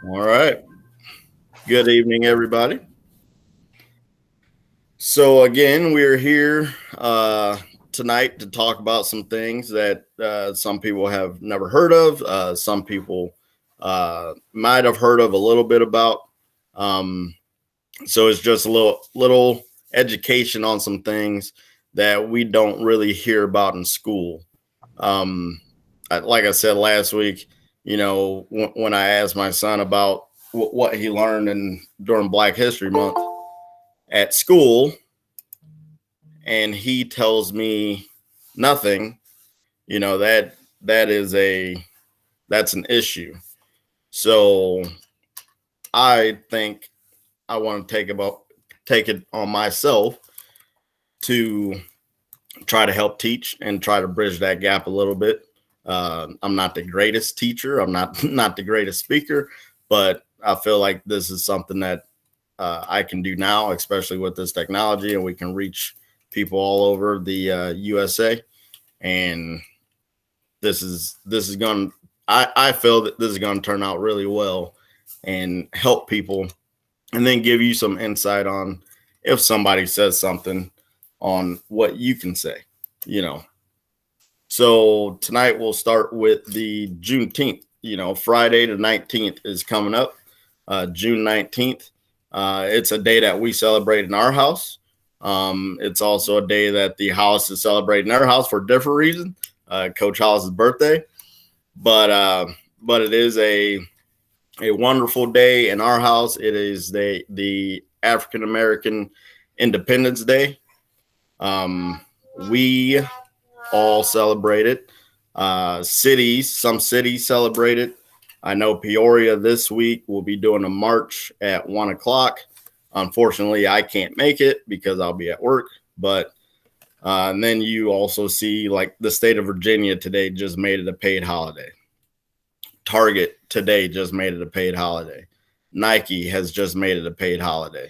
All right. Good evening, everybody. So, again, we're here tonight to talk about some things that some people have never heard of. Some people might have heard of a little bit about. Um, so, it's just a little education on some things that we don't really hear about in school. Um, like I said last week, when I asked my son about what he learned during Black History Month at school, and he tells me nothing, that is that's an issue. So I think I want to take it on myself to try to help teach and try to bridge that gap a little bit. I'm not the greatest teacher. I'm not not the greatest speaker, but I feel like this is something that I can do now, especially with this technology, and we can reach people all over the USA. And this is going. I feel that this is going to turn out really well and help people, and then give you some insight on if somebody says something on what you can say. You know, so tonight we'll start with the Juneteenth. Friday the 19th is coming up, June 19th. It's a day that we celebrate in our house. It's also a day that the house is celebrating their house for a different reason, Coach Hollis's birthday. But it is a wonderful day in our house. It is the African American Independence Day. We all celebrate it. Some cities celebrate it. I know Peoria this week will be doing a march at 1 o'clock. Unfortunately, I can't make it because I'll be at work. But and then you also see like the state of Virginia today just made it a paid holiday. Target today just made it a paid holiday. Nike has just made it a paid holiday.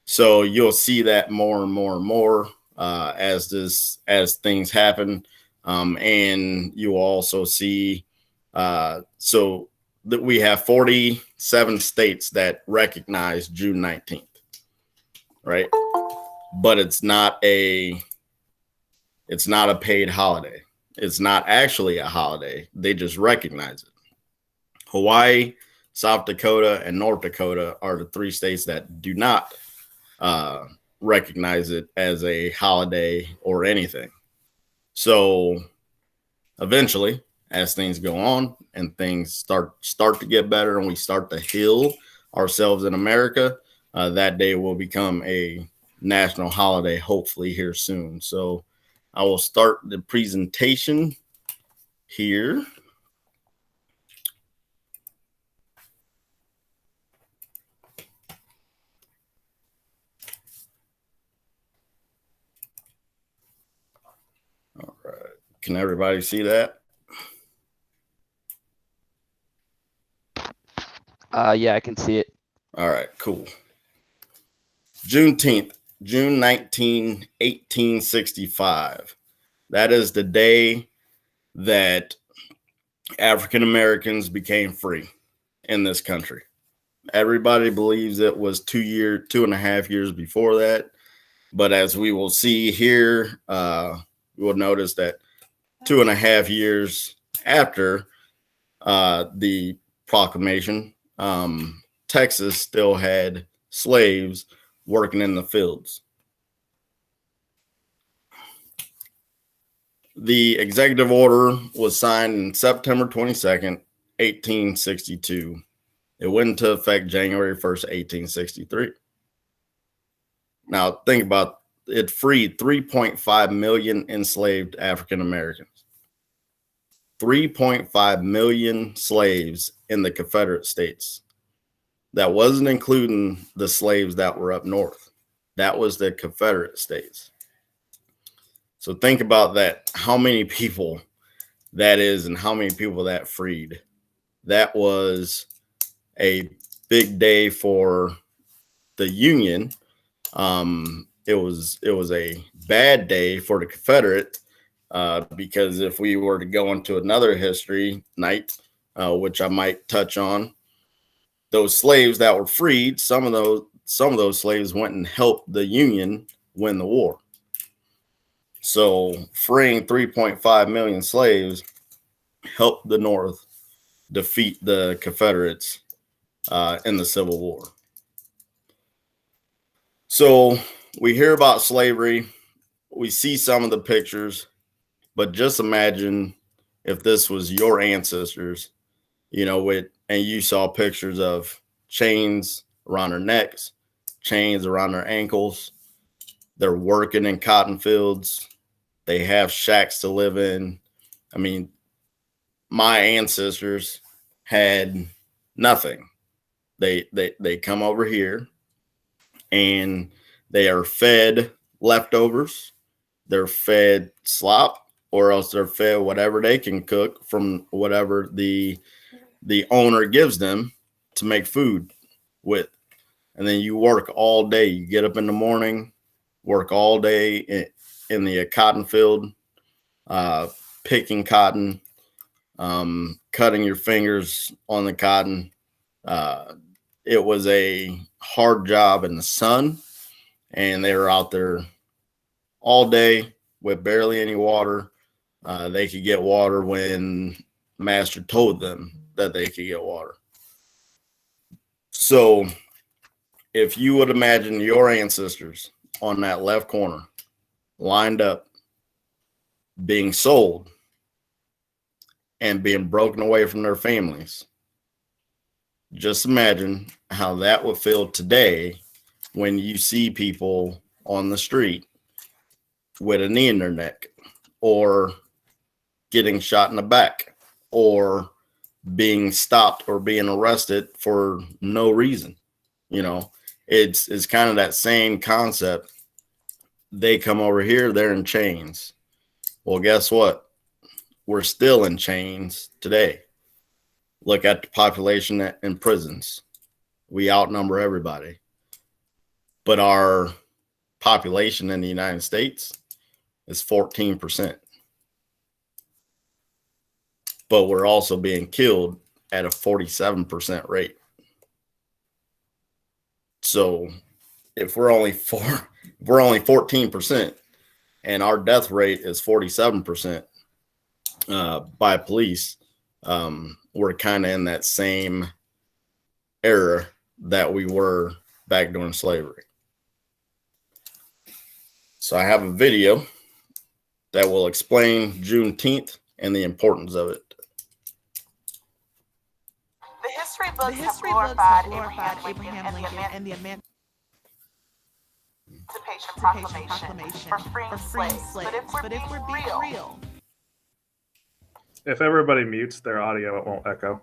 So you'll see that more and more and more as things happen, and you also see so that we have 47 states that recognize June 19th, right? But it's not a paid holiday. It's not actually a holiday. They just recognize it. Hawaii, South Dakota, and North Dakota are the three states that do not recognize it as a holiday or anything. So eventually, as things go on and things start to get better and we start to heal ourselves in America, that day will become a national holiday, hopefully here soon. So I will start the presentation here. All right. Can everybody see that? Yeah, I can see it. All right, cool. Juneteenth, June 19, 1865. That is the day that African Americans became free in this country. Everybody believes it was 2.5 years before that. But as we will see here, you will notice that 2.5 years after the proclamation, Texas still had slaves working in the fields. The executive order was signed on September 22nd, 1862. It went into effect January 1st, 1863. Now, think about it, freed 3.5 million enslaved African Americans. 3.5 million slaves in the Confederate States. That wasn't including the slaves that were up north. That was the Confederate States. So think about that, how many people that is and how many people that freed. That was a big day for the Union. It was a bad day for the Confederate because if we were to go into another history night, which I might touch on, those slaves that were freed, some of those slaves went and helped the Union win the war. So freeing 3.5 million slaves helped the North defeat the Confederates in the Civil War. So we hear about slavery, we see some of the pictures, but just imagine if this was your ancestors, and you saw pictures of chains around their necks, chains around their ankles. They're working in cotton fields. They have shacks to live in. I mean, my ancestors had nothing. They come over here and they are fed leftovers. They're fed slop, or else they're fed whatever they can cook from whatever the owner gives them to make food with. And then you work all day. You get up in the morning, work all day in the cotton field, picking cotton, cutting your fingers on the cotton. It was a hard job in the sun, and they were out there all day with barely any water. They could get water when master told them that they could get water. So if you would imagine your ancestors on that left corner lined up, being sold and being broken away from their families, just imagine how that would feel today when you see people on the street with a knee in their neck, or getting shot in the back, or being stopped or being arrested for no reason. It's kind of that same concept. They come over here, they're in chains. Well, guess what? We're still in chains today. Look at the population in prisons. We outnumber everybody. But our population in the United States is 14%. But we're also being killed at a 47% rate. So if we're only 14% and our death rate is 47% by police, we're kind of in that same era that we were back during slavery. So I have a video that will explain Juneteenth and the importance of it. The history books have glorified Abraham Lincoln and the Emancipation Proclamation for freeing slaves. But if we're being real, if everybody mutes their audio, it won't echo.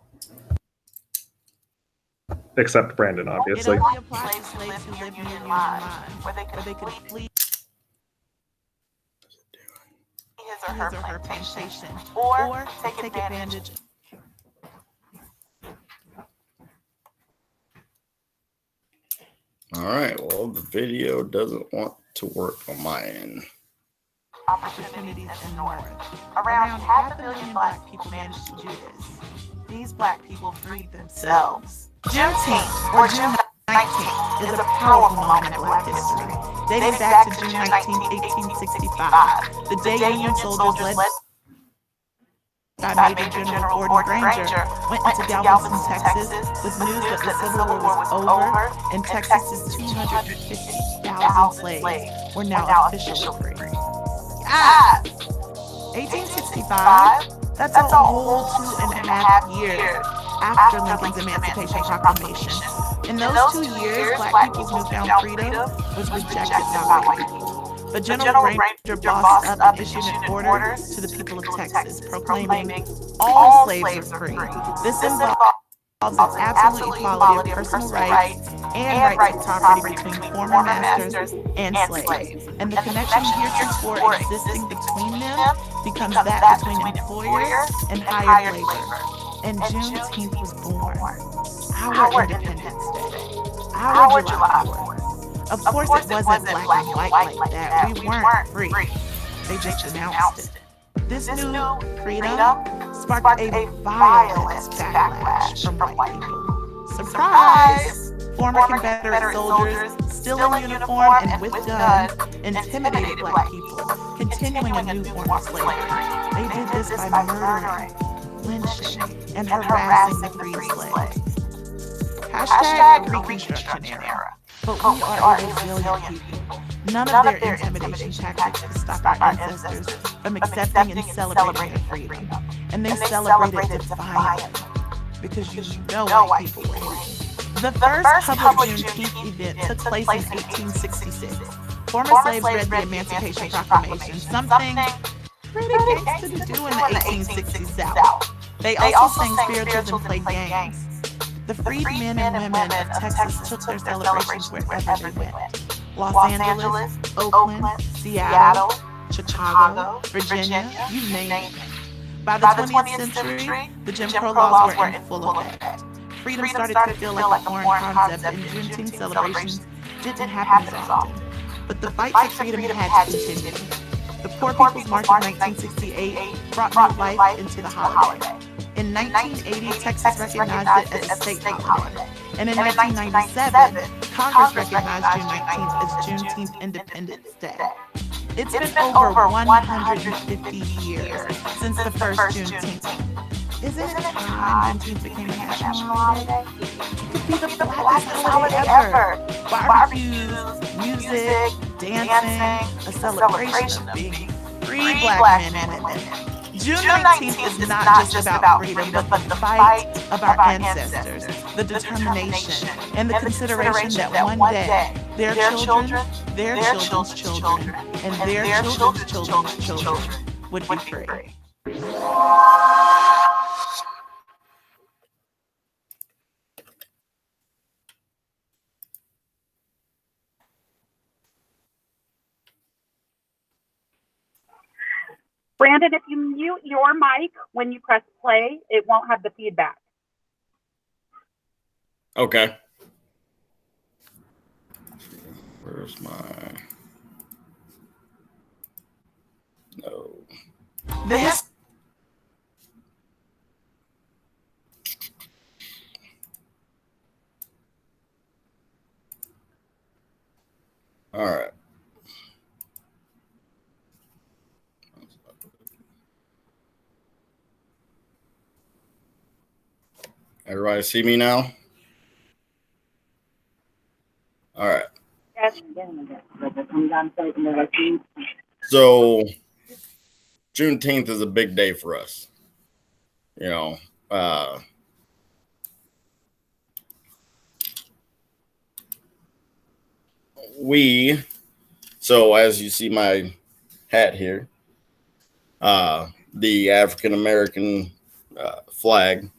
Except Brandon, obviously. it only applies to slaves who live near Union lines, where they could flee his or her plantation, or take advantage. All right, well, the video doesn't want to work on my end. Opportunities in the North. Around 500,000 Black people managed to do this. These Black people freed themselves. Juneteenth, or June 19th, is a powerful moment in Black history. Dating back to June 19, 1865, the day Union soldiers led by Major General Gordon Granger went into Galveston, Texas, with news that the Civil War was over and Texas's 250,000 slaves were now officially free. 1865, that's a whole 2.5 years after Lincoln's Emancipation Proclamation. In those 2 years, Black people's newfound freedom was rejected by white people. But General Granger bossed up and issued an order to the people of Texas, proclaiming all slaves are free. This involves an absolute equality of personal rights and rights of property between former masters and slaves. And the connection heretofore existing between them becomes that between employer and hired labor. And Juneteenth was born. Our Independence Day. Our July 4th. Of course it wasn't black and white like that. We weren't free. They just announced it. This new freedom sparked a violent backlash from white people. Surprise! Former Confederate soldiers, still in uniform and with guns, intimidated Black people, continuing a new form of slavery. They did this by murdering, lynching, and harassing the freed slaves. Hashtag Reconstruction Era. But we are a resilient people. None of their intimidation tactics could stop our ancestors from accepting and celebrating their freedom. And they celebrated defiantly, because you know white people were hating. The first public Juneteenth event took place in 1866. Former slaves read the Emancipation Proclamation, something pretty gangster to do in the 1860s South. They also sang spirituals and played games. The freed men and women of Texas took their celebrations wherever they went. Los Angeles, Oakland, Seattle, Chicago, Virginia, you name it. By the 20th century, the Jim Crow laws were in full effect. Freedom started to feel like a foreign concept, and Juneteenth celebrations didn't happen as often. But the fight for freedom had to continue. The Poor People's March of 1968 brought new life into the holiday. In 1980, Texas recognized it as a state holiday. And in 1997, Congress recognized June 19th as Juneteenth Independence Day. It's been over 150 years since the first Juneteenth. Isn't it time Juneteenth became a national holiday? It could be the blackest holiday ever. Barbecues, music, dancing, a celebration of being free Black men and women. June 19th is not just about freedom, but the fight of our ancestors, the determination, and the consideration that one day their children, their children's children, and their children's children's children would be free. Brandon, if you mute your mic when you press play, it won't have the feedback. Okay. Where's my... No. This. All right. Everybody see me now? All right. So Juneteenth is a big day for us. You know, so as you see my hat here, the African American flag.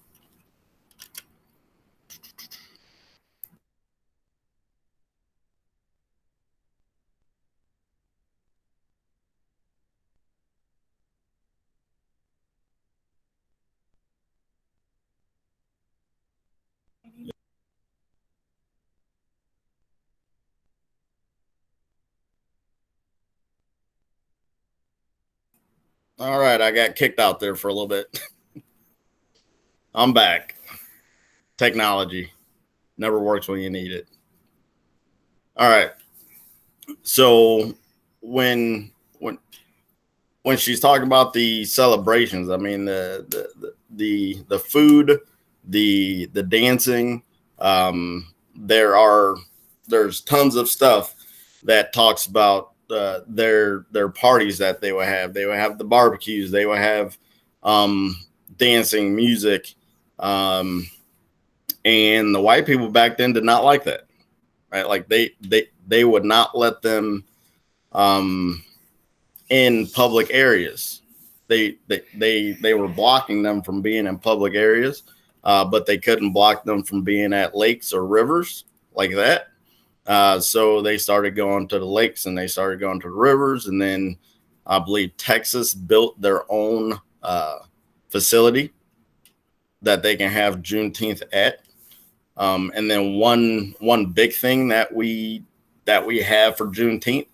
All right, I got kicked out there for a little bit. I'm back. Technology never works when you need it. All right. So when she's talking about the celebrations, I mean the food, the dancing, there's tons of stuff that talks about their parties that they would have. They would have the barbecues. They would have dancing, music, and the white people back then did not like that, right? Like they would not let them in public areas. They were blocking them from being in public areas, but they couldn't block them from being at lakes or rivers like that. So they started going to the lakes and they started going to the rivers. And then I believe Texas built their own facility that they can have Juneteenth at. And then one big thing that we have for Juneteenth,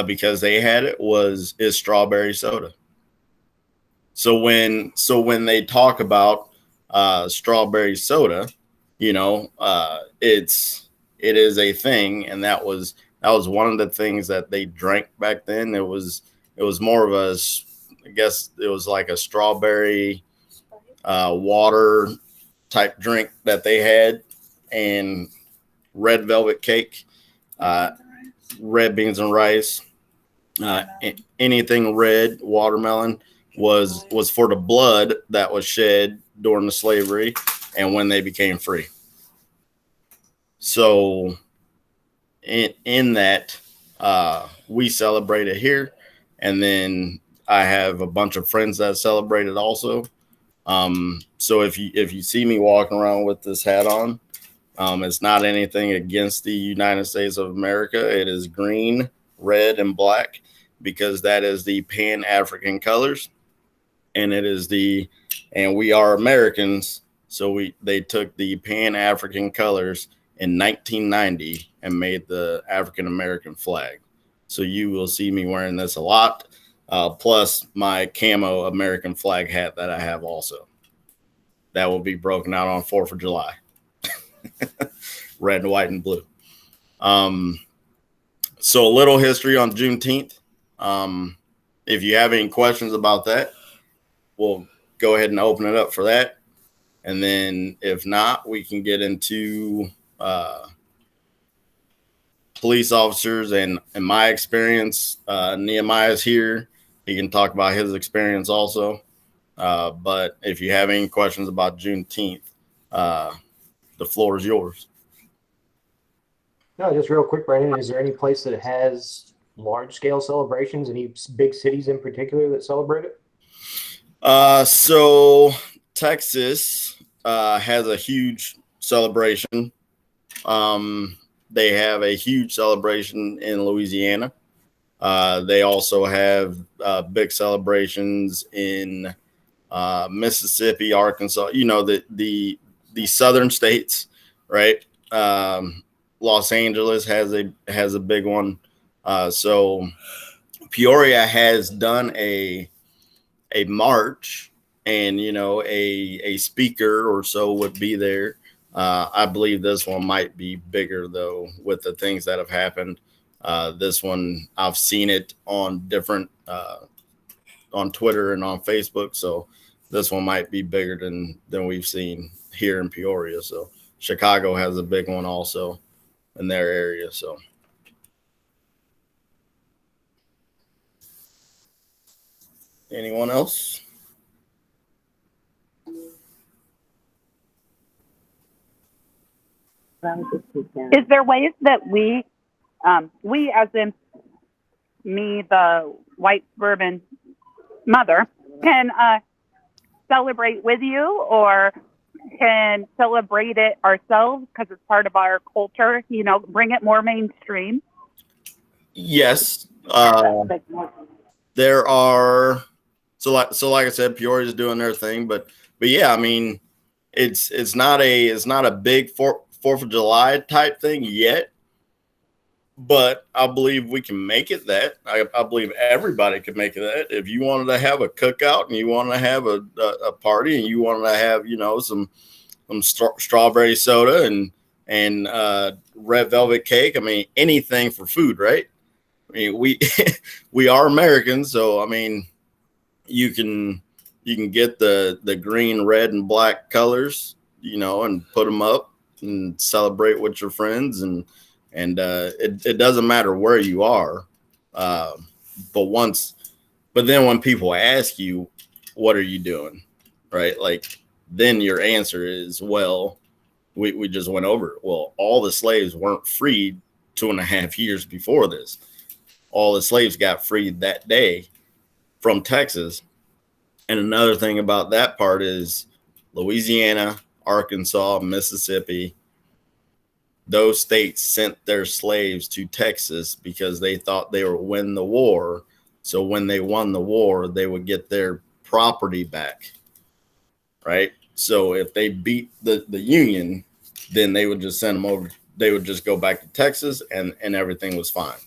because they had it, is strawberry soda. So when they talk about strawberry soda, It is a thing, and that was one of the things that they drank back then. It was more of I guess it was like a strawberry water type drink that they had, and red velvet cake, red beans and rice, anything red, watermelon was for the blood that was shed during the slavery and when they became free. So in that, we celebrate it here, and then I have a bunch of friends that celebrate it also. So if you see me walking around with this hat on, it's not anything against the United States of America. It is green, red, and black, because that is the Pan-African colors, and and we are Americans. So they took the Pan-African colors in 1990 and made the African American flag. So you will see me wearing this a lot, plus my camo American flag hat that I have also. That will be broken out on 4th of July. Red, white, and blue. So a little history on Juneteenth. If you have any questions about that, we'll go ahead and open it up for that. And then if not, we can get into police officers and my experience. Nehemiah's here. He can talk about his experience also. But if you have any questions about Juneteenth, the floor is yours. No, just real quick, Brandon, is there any place that has large-scale celebrations, any big cities in particular that celebrate it? So Texas has a huge celebration. They have a huge celebration in Louisiana. They also have big celebrations in Mississippi, Arkansas, the southern states, right? Los Angeles has a big one. So Peoria has done a march, and a speaker or so would be there. I believe this one might be bigger though, with the things that have happened. This one, I've seen it on different on Twitter and on Facebook, so this one might be bigger than we've seen here in Peoria. So Chicago has a big one also in their area. So anyone else? Is there ways that we as in me, the white suburban mother, can celebrate with you, or can celebrate it ourselves because it's part of our culture, bring it more mainstream? Yes. There are, so like I said, Peoria's doing their thing, but yeah, I mean, it's not a big 4th of July type thing yet, but I believe we can make it that. I believe everybody can make it that. If you wanted to have a cookout and you wanted to have a party and you wanted to have, some strawberry soda and red velvet cake, I mean, anything for food, right? I mean, we are Americans, so I mean, you can get the green, red, and black colors, and put them up and celebrate with your friends, and it doesn't matter where you are, but then when people ask you, what are you doing, right? Like, then your answer is, well, we just went over it. Well, all the slaves weren't freed 2.5 years before this. All the slaves got freed that day from Texas. And another thing about that part is Louisiana, Arkansas, Mississippi, those states sent their slaves to Texas because they thought they would win the war. So when they won the war, they would get their property back, right? So if they beat the Union, then they would just send them over. They would just go back to Texas, and everything was fine.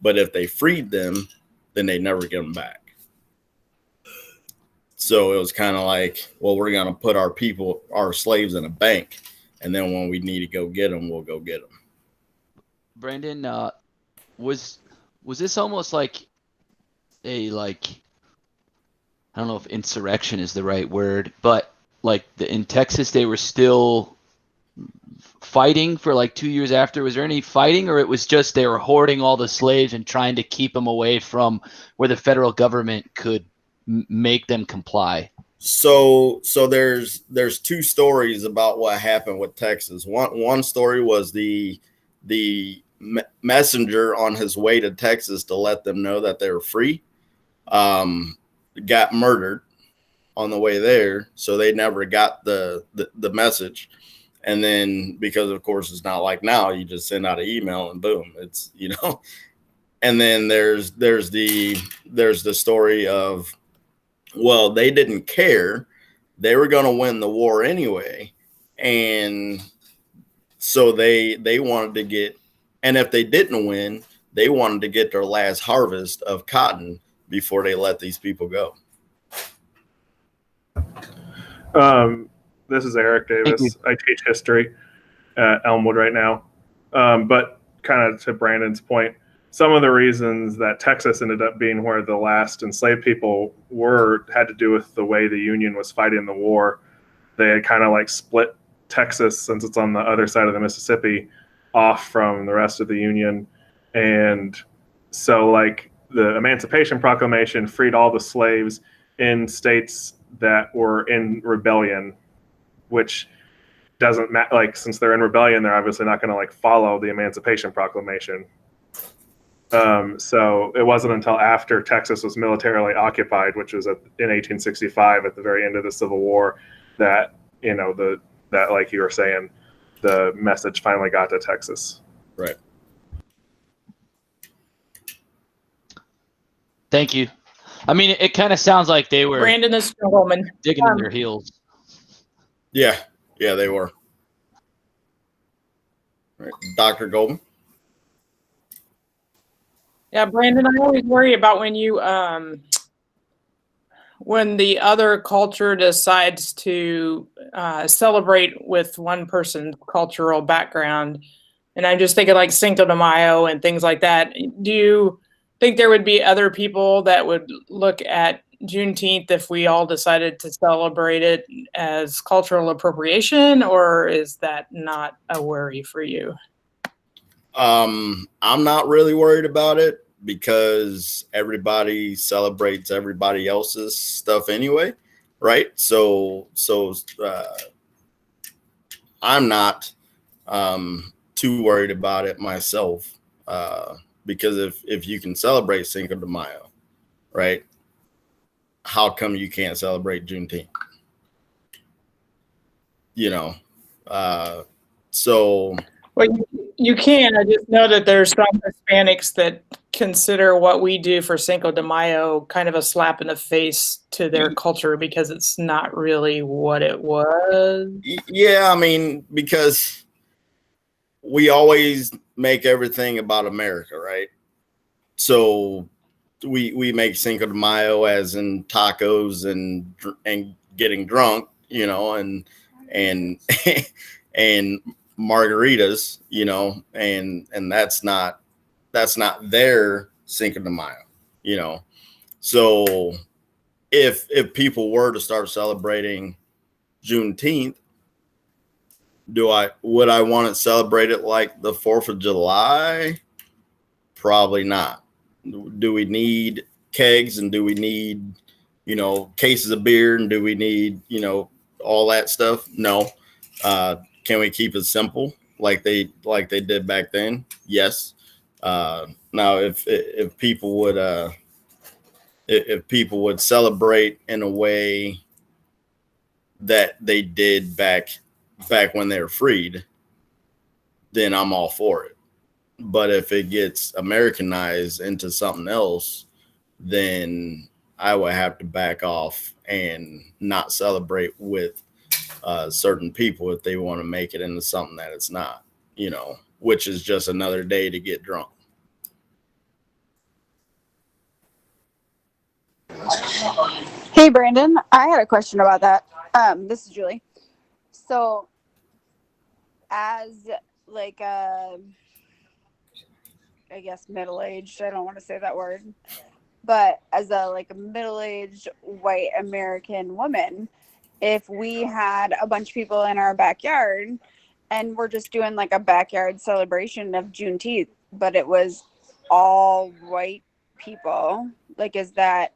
But if they freed them, then they never get them back. So it was kind of like, well, we're going to put our slaves in a bank, and then when we need to go get them, we'll go get them. Brandon, was this almost like a I don't know if insurrection is the right word, but like in Texas they were still fighting for like 2 years after? Was there any fighting, or it was just they were hoarding all the slaves and trying to keep them away from where the federal government could make them comply? So there's two stories about what happened with Texas. One story was the messenger on his way to Texas to let them know that they were free got murdered on the way there, so they never got the message. And then, because of course it's not like now, you just send out an email and boom, it's, you know. And then there's the story of, well, they didn't care, they were going to win the war anyway, and so they wanted to get, and if they didn't win, they wanted to get their last harvest of cotton before they let these people go. This is Eric Davis. I teach history at Elmwood right now. But kind of to Brandon's point, some of the reasons that Texas ended up being where the last enslaved people were had to do with the way the Union was fighting the war. They had kind of like split Texas, since it's on the other side of the Mississippi, off from the rest of the Union. And so like the Emancipation Proclamation freed all the slaves in states that were in rebellion, which doesn't matter. Like, since they're in rebellion, they're obviously not going to like follow the Emancipation Proclamation. So it wasn't until after Texas was militarily occupied, which was in 1865 at the very end of the Civil War, that, you know, that like you were saying, the message finally got to Texas. Right. Thank you. I mean, it kind of sounds like they were Brandon is a woman. digging in their heels. Yeah, they were. Right. Dr. Golden. Yeah, Brandon, I always worry about when you when the other culture decides to celebrate with one person's cultural background. And I'm just thinking like Cinco de Mayo and things like that. Do you think there would be other people that would look at Juneteenth if we all decided to celebrate it as cultural appropriation, or is that not a worry for you? I'm not really worried about it, because everybody celebrates everybody else's stuff anyway, right? So I'm not too worried about it myself, because if you can celebrate Cinco de Mayo, right, how come you can't celebrate Juneteenth? You know, so. Well, you can. I just know that there's some Hispanics that consider what we do for Cinco de Mayo kind of a slap in the face to their culture, because it's not really what it was. Yeah, I mean, because we always make everything about America, right? So we make Cinco de Mayo as in tacos and getting drunk, you know, and and margaritas, you know, and that's not their Cinco de Mayo, you know. So if people were to start celebrating Juneteenth, would I want to celebrate it like the 4th of July? Probably not. Do we need kegs, and do we need, you know, cases of beer, and do we need, you know, all that stuff? No. Can we keep it simple like they did back then? Yes. Now, if people would celebrate in a way that they did back when they were freed, then I'm all for it. But if it gets Americanized into something else, then I would have to back off and not celebrate with certain people if they want to make it into something that it's not, you know, which is just another day to get drunk. Hey, Brandon, I had a question about that. This is Julie. So as like I guess middle-aged, I don't want to say that word, but as a like a middle-aged white American woman, if we had a bunch of people in our backyard and we're just doing like a backyard celebration of Juneteenth, but it was all white people, like, is that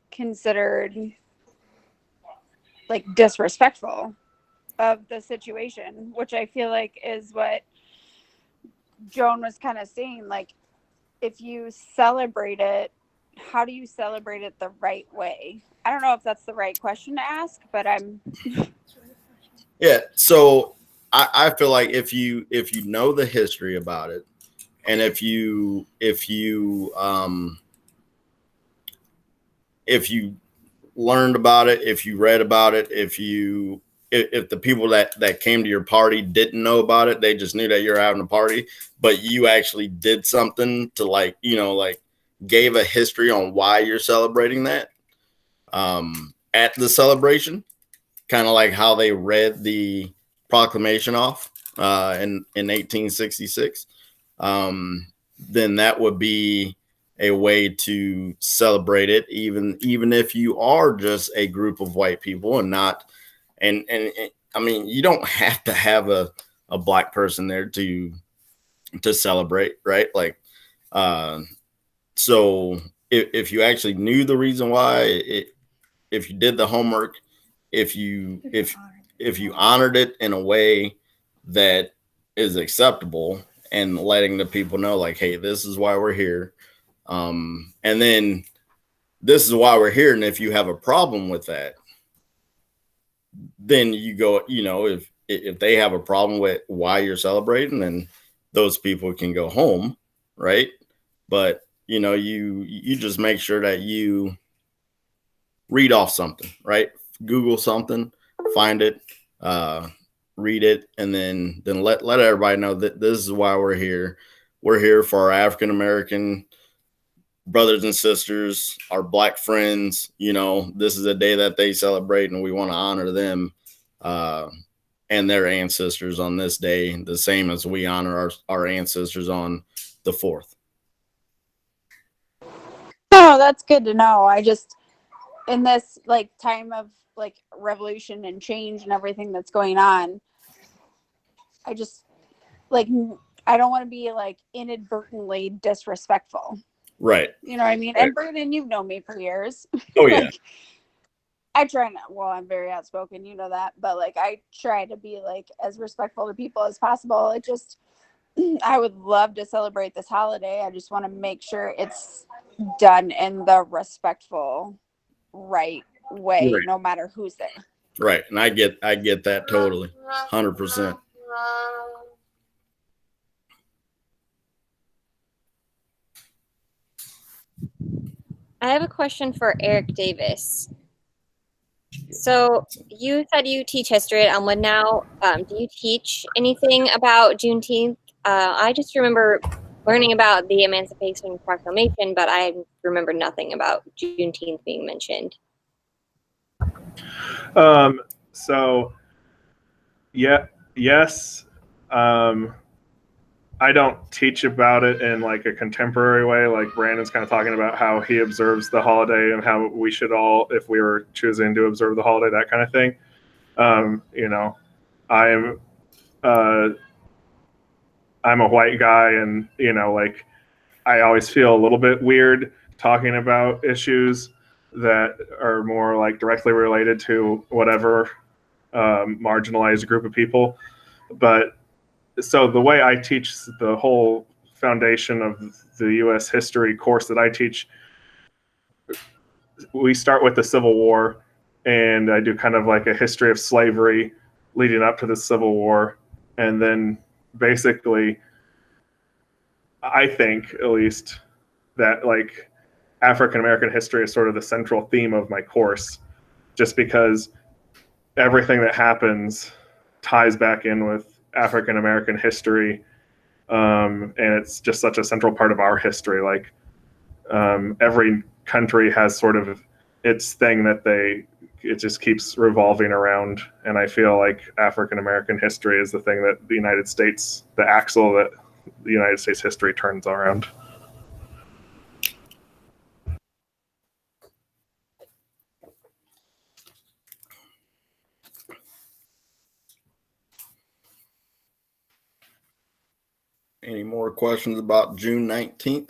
considered like disrespectful of the situation? Which I feel like is what Joan was kind of saying. Like, if you celebrate it, how do you celebrate it the right way? I don't know if that's the right question to ask, but Yeah. So I feel like if you know the history about it, and if you learned about it, if you read about it, if the people that came to your party didn't know about it, they just knew that you're having a party, but you actually did something to like gave a history on why you're celebrating that at the celebration, kind of like how they read the proclamation off in 1866, then that would be a way to celebrate it, even if you are just a group of white people and not, and I mean, you don't have to have a black person there to celebrate, right? Like, so if you actually knew the reason why, if you did the homework, if you honored it in a way that is acceptable, and letting the people know like, hey, this is why we're here, and then this is why we're here, and if you have a problem with that, then you go, if they have a problem with why you're celebrating, then those people can go home, right? But you just make sure that you read off something, right? Google something, find it, read it, and then let everybody know that this is why we're here. We're here for our African American brothers and sisters, our black friends. This is a day that they celebrate, and we want to honor them and their ancestors on this day, the same as we honor our ancestors on the 4th. no, that's good to know. I just, in this like time of like revolution and change and everything that's going on, I just like, I don't want to be like inadvertently disrespectful. Right. You know what I mean? Right. And Brandon, you've known me for years. Oh yeah. Like, I try not, well, I'm very outspoken, you know that, but like I try to be like as respectful to people as possible. It just, I would love to celebrate this holiday. I just want to make sure it's done in the respectful, right way, right, no matter who's there. Right. And I get that totally, 100%. I have a question for Eric Davis. So you said you teach history at Elmwood now. Do you teach anything about Juneteenth? I just remember learning about the Emancipation Proclamation, but I remember nothing about Juneteenth being mentioned. So, yes. I don't teach about it in like a contemporary way. Like Brandon's kind of talking about how he observes the holiday and how we should all, if we were choosing to observe the holiday, that kind of thing. I'm a white guy, and like I always feel a little bit weird talking about issues that are more like directly related to whatever marginalized group of people. But so the way I teach the whole foundation of the U.S. history course that I teach, we start with the Civil War, and I do kind of like a history of slavery leading up to the Civil War. And then basically, I think at least that like African American history is sort of the central theme of my course, just because everything that happens ties back in with African American history, and it's just such a central part of our history. Like every country has sort of its thing that they it just keeps revolving around. And I feel like African American history is the thing that the United States, the axle that the United States history turns around. Any more questions about June 19th?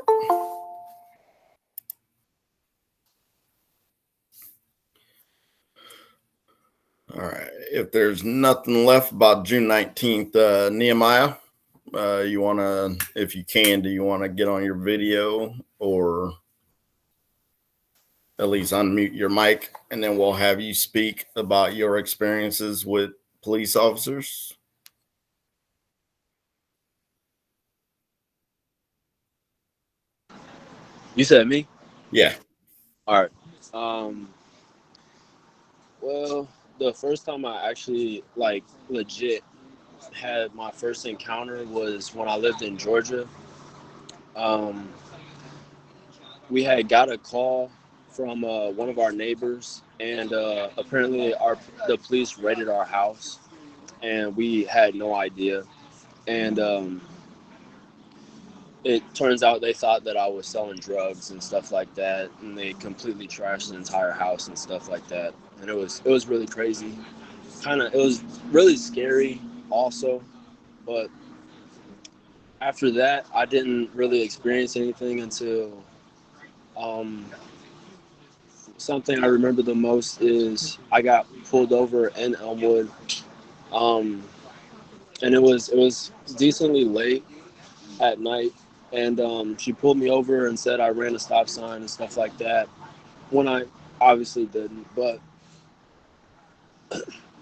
All right. If there's nothing left about June 19th, Nehemiah, you want to, if you can, do you want to get on your video or at least unmute your mic, and then we'll have you speak about your experiences with police officers? You said me? Yeah. All right. Well, the first time I actually like legit had my first encounter was when I lived in Georgia. We had got a call from one of our neighbors, and apparently the police raided our house, and we had no idea. And it turns out they thought that I was selling drugs and stuff like that, and they completely trashed the entire house and stuff like that. And it was really crazy. It was really scary also, but after that, I didn't really experience anything until something I remember the most is I got pulled over in Elmwood, and it was decently late at night, and she pulled me over and said I ran a stop sign and stuff like that, when I obviously didn't. But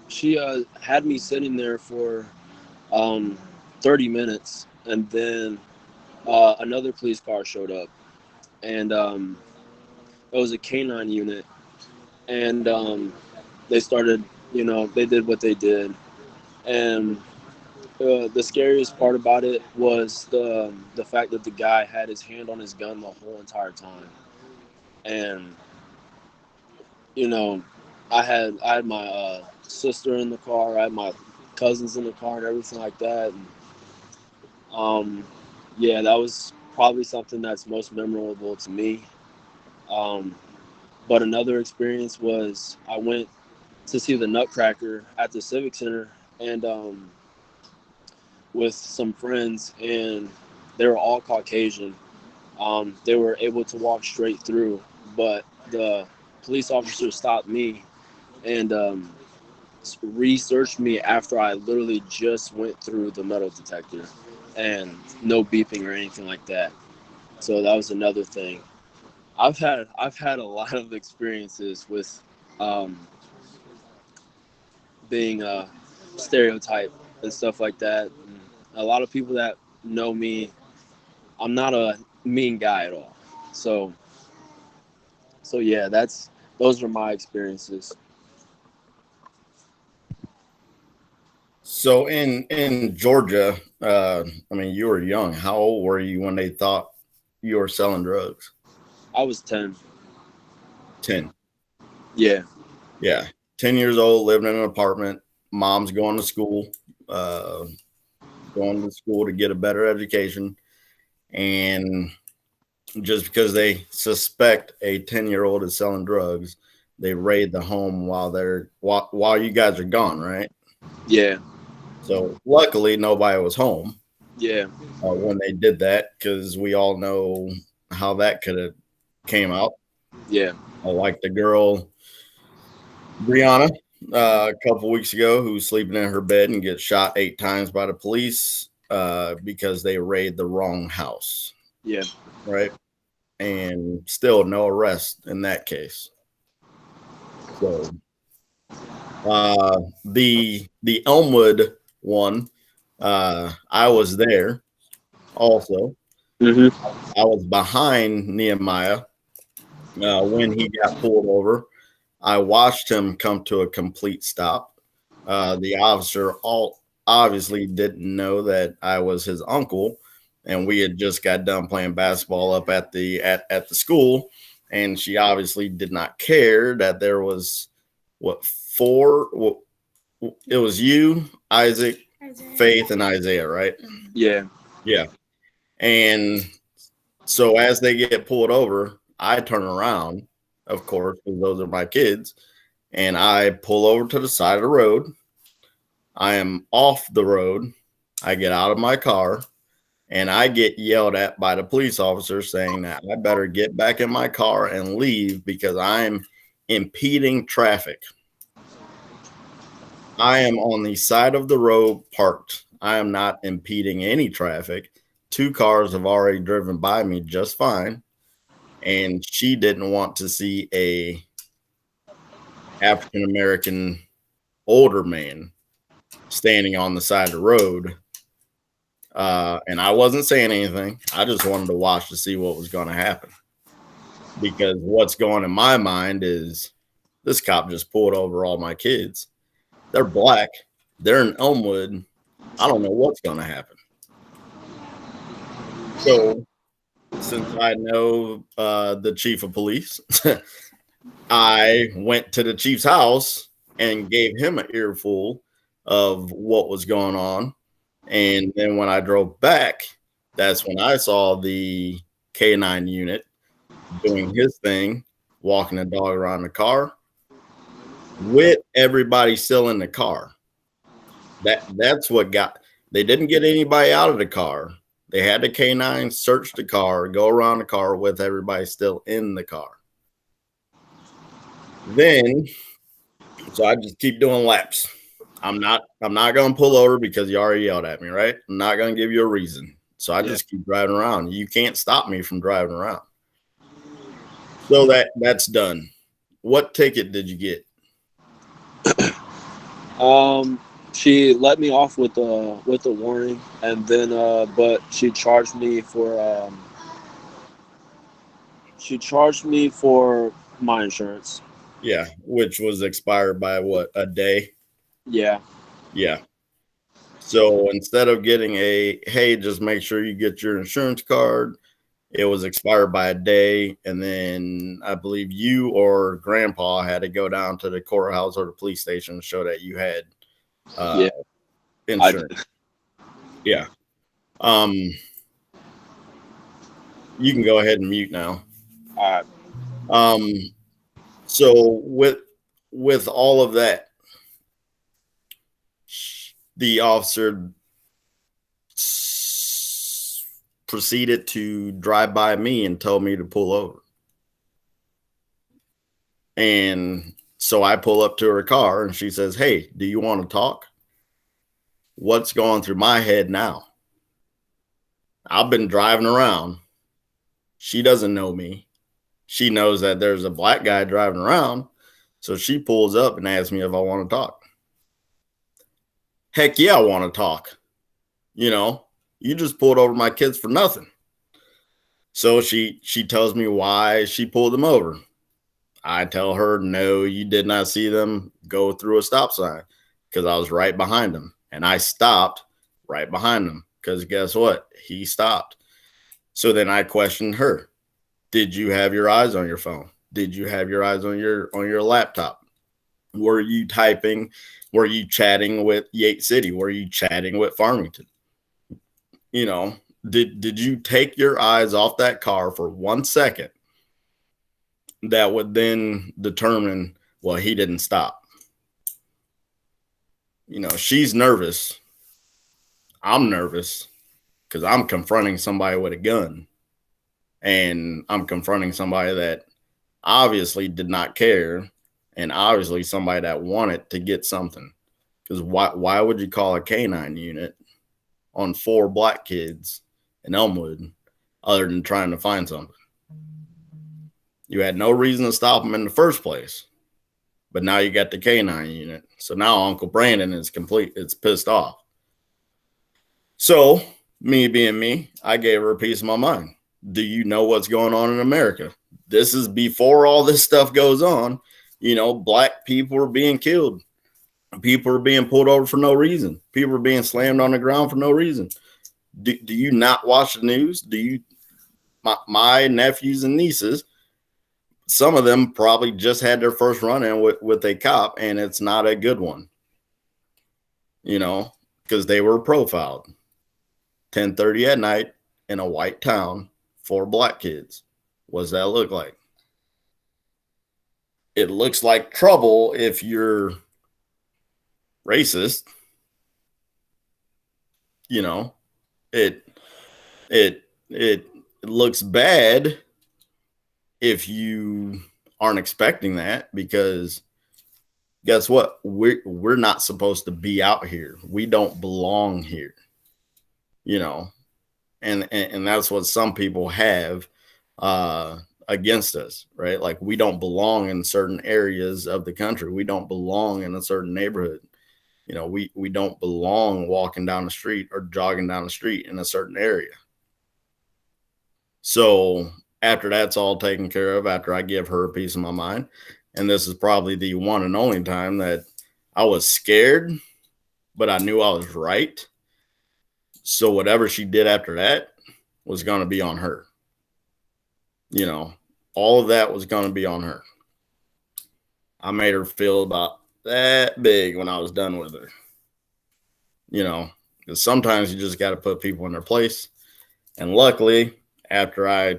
she had me sitting there for 30 minutes, and then another police car showed up, and it was a canine unit, and they started, they did what they did. And the scariest part about it was the fact that the guy had his hand on his gun the whole entire time. And I had my sister in the car, I had my cousins in the car and everything like that. And yeah, that was probably something that's most memorable to me. But another experience was I went to see the Nutcracker at the Civic Center, and with some friends, and they were all Caucasian. They were able to walk straight through, but the police officer stopped me and researched me after I literally just went through the metal detector, and no beeping or anything like that. So that was another thing. I've had a lot of experiences with being a stereotype and stuff like that. And a lot of people that know me, I'm not a mean guy at all. So yeah, those are my experiences. So in Georgia, I mean, you were young. How old were you when they thought you were selling drugs? I was 10. 10. Yeah. Yeah. 10 years old, living in an apartment. Mom's going to school, to get a better education. And just because they suspect a 10-year-old is selling drugs, they raid the home while you guys are gone, right? Yeah. So luckily nobody was home. Yeah. When they did that, because we all know how that could have came out. Yeah. Like the girl Brianna a couple weeks ago, who's sleeping in her bed and gets shot 8 times by the police because they raided the wrong house. Yeah. Right. And still no arrest in that case. So the Elmwood one, I was there also. Mm-hmm. I was behind Nehemiah when he got pulled over. I watched him come to a complete stop. The officer obviously didn't know that I was his uncle, and we had just got done playing basketball up at the school, and she obviously did not care that there was 4? It was you, Isaac, Faith, and Isaiah, right? Yeah. Yeah. And so as they get pulled over, I turn around, of course, because those are my kids, and I pull over to the side of the road. I am off the road. I get out of my car, and I get yelled at by the police officer saying that I better get back in my car and leave because I'm impeding traffic. I am on the side of the road parked. I am not impeding any traffic. 2 cars have already driven by me just fine. And she didn't want to see a African-American older man standing on the side of the road. And I wasn't saying anything. I just wanted to watch to see what was going to happen. Because what's going in my mind is this cop just pulled over all my kids. They're black. They're in Elmwood. I don't know what's going to happen. So, since I know the chief of police, I went to the chief's house and gave him an earful of what was going on. And then when I drove back, that's when I saw the K9 unit doing his thing, walking the dog around the car with everybody still in the car. That's what they didn't get anybody out of the car. They had the K9 search the car, go around the car with everybody still in the car. Then, so I just keep doing laps. I'm not going to pull over because you already yelled at me, right? I'm not going to give you a reason. So I just keep driving around. You can't stop me from driving around. So that's done. What ticket did you get? She let me off with a warning, and then but she charged me for my insurance. Yeah, which was expired by what, a day? Yeah. Yeah. So instead of getting hey, just make sure you get your insurance card, it was expired by a day. And then I believe you or grandpa had to go down to the courthouse or the police station to show that you had insurance. Yeah. You can go ahead and mute now. All right. So with all of that, the officer proceeded to drive by me and tell me to pull over. And so I pull up to her car and she says, "Hey, do you want to talk?" What's going through my head now? I've been driving around. She doesn't know me. She knows that there's a black guy driving around. So she pulls up and asks me if I want to talk. Heck yeah, I want to talk. You just pulled over my kids for nothing. So she tells me why she pulled them over. I tell her, no, you did not see them go through a stop sign because I was right behind them. And I stopped right behind them because guess what? He stopped. So then I questioned her. Did you have your eyes on your phone? Did you have your eyes on your laptop? Were you typing? Were you chatting with Yates City? Were you chatting with Farmington? Did you take your eyes off that car for 1 second? That would then determine, well, he didn't stop. She's nervous. I'm nervous because I'm confronting somebody with a gun. And I'm confronting somebody that obviously did not care, and obviously somebody that wanted to get something. Because why would you call a K9 unit on 4 black kids in Elmwood other than trying to find something? You had no reason to stop them in the first place. But now you got the K9 unit. So now Uncle Brandon is pissed off. So me being me, I gave her a piece of my mind. Do you know what's going on in America? This is before all this stuff goes on. Black people are being killed. People are being pulled over for no reason. People are being slammed on the ground for no reason. Do you not watch the news? My nephews and nieces some of them probably just had their first run-in with a cop, and it's not a good one, you know, because they were profiled. 10:30 at night in a white town, 4 black kids. What does that look like? It looks like trouble if you're racist. You know, it looks bad if you aren't expecting that, because guess what? We're not supposed to be out here. We don't belong here. You know, and that's what some people have against us, right? Like, we don't belong in certain areas of the country. We don't belong in a certain neighborhood. You know, we don't belong walking down the street or jogging down the street in a certain area. So after that's all taken care of, after I give her a piece of my mind, and this is probably the one and only time that I was scared, but I knew I was right. So whatever she did after that was going to be on her. You know, all of that was going to be on her. I made her feel about that big when I was done with her. You know, because sometimes you just got to put people in their place. And luckily, after I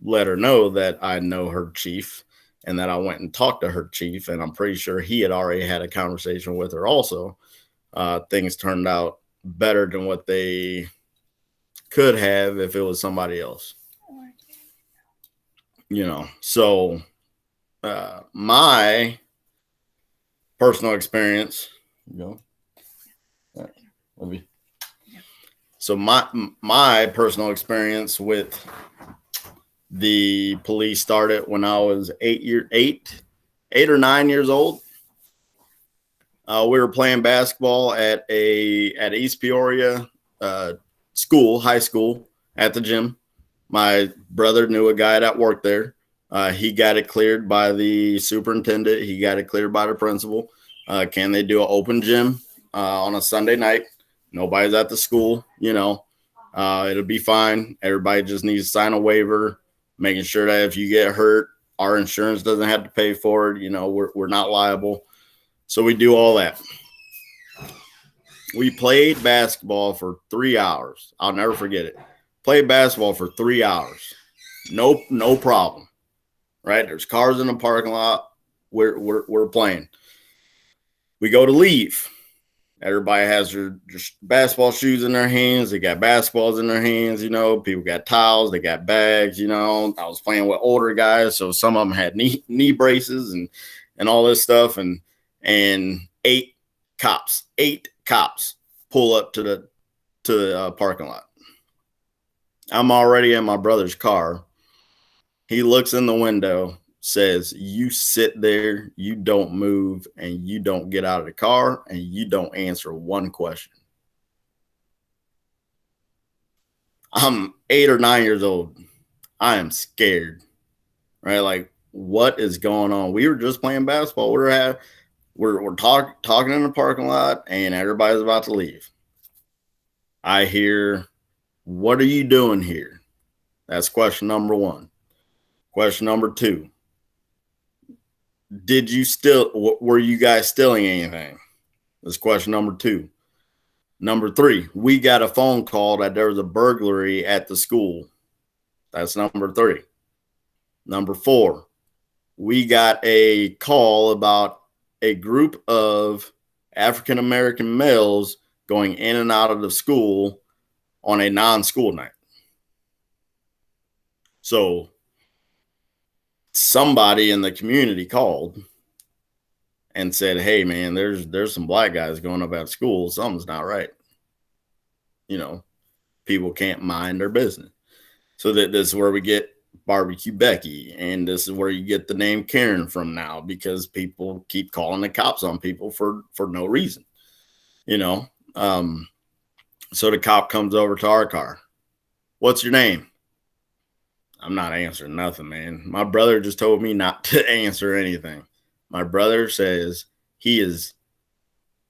let her know that I know her chief and that I went and talked to her chief, and I'm pretty sure he had already had a conversation with her also, things turned out better than what they could have if it was somebody else. You know, so my personal experience, you know, so my personal experience with the police started when I was 8 or 9 years old. We were playing basketball at East Peoria school, high school, at the gym. My brother knew a guy that worked there. He got it cleared by the superintendent. He got it cleared by the principal. Can they do an open gym on a Sunday night? Nobody's at the school, you know. It'll be fine. Everybody just needs to sign a waiver, making sure that if you get hurt, our insurance doesn't have to pay for it. You know, we're not liable. So we do all that. We played basketball for 3 hours. I'll never forget it. Played basketball for 3 hours. No problem. Right? There's cars in the parking lot. We're playing. We go to leave. Everybody has their basketball shoes in their hands. They got basketballs in their hands, you know. People got towels. They got bags, you know. I was playing with older guys, so some of them had knee braces and all this stuff. And 8 cops pull up to the parking lot. I'm already in my brother's car. He looks in the window, says, "You sit there, you don't move, and you don't get out of the car, and you don't answer one question." I'm 8 or 9 years old. I am scared, right? Like, what is going on? We were just playing basketball. We're talking in the parking lot, and everybody's about to leave. I hear, "What are you doing here?" That's question number 1. Question number 2. Were you guys stealing anything? That's question number 2. Number 3, we got a phone call that there was a burglary at the school. That's number 3. Number 4, we got a call about a group of African-American males going in and out of the school on a non-school night. So somebody in the community called and said, "Hey man, there's some black guys going up at school. Something's not right." You know, people can't mind their business. So this is where we get Barbecue Becky, and this is where you get the name Karen from now, because people keep calling the cops on people for no reason. You know, so the cop comes over to our car. "What's your name?" I'm not answering nothing, man. My brother just told me not to answer anything. My brother says he is,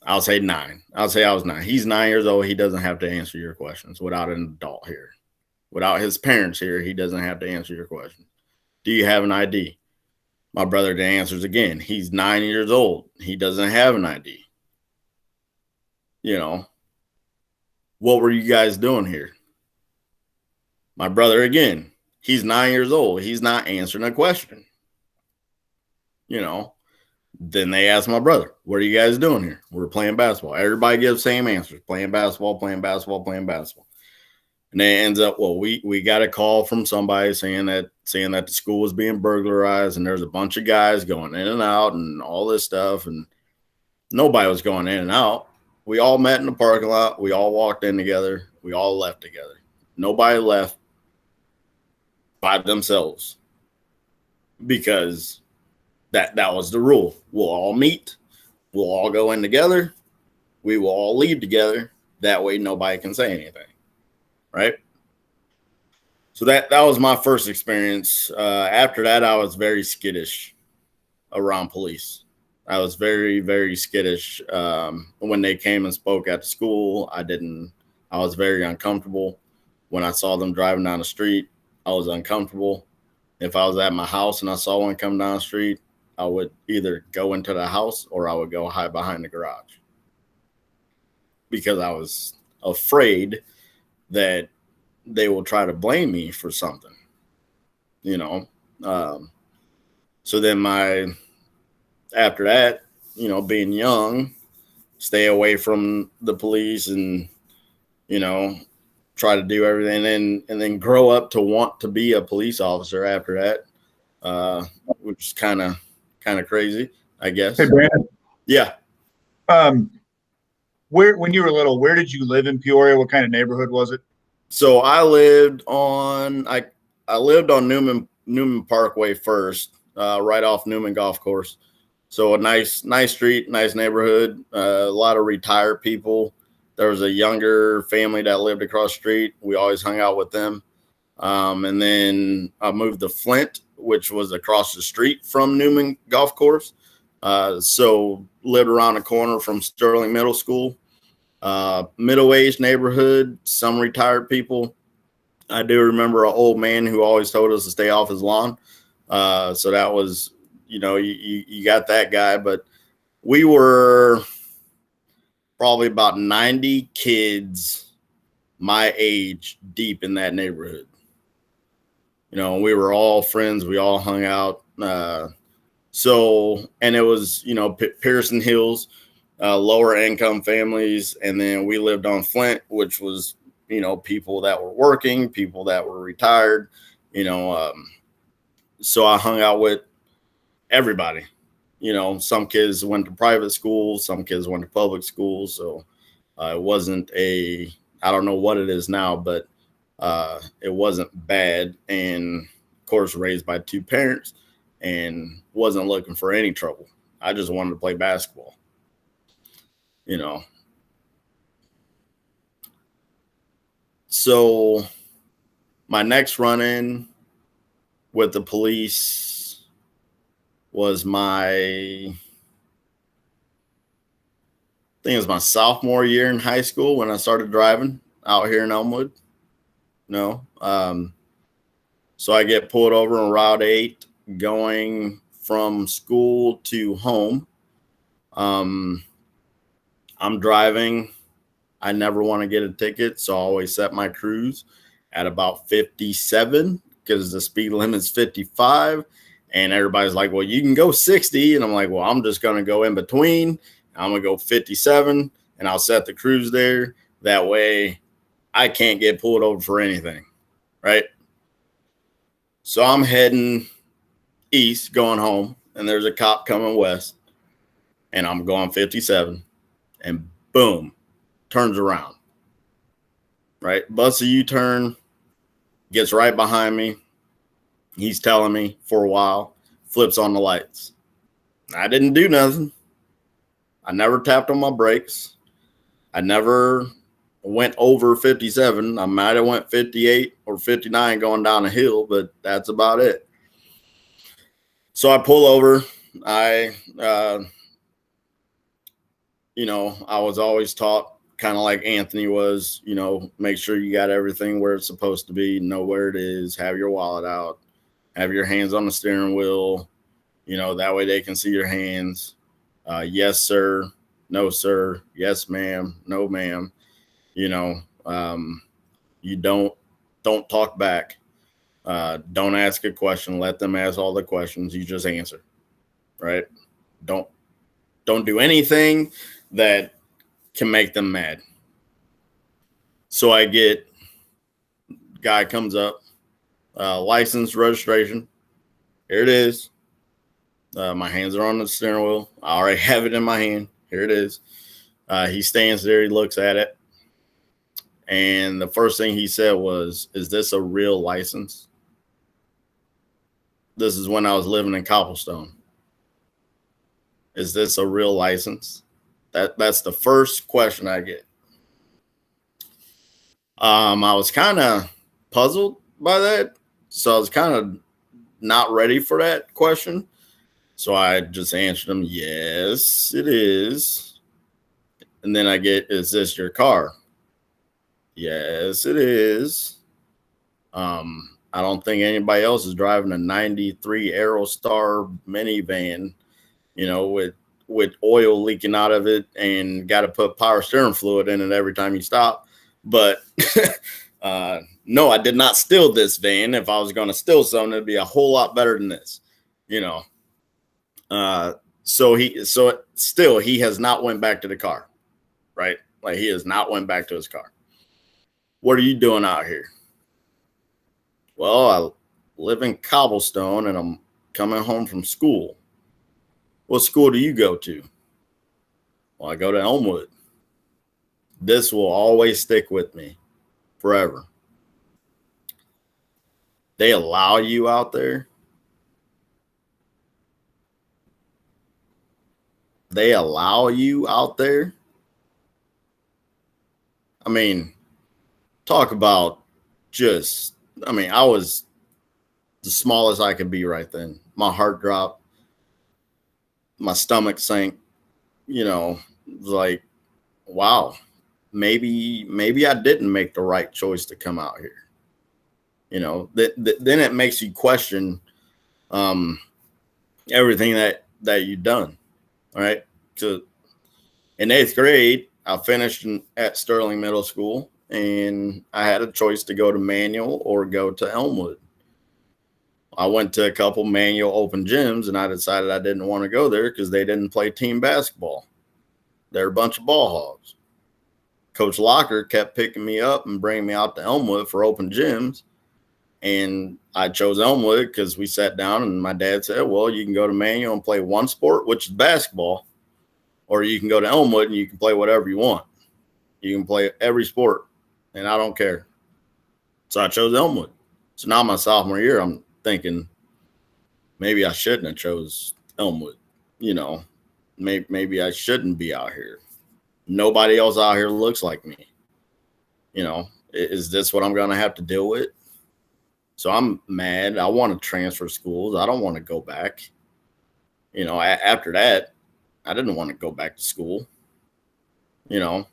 I'll say 9. I'll say I was 9. He's 9 years old. He doesn't have to answer your questions without an adult here. Without his parents here, he doesn't have to answer your questions. "Do you have an ID?" My brother answers again. He's 9 years old. He doesn't have an ID. You know, what were you guys doing here? My brother again. He's 9 years old. He's not answering a question. You know, then they ask my brother, what are you guys doing here? We're playing basketball. Everybody gives same answers. Playing basketball, playing basketball, playing basketball. And then it ends up, well, we got a call from somebody saying that the school was being burglarized and there's a bunch of guys going in and out and all this stuff. And nobody was going in and out. We all met in the parking lot. We all walked in together. We all left together. Nobody left by themselves because that was the rule. We'll all meet. We'll all go in together. We will all leave together. That way nobody can say anything. Right? So that was my first experience. After that, I was very skittish around police. I was very, very skittish. When they came and spoke at the school, I was very uncomfortable. When I saw them driving down the street, I was uncomfortable. If I was at my house and I saw one come down the street, I would either go into the house or I would go hide behind the garage because I was afraid that they will try to blame me for something, you know? So then after that, you know, being young, stay away from the police and, you know, try to do everything and then grow up to want to be a police officer after that, which is kind of crazy, I guess. Hey, Brandon. Yeah. When you were little, where did you live in Peoria? What kind of neighborhood was it? So I lived on Newman Parkway first, right off Newman Golf Course. So a nice street, nice neighborhood, a lot of retired people. There was a younger family that lived across the street. We always hung out with them. And then I moved to Flint, which was across the street from Newman Golf Course. So lived around the corner from Sterling Middle School. Middle-aged neighborhood, some retired people. I do remember an old man who always told us to stay off his lawn. So that was, you know, you got that guy, but we were probably about 90 kids my age deep in that neighborhood. You know, we were all friends. We all hung out. And it was, you know, Pearson Hills, lower income families. And then we lived on Flint, which was, you know, people that were working, people that were retired, you know. So I hung out with everybody. You know, some kids went to private schools, some kids went to public schools. So it wasn't I don't know what it is now, but it wasn't bad. And of course, raised by two parents and wasn't looking for any trouble. I just wanted to play basketball, you know. So my next run-in with the police was I think it was my sophomore year in high school when I started driving out here in Elmwood. No. So I get pulled over on Route 8 going from school to home. I'm driving. I never want to get a ticket, so I always set my cruise at about 57 because the speed limit's 55. And everybody's like, well, you can go 60. And I'm like, well, I'm just going to go in between. I'm going to go 57 and I'll set the cruise there. That way I can't get pulled over for anything. Right. So I'm heading east going home and there's a cop coming west and I'm going 57 and boom, turns around. Right. Busts a U-turn, gets right behind me. He's telling me for a while, flips on the lights. I didn't do nothing. I never tapped on my brakes. I never went over 57. I might have went 58 or 59 going down a hill, but that's about it. So I pull over. I was always taught, kind of like Anthony was, you know, make sure you got everything where it's supposed to be, know where it is, have your wallet out, have your hands on the steering wheel, That way they can see your hands. Yes, sir. No, sir. Yes, ma'am. No, ma'am. You don't talk back. Don't ask a question. Let them ask all the questions. You just answer, right? Don't do anything that can make them mad. So I get, guy comes up, license, registration. Here it is. My hands are on the steering wheel. I already have it in my hand. Here it is. He stands there. He looks at it. And the first thing he said was, "Is this a real license?" This is when I was living in Cobblestone. Is this a real license? That's the first question I get. I was kind of puzzled by that. So I was kind of not ready for that question. So I just answered him, yes, it is. And then I get, is this your car? Yes, it is. I don't think anybody else is driving a 93 Aerostar minivan, with oil leaking out of it and got to put power steering fluid in it every time you stop. But no, I did not steal this van. If I was going to steal something, it'd be a whole lot better than this, So he has not went back to the car, right? Like, he has not went back to his car. What are you doing out here? Well, I live in Cobblestone and I'm coming home from school. What school do you go to? Well, I go to Elmwood. This will always stick with me forever. They allow you out there. They allow you out there. I mean, talk about I was the smallest I could be right then. My heart dropped. My stomach sank. It was like, wow, maybe I didn't make the right choice to come out here. Then it makes you question everything that you've done. All right. So in 8th grade, I finished at Sterling Middle School, and I had a choice to go to Manual or go to Elmwood. I went to a couple Manual open gyms, and I decided I didn't want to go there because they didn't play team basketball. They're a bunch of ball hogs. Coach Locker kept picking me up and bringing me out to Elmwood for open gyms. And I chose Elmwood because we sat down and my dad said, well, you can go to Manual and play one sport, which is basketball, or you can go to Elmwood and you can play whatever you want. You can play every sport, and I don't care. So I chose Elmwood. So now my sophomore year, I'm thinking maybe I shouldn't have chose Elmwood. Maybe I shouldn't be out here. Nobody else out here looks like me. Is this what I'm going to have to deal with? So I'm mad. I want to transfer schools. I don't want to go back. After that, I didn't want to go back to school. So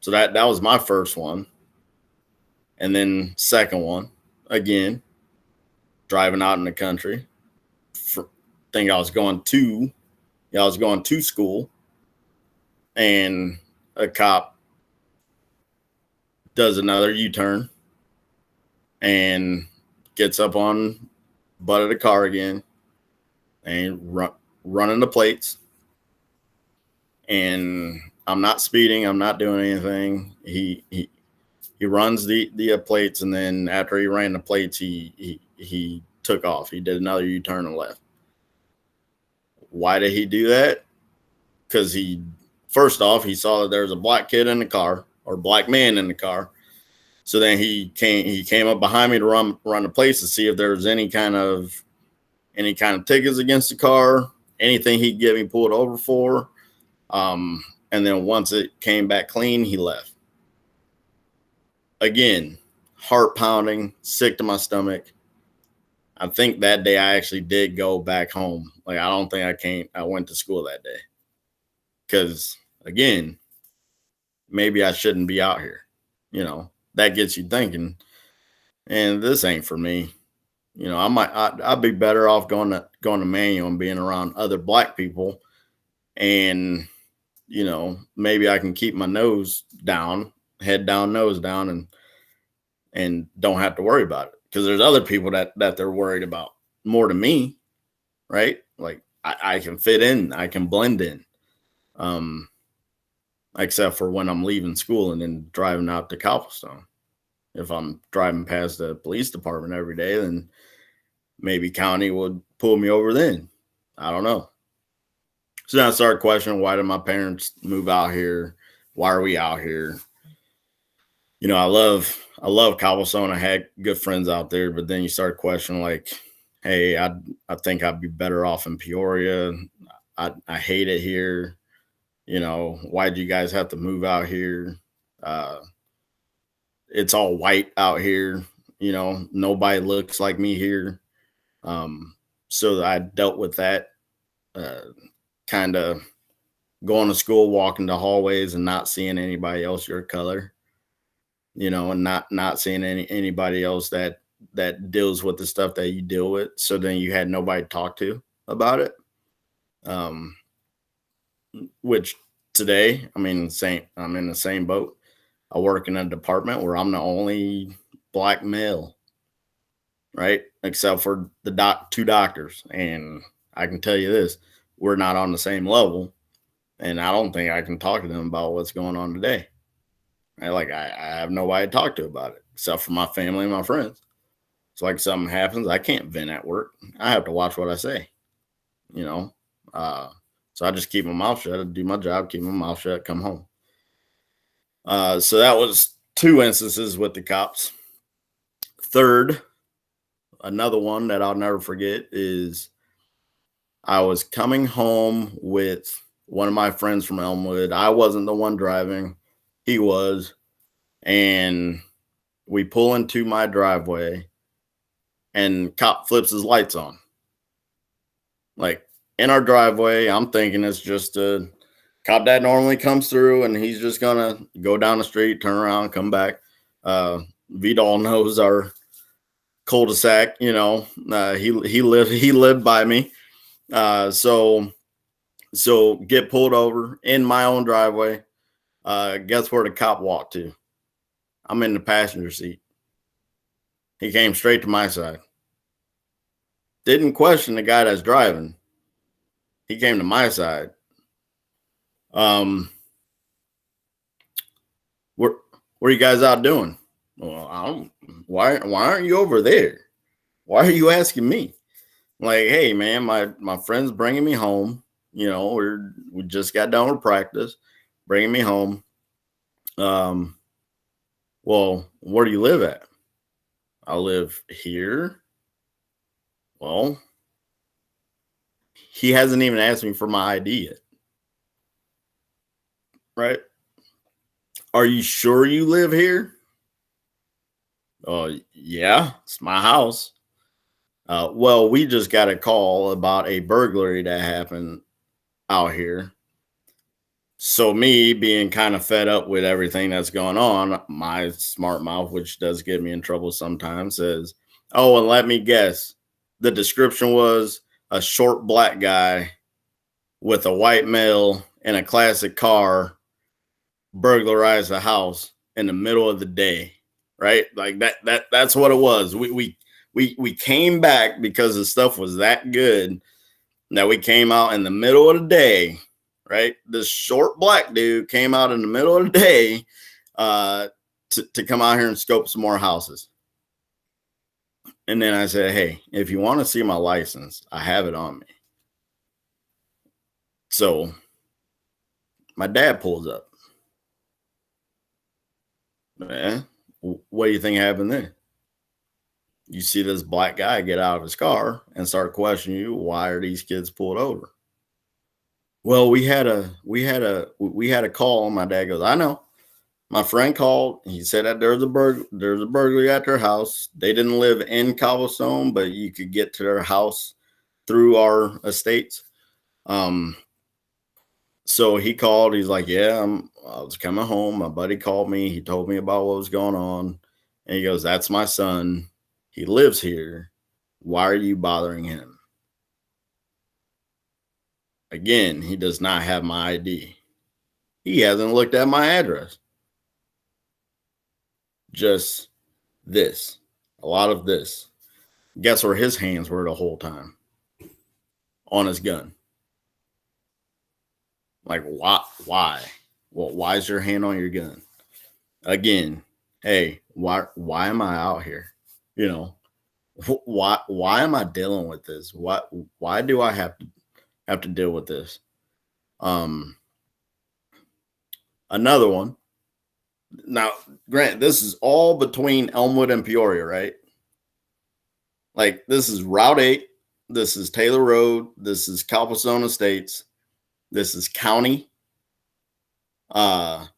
that was my first one. And then second one, again, driving out in the country. I was going to school, and a cop does another U-turn and gets up on butt of the car again and running the plates. And I'm not speeding. I'm not doing anything. He runs the plates, and then after he ran the plates, he took off. He did another U-turn and left. Why did he do that? Because first off, he saw that there was a black kid in the car, or black man in the car. So then he came up behind me to run the plates to see if there was any kind of tickets against the car, anything he'd get me pulled over for. And then once it came back clean, he left. Again, heart pounding, sick to my stomach. I think that day I actually did go back home. Like, I don't think I went to school that day. Because, again, maybe I shouldn't be out here. That gets you thinking, and this ain't for me. You know, I'd be better off going to Manual and being around other black people, and you know, maybe I can keep my nose down, head down, nose down, and don't have to worry about it, because there's other people that they're worried about more than me, right? Like I can fit in, I can blend in, except for when I'm leaving school and then driving out to Cobblestone. If I'm driving past the police department every day, then maybe county would pull me over then. I don't know. So then I started questioning, why did my parents move out here? Why are we out here? You know, I love Cobblestone. I had good friends out there, but then you start questioning, like, hey, I think I'd be better off in Peoria. I hate it here. You know, why'd you guys have to move out here? It's all white out here. You know, nobody looks like me here. So I dealt with that, kind of going to school, walking the hallways and not seeing anybody else your color, you know, and not seeing anybody else that deals with the stuff that you deal with. So then you had nobody to talk to about it. Which today, I mean, I'm in the same boat. I work in a department where I'm the only black male, right? Except for the two doctors. And I can tell you this, we're not on the same level. And I don't think I can talk to them about what's going on today. Right? Like I have nobody to talk to about it, except for my family and my friends. It's like something happens, I can't vent at work. I have to watch what I say, you know? So I just keep my mouth shut and do my job, keep my mouth shut, come home. So that was 2 instances with the cops. Third, another one that I'll never forget is I was coming home with one of my friends from Elmwood. I wasn't the one driving, he was. And we pull into my driveway and cop flips his lights on. Like in our driveway, I'm thinking it's just a cop that normally comes through and he's just gonna go down the street, turn around, come back. Vidal knows our cul-de-sac, you know, he lived by me. So get pulled over in my own driveway. Guess where the cop walked to? I'm in the passenger seat. He came straight to my side. Didn't question the guy that's driving. He came to my side. What are you guys out doing? Well, why aren't you over there? Why are you asking me? Like, hey man, my friend's bringing me home. You know, we just got done with practice, bringing me home. Well, where do you live at? I live here. Well, he hasn't even asked me for my ID yet. Right? Are you sure you live here? Oh, yeah, it's my house. Well, we just got a call about a burglary that happened out here. So me being kind of fed up with everything that's going on, my smart mouth, which does get me in trouble sometimes, says, oh, and let me guess. The description was a short black guy with a white male in a classic car burglarized a house in the middle of the day, right? Like that's what it was. We came back because the stuff was that good that we came out in the middle of the day, right? This short black dude came out in the middle of the day to come out here and scope some more houses. And then I said, hey, if you want to see my license, I have it on me. So my dad pulls up. Man, what do you think happened then? You see this black guy get out of his car and start questioning you. Why are these kids pulled over? Well, we had a call. My dad goes, I know. My friend called. He said that there's a burglary at their house. They didn't live in Cobblestone, but you could get to their house through our estates. So he called. He's like, yeah, I was coming home. My buddy called me. He told me about what was going on. And he goes, that's my son. He lives here. Why are you bothering him? Again, he does not have my ID. He hasn't looked at my address. Just this. A lot of this. Guess where his hands were the whole time? On his gun. Like, why? Well, why is your hand on your gun? Again, hey, why am I out here? You know, why am I dealing with this? Why do I have to deal with this? Another one. Now, Grant, this is all between Elmwood and Peoria, right? Like, this is Route 8. This is Taylor Road. This is Calpasone Estates. This is county. I'm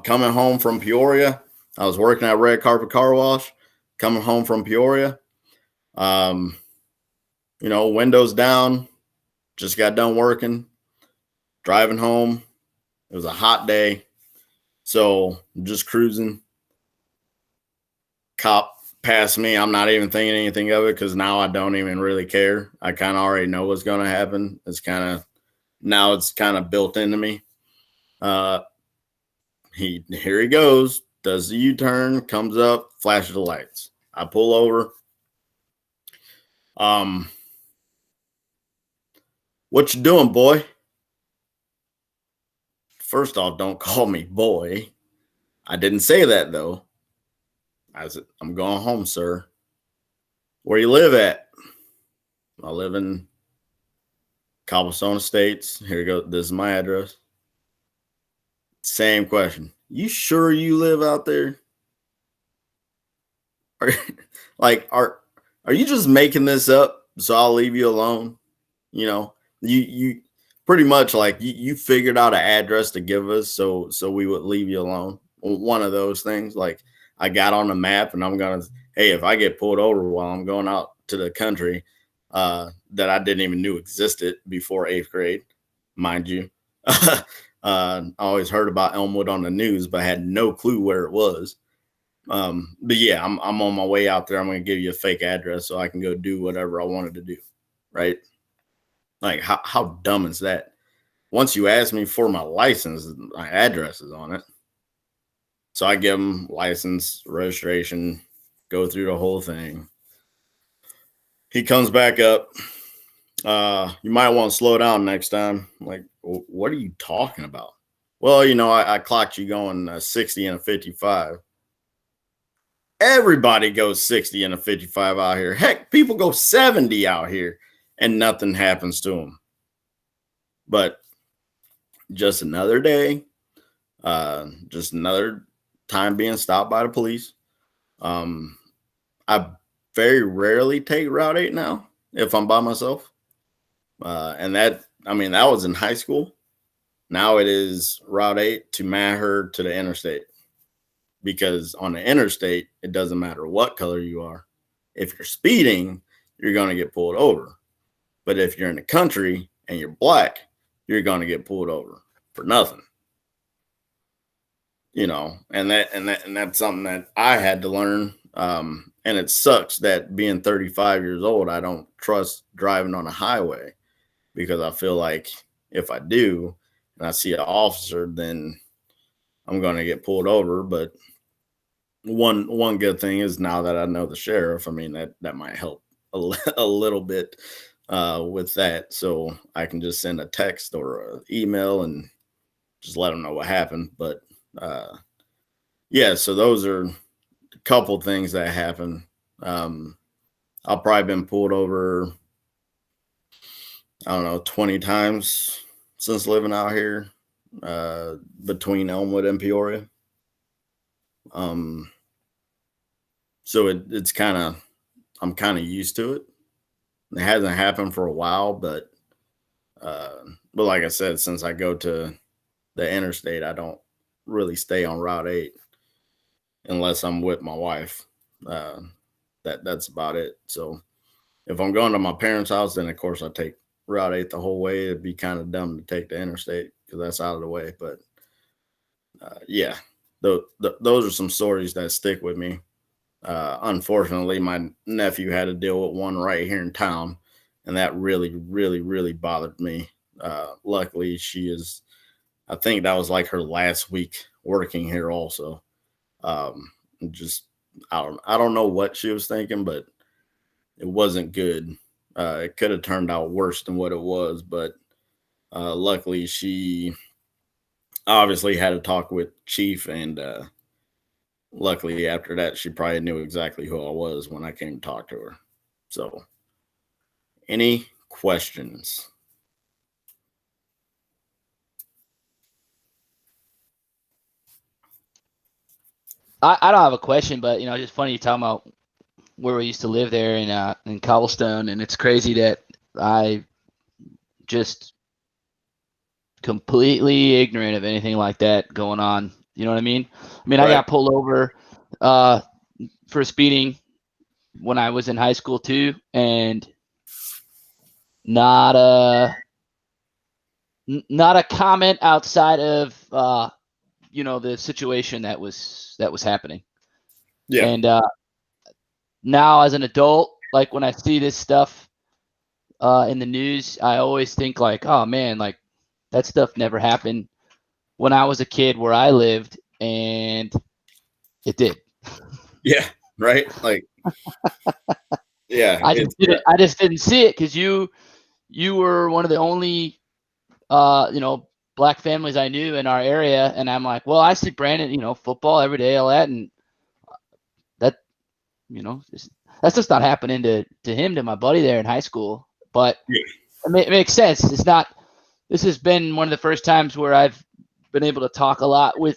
coming home from Peoria. I was working at Red Carpet Car Wash, coming home from Peoria. You know, windows down, just got done working, driving home. It was a hot day. So just cruising. Cop passed me. I'm not even thinking anything of it because now I don't even really care. I kind of already know what's going to happen. It's kind of built into me. Here he goes, does the U-turn, comes up, flashes the lights. I pull over. What you doing, boy? First off, don't call me boy. I didn't say that, though. I said, I'm going home, sir. Where you live at? I live in Cobblestone Estates. Here you go. This is my address. Same question. You sure you live out there? Are you just making this up so I'll leave you alone? You know, you pretty much like you figured out an address to give us so we would leave you alone. One of those things. Like, I got on the map and I'm gonna, hey, if I get pulled over while I'm going out to the country that I didn't even knew existed before 8th grade, mind you. I always heard about Elmwood on the news, but I had no clue where it was. But yeah, I'm on my way out there. I'm going to give you a fake address so I can go do whatever I wanted to do. Right? Like, how dumb is that? Once you ask me for my license, my address is on it. So I give them license, registration, go through the whole thing. He comes back up. You might want to slow down next time. I'm like, what are you talking about? Well, you know, I clocked you going 60 and a 55. Everybody goes 60 and a 55 out here. Heck, people go 70 out here and nothing happens to them. But just another day, just another time being stopped by the police. I very rarely take Route 8 now if I'm by myself. And that was in high school. Now it is Route 8 to Maher to the interstate. Because on the interstate, it doesn't matter what color you are. If you're speeding, you're going to get pulled over. But if you're in the country and you're black, you're going to get pulled over for nothing. You know, and that's something that I had to learn. And it sucks that being 35 years old, I don't trust driving on a highway because I feel like if I do and I see an officer, then I'm going to get pulled over. But one good thing is now that I know the sheriff, I mean, that might help a little bit with that. So I can just send a text or an email and just let them know what happened. But yeah, so those are a couple things that happen. I've probably been pulled over, I don't know, 20 times since living out here between Elmwood and Peoria. So it's kind of, I'm kind of used to it. It hasn't happened for a while, but like I said, since I go to the interstate, I don't really stay on Route 8 unless I'm with my wife. That's about it. So if I'm going to my parents' house, then of course I take Route 8 the whole way. It'd be kind of dumb to take the interstate because that's out of the way. But yeah, those are some stories that stick with me. Unfortunately, my nephew had to deal with one right here in town, and that really, really, really bothered me. Luckily, I think that was like her last week working here also. Just, I don't know what she was thinking, but it wasn't good. It could have turned out worse than what it was, but luckily she obviously had a talk with Chief, and luckily after that she probably knew exactly who I was when I came to talk to her. So, any questions? I don't have a question, but just funny you talking about where we used to live there in Cobblestone, and it's crazy that I just completely ignorant of anything like that going on. You know what I mean? I Right. got pulled over for speeding when I was in high school too, and not a comment outside of the situation that was happening. Yeah. And now as an adult, like when I see this stuff in the news, I always think like, oh man, like that stuff never happened when I was a kid where I lived, and it did. Yeah. Right. Like, yeah. I just didn't see it because you were one of the only black families I knew in our area, and I'm like, well, I see Brandon, football every day, all that, and that, that's just not happening to him, to my buddy there in high school. But yeah. it makes sense. This has been one of the first times where I've been able to talk a lot with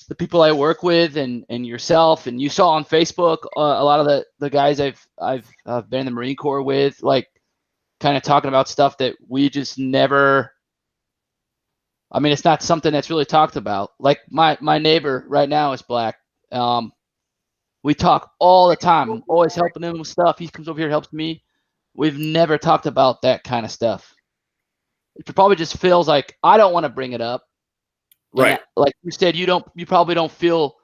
the people I work with and yourself, and you saw on Facebook a lot of the guys I've been in the Marine Corps with, like kind of talking about stuff that we just never. I mean, it's not something that's really talked about. Like my neighbor right now is black. We talk all the time. I'm always helping him with stuff. He comes over here, helps me. We've never talked about that kind of stuff. It probably just feels like I don't want to bring it up. Right. Like you said, you probably don't feel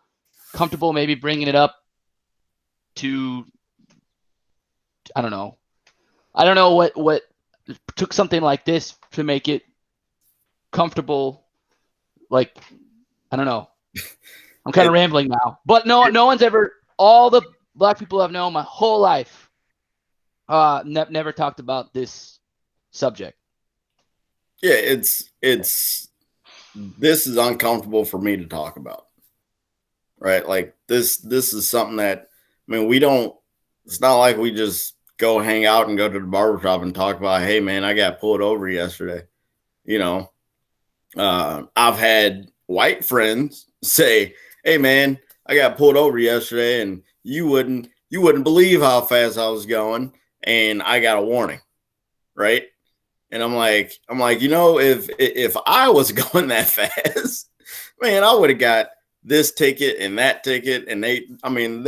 comfortable maybe bringing it up to, I don't know. I don't know what took something like this to make it comfortable. Like, I don't know. I'm kind of rambling now, but no one's ever, all the black people I've known my whole life, never talked about this subject. Yeah. This is uncomfortable for me to talk about. Right. Like this is something that, I mean, it's not like we just go hang out and go to the barbershop and talk about, hey man, I got pulled over yesterday. I've had white friends say, hey man, I got pulled over yesterday and you wouldn't believe how fast I was going, and I got a warning. Right. And I'm like, if I was going that fast, man, I would have got this ticket and that ticket, and they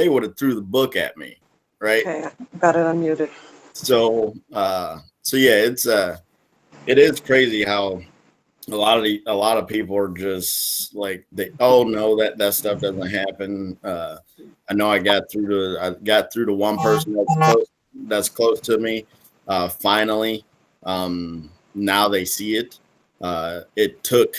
would have threw the book at me, right? Okay, got it unmuted. So yeah, it is crazy how a lot of people are just like, no, that stuff doesn't happen. I know I got through to one person that's close to me. Finally. Now they see it. It took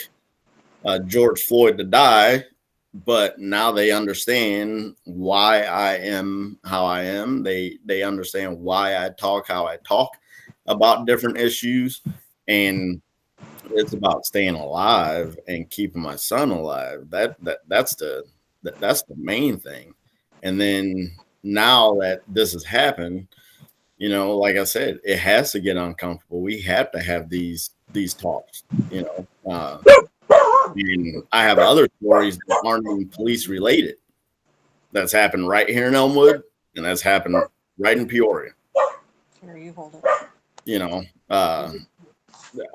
George Floyd to die, but now they understand why I am how I am. They understand why I talk how I talk about different issues, and it's about staying alive and keeping my son alive. That's the main thing. And then now that this has happened, like I said, it has to get uncomfortable. We have to have these talks, and I have other stories that aren't even police related. That's happened right here in Elmwood, and that's happened right in Peoria. Here, you hold it.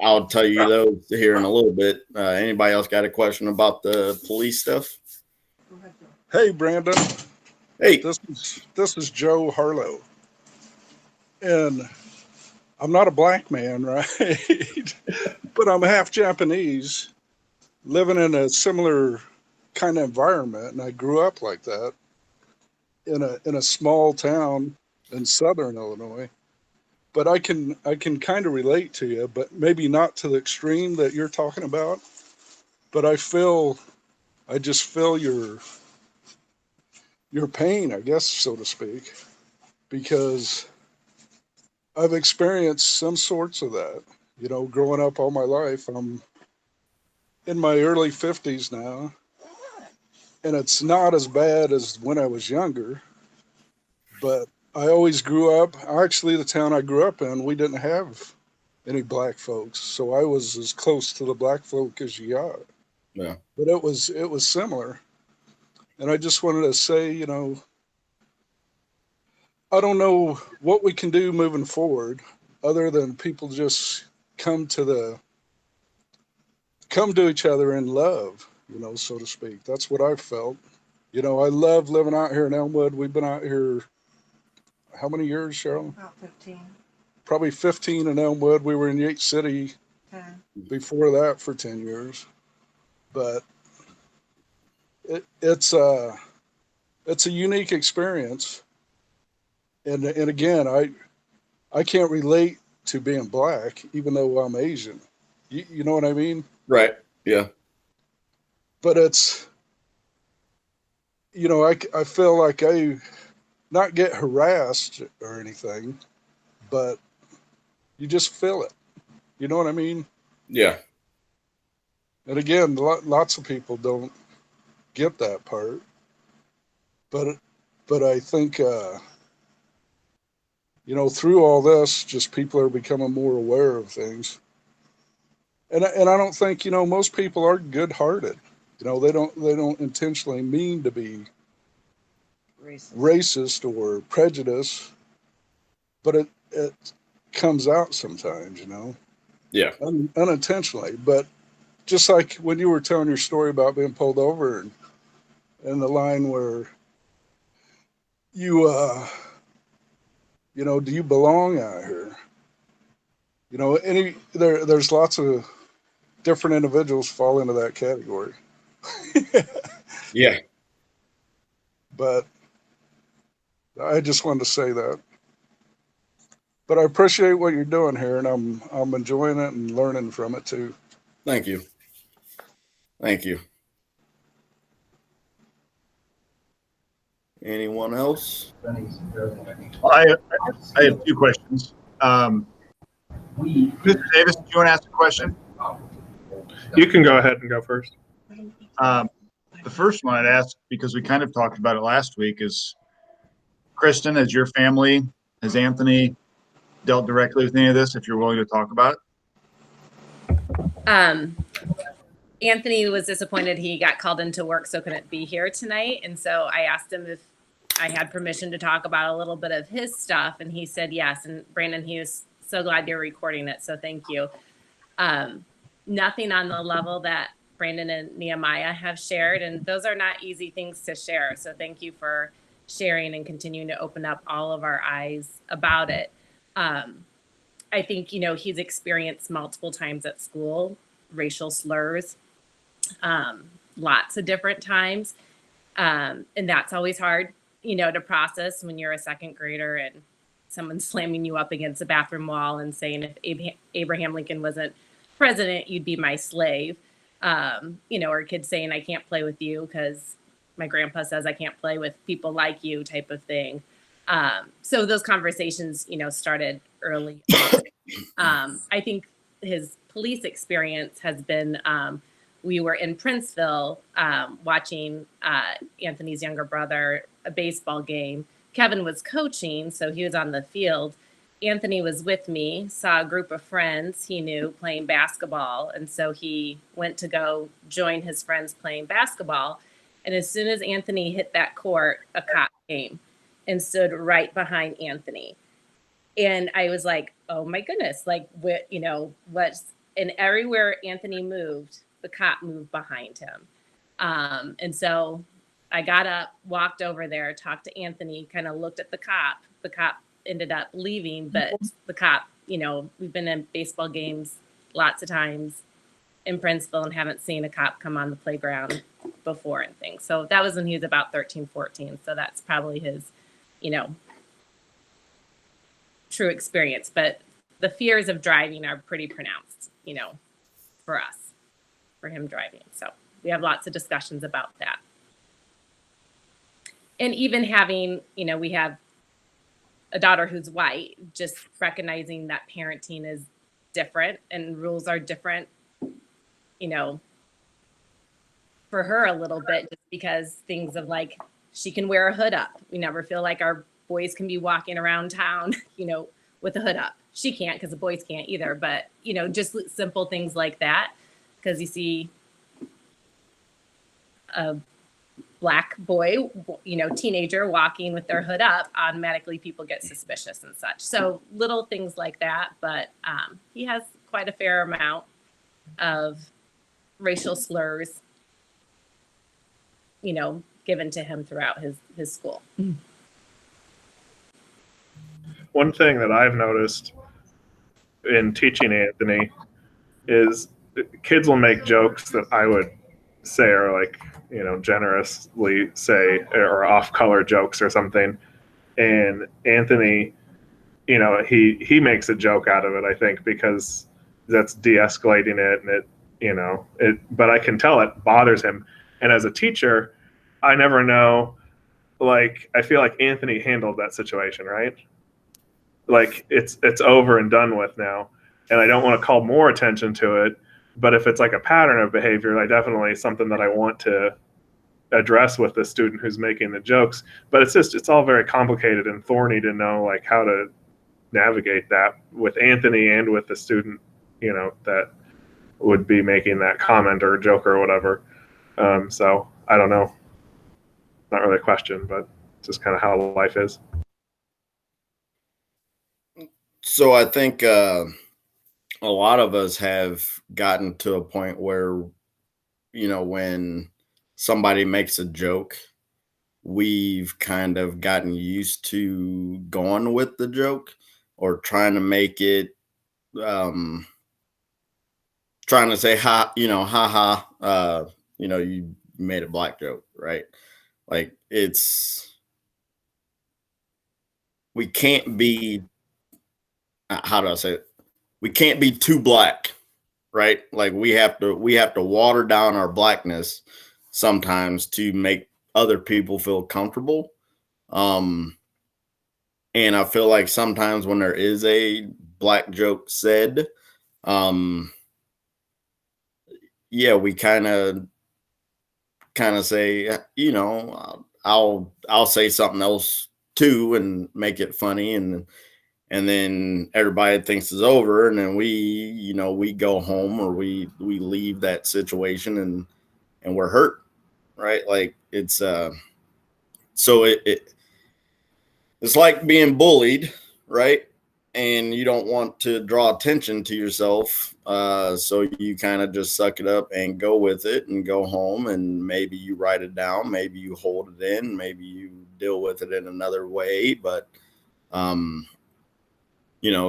I'll tell you those here in a little bit. Anybody else got a question about the police stuff? Hey, Brandon. Hey, this is Joe Harlow. And I'm not a black man, right? But I'm half Japanese, living in a similar kind of environment, and I grew up like that. in a small town in southern Illinois. But I can kind of relate to you, but maybe not to the extreme that you're talking about. But I just feel your pain, I guess, so to speak, because I've experienced some sorts of that. You know, growing up all my life, I'm in my early 50s now, and it's not as bad as when I was younger, but I always grew up. Actually, the town I grew up in, we didn't have any black folks, so I was as close to the black folk as you got. Yeah. But it was similar, and I just wanted to say, you know, I don't know what we can do moving forward, other than people just come to each other in love, you know, so to speak. That's what I've felt. You know, I love living out here in Elmwood. We've been out here how many years, Cheryl? About 15. Probably 15 in Elmwood. We were in Yates City 10. before that for 10 years. But it's a unique experience. And again, I can't relate to being black, even though I'm Asian. You know what I mean? Right. Yeah. But it's, you know, I feel like I not get harassed or anything, but you just feel it. You know what I mean? Yeah. And again, lots of people don't get that part, but I think you know, through all this, just people are becoming more aware of things. And I don't think, you know, most people are good-hearted. You know, they don't intentionally mean to be racist or prejudiced, but it comes out sometimes, you know. Yeah. Unintentionally. But just like when you were telling your story about being pulled over and the line where you you know, do you belong out here? You know, there's lots of different individuals fall into that category. Yeah. But I just wanted to say that. But I appreciate what you're doing here, and I'm enjoying it and learning from it too. Thank you. Thank you. Anyone else? Well, I have two questions. Mr. Davis, do you want to ask a question? You can go ahead and go first. The first one I'd ask, because we kind of talked about it last week, is Kristen, as your family, has Anthony dealt directly with any of this, if you're willing to talk about it? Anthony was disappointed he got called into work, so couldn't be here tonight. And so I asked him if I had permission to talk about a little bit of his stuff, and he said yes. And Brandon, he was so glad you're recording it, so thank you. Nothing on the level that Brandon and Nehemiah have shared, and those are not easy things to share. So thank you for sharing and continuing to open up all of our eyes about it. I think, you know, he's experienced multiple times at school racial slurs, lots of different times. And that's always hard, you know, to process when you're a second grader and someone's slamming you up against a bathroom wall and saying, if Abraham Lincoln wasn't president, you'd be my slave. You know, or kids saying, I can't play with you because my grandpa says I can't play with people like you, type of thing. So those conversations, you know, started early on. I think his police experience has been, we were in Princeville watching Anthony's younger brother, a baseball game. Kevin was coaching, so he was on the field. Anthony was with me, saw a group of friends he knew playing basketball. And so he went to go join his friends playing basketball. And as soon as Anthony hit that court, a cop came and stood right behind Anthony. And I was like, oh my goodness, like, what, you know, what's, and everywhere Anthony moved, the cop moved behind him. And so I got up, walked over there, talked to Anthony, kind of looked at the cop. The cop ended up leaving, but the cop, you know, we've been in baseball games lots of times in Princeville and haven't seen a cop come on the playground before and things. So that was when he was about 13, 14. So that's probably his, true experience. But the fears of driving are pretty pronounced, for us, for him driving. So we have lots of discussions about that. And even having, we have a daughter who's white, just recognizing that parenting is different and rules are different, for her a little bit, just because things of like, she can wear a hood up. We never feel like our boys can be walking around town, with a hood up. She can't, because the boys can't either. But, just simple things like that. Because you see a Black boy, teenager walking with their hood up, automatically people get suspicious and such. So little things like that. But he has quite a fair amount of racial slurs, given to him throughout his school. One thing that I've noticed in teaching Anthony is kids will make jokes that I would say are like, generously say, or off-color jokes or something. And Anthony, he makes a joke out of it, I think, because that's de-escalating it, and but I can tell it bothers him. And as a teacher, I never know, like, I feel like Anthony handled that situation, right? Like it's over and done with now. And I don't want to call more attention to it, but if it's like a pattern of behavior, I definitely something that I want to address with the student who's making the jokes. But it's all very complicated and thorny to know like how to navigate that with Anthony and with the student, that would be making that comment or joke or whatever. So I don't know. Not really a question, but it's just kind of how life is. So I think a lot of us have gotten to a point where, when somebody makes a joke, we've kind of gotten used to going with the joke or trying to make it, trying to say, ha, you made a black joke, right? Like we can't be, how do I say it? We can't be too black, right? Like we have to water down our blackness sometimes to make other people feel comfortable. And I feel like sometimes when there is a black joke said, we kind of say, I'll say something else too and make it funny, and then everybody thinks it's over, and then we go home or we leave that situation and we're hurt, right? Like it's so it's like being bullied, right? And you don't want to draw attention to yourself, so you kind of just suck it up and go with it and go home, and maybe you write it down, maybe you hold it in, maybe you deal with it in another way, but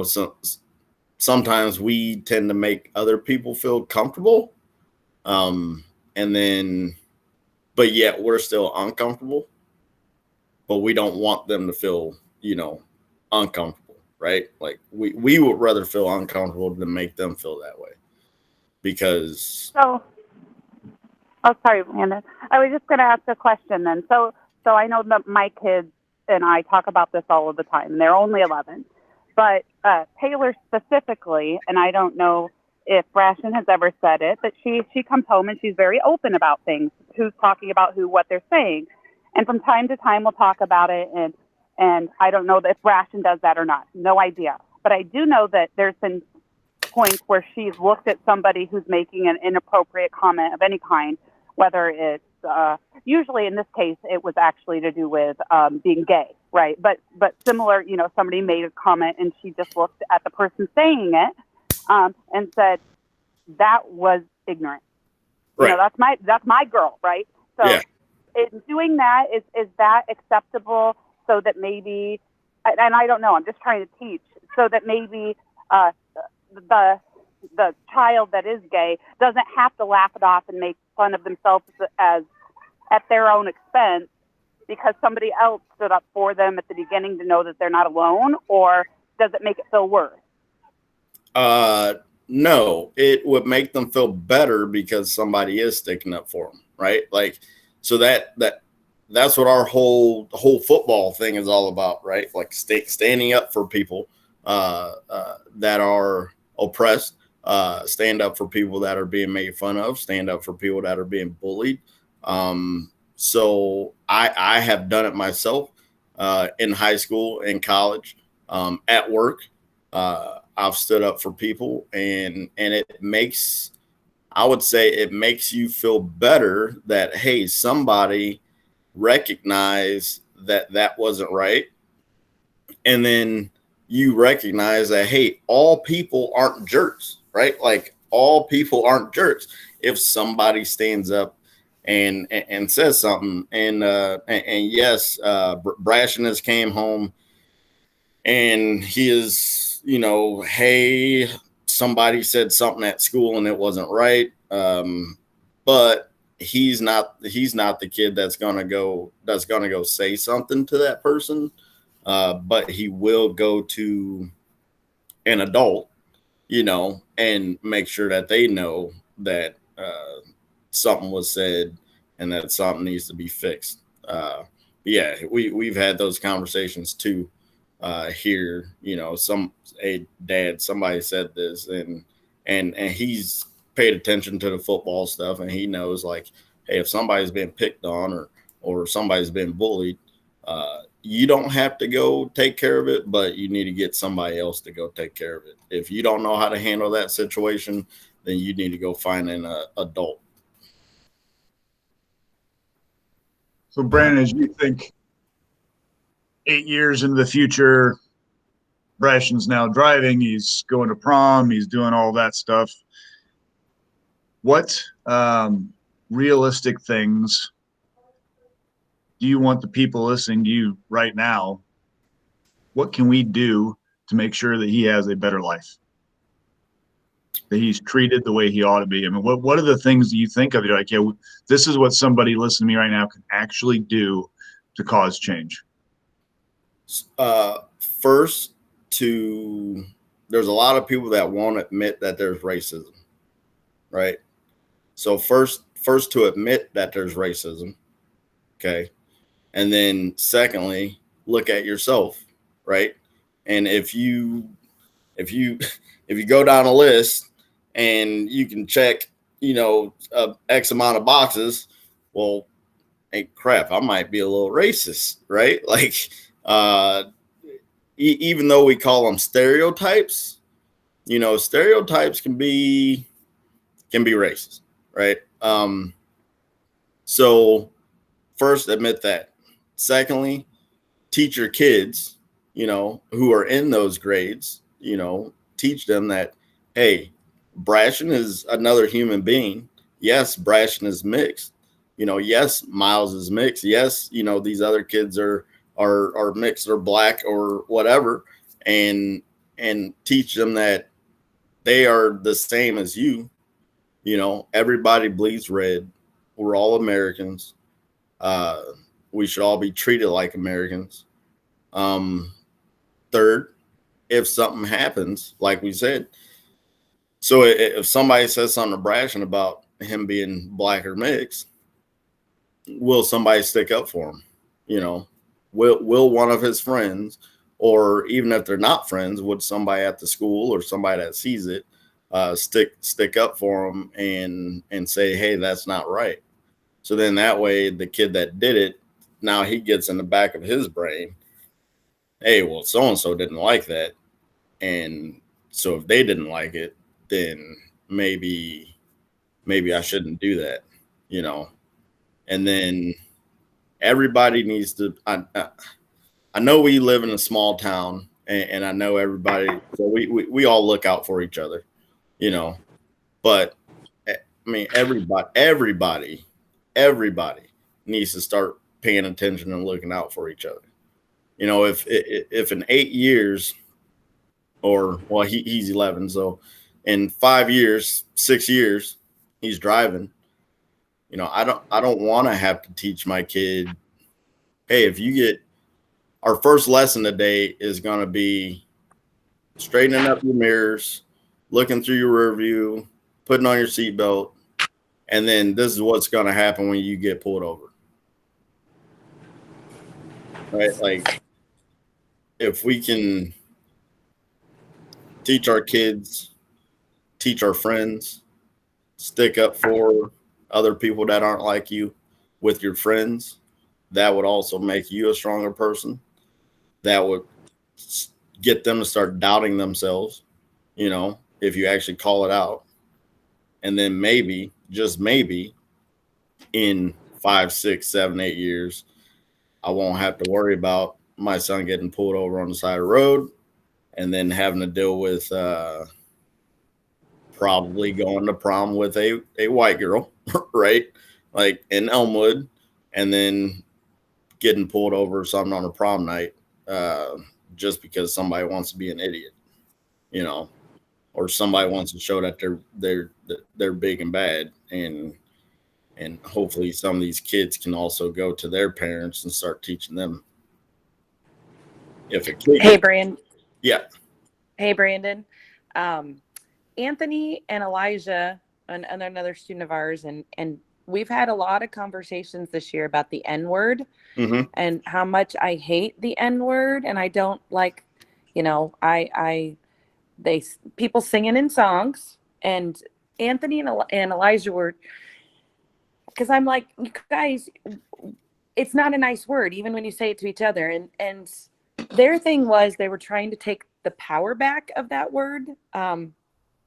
so sometimes we tend to make other people feel comfortable, and then but yet we're still uncomfortable, but we don't want them to feel uncomfortable, right? Like we would rather feel uncomfortable than make them feel that way, because sorry, Amanda, I was just going to ask a question then. So I know that my kids and I talk about this all of the time, and they're only 11. But Taylor specifically, and I don't know if Ration has ever said it, but she comes home and she's very open about things, who's talking about what they're saying. And from time to time, we'll talk about it. And I don't know if Ration does that or not. No idea. But I do know that there's been points where she's looked at somebody who's making an inappropriate comment of any kind, whether it's usually in this case, it was actually to do with being gay, right? But similar, somebody made a comment and she just looked at the person saying it and said, that was ignorant. Right. That's my girl, right? So yeah. In doing that, is that acceptable, so that maybe, and I don't know, I'm just trying to teach, so that maybe the child that is gay doesn't have to laugh it off and make fun of themselves as at their own expense because somebody else stood up for them at the beginning to know that they're not alone, or does it make it feel worse? No, it would make them feel better because somebody is sticking up for them, right? Like, so that's what our whole football thing is all about, right? Like standing up for people that are oppressed, stand up for people that are being made fun of, stand up for people that are being bullied. So I have done it myself in high school, in college, at work. I've stood up for people, and I would say it makes you feel better that, hey, somebody recognized that wasn't right. And then you recognize that, hey, all people aren't jerks, right? Like, all people aren't jerks. If somebody stands up and says something, and yes, Brashen has came home and he is, hey, somebody said something at school and it wasn't right. But he's not the kid that's gonna go say something to that person. But he will go to an adult, and make sure that they know that something was said and that something needs to be fixed. Yeah, we've had those conversations too. Here, somebody said this, and he's paid attention to the football stuff, and he knows, like, hey, if somebody's been picked on or somebody's been bullied, you don't have to go take care of it, but you need to get somebody else to go take care of it. If you don't know how to handle that situation, then you need to go find an adult. So, Brandon, as you think 8 years into the future, Brashen's now driving, he's going to prom, he's doing all that stuff. What realistic things do you want the people listening to you right now? What can we do to make sure that he has a better life? That he's treated the way he ought to be? I mean, what are the things that you think of? You're like, yeah, this is what somebody listening to me right now can actually do to cause change. First, there's a lot of people that won't admit that there's racism, right? So first to admit that there's racism, okay? And then secondly, look at yourself, right? And if you go down a list and you can check, X amount of boxes, well, hey, crap, I might be a little racist, right? Like, even though we call them stereotypes, stereotypes can be racist, right? So first, admit that. Secondly, teach your kids, who are in those grades, teach them that, hey, Brashen is another human being. Yes, Brashen is mixed. Yes, Miles is mixed. Yes, these other kids are mixed or black or whatever, and teach them that they are the same as you. Everybody bleeds red. We're all Americans. We should all be treated like Americans. Third, if something happens, like we said, so if somebody says something to Brashen about him being black or mixed, will somebody stick up for him? Will one of his friends, or even if they're not friends, would somebody at the school or somebody that sees it stick up for him and say, hey, that's not right? So then that way, the kid that did it, now he gets in the back of his brain, hey, well, so-and-so didn't like that. And so if they didn't like it, then maybe I shouldn't do that, And then everybody needs to, I know we live in a small town, and I know everybody, so we all look out for each other, but I mean, everybody needs to start paying attention and looking out for each other. If in 8 years, or, well, he's 11, so in 5 years, 6 years, he's driving, You know, I don't want to have to teach my kid, hey, if you get our first lesson today is going to be straightening up your mirrors, looking through your rear view, putting on your seatbelt, and then this is what's going to happen when you get pulled over. Right? Like, if we can teach our kids, teach our friends, stick up for other people that aren't like you with your friends, that would also make you a stronger person. That would get them to start doubting themselves, you know, if you actually call it out. And then maybe, just maybe, in 5, 6, 7, 8 years, I won't have to worry about my son getting pulled over on the side of the road and then having to deal with probably going to prom with a white girl, right? Like in Elmwood, and then getting pulled over or something on a prom night just because somebody wants to be an idiot, you know, or somebody wants to show that they're big and bad. And hopefully some of these kids can also go to their parents and start teaching them. If a kid, Hey, Brandon. Yeah. Hey, Brandon. Anthony and Elijah, and another student of ours, and we've had a lot of conversations this year about the N-word and how much I hate the N-word, and I don't like, you know, people singing in songs, and Anthony and Elijah were, because I'm like, you guys, it's not a nice word, even when you say it to each other, and their thing was they were trying to take the power back of that word.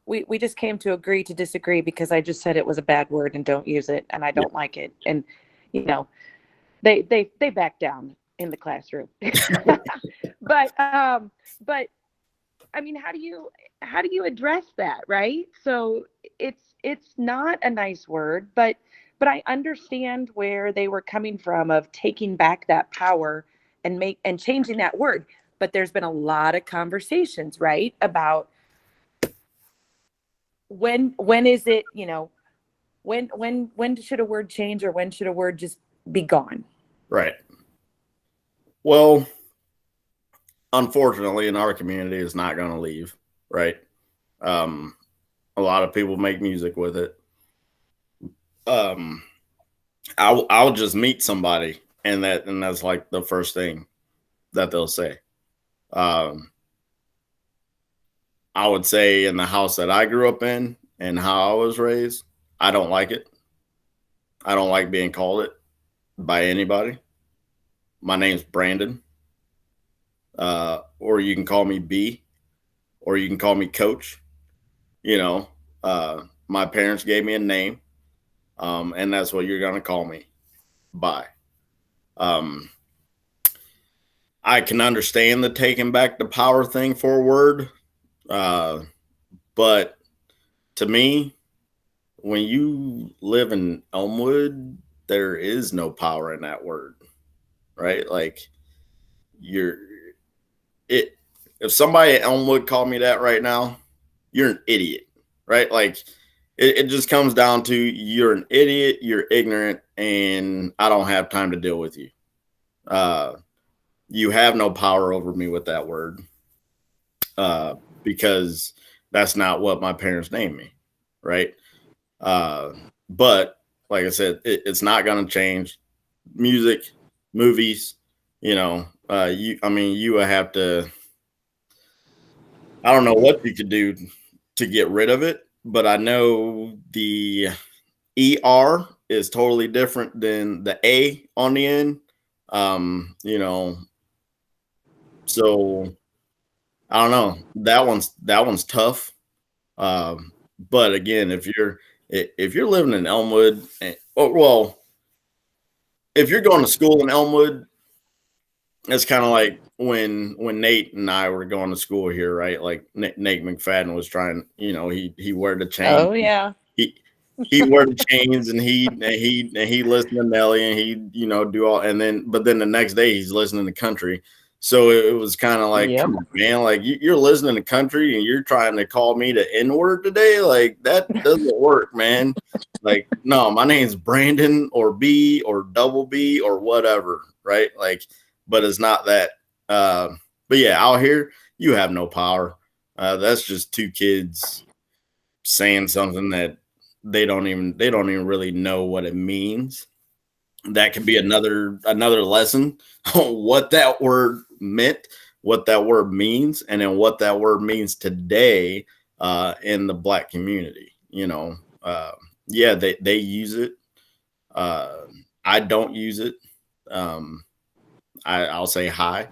We just came to agree to disagree because I just said it was a bad word and don't use it, and I don't like it. And you know, they backed down in the classroom. but I mean, how do you address that, right? So it's not a nice word, but I understand where they were coming from of taking back that power and changing that word. But there's been a lot of conversations, right, about when is it, you know, when should a word change, or when should a word just be gone? Right. Well, unfortunately, in our community, it's not going to leave. Right. A lot of people make music with it. I'll just meet somebody, and that's like the first thing that they'll say. I would say in the house that I grew up in and how I was raised, I don't like it. I don't like being called it by anybody. My name's Brandon. Or you can call me B, or you can call me Coach. You know, my parents gave me a name, and that's what you're going to call me by. I can understand the taking back the power thing for a word. But to me, when you live in Elmwood, there is no power in that word, right? Like if somebody at Elmwood called me that right now, you're an idiot, right? Like it just comes down to you're an idiot, you're ignorant, and I don't have time to deal with you. You have no power over me with that word. Because that's not what my parents named me, right? But like I said, it's not going to change. Music, movies, you know, you would have to, I don't know what you could do to get rid of it, but I know the ER is totally different than the A on the end. You know, so I don't know. That one's tough. But again, if you're living in Elmwood, if you're going to school in Elmwood, it's kind of like when Nate and I were going to school here, right? Like Nate McFadden was trying, you know, he wore the chain. Oh yeah. He wore the chains, and he listened to Nelly, and he, you know, do all, but then the next day he's listening to country. So it was kind of like, Yep. come on, man, like you're listening to country and you're trying to call me the N-word today. Like that doesn't work, man. Like, no, my name's Brandon or B or double B or whatever. Right. Like, but it's not that. But yeah, out here, you have no power. That's just two kids saying something that they don't even really know what it means. That could be another lesson on what that word meant, what that word means, and then what that word means today in the Black community. Yeah, they use it. I don't use it. I'll say hi,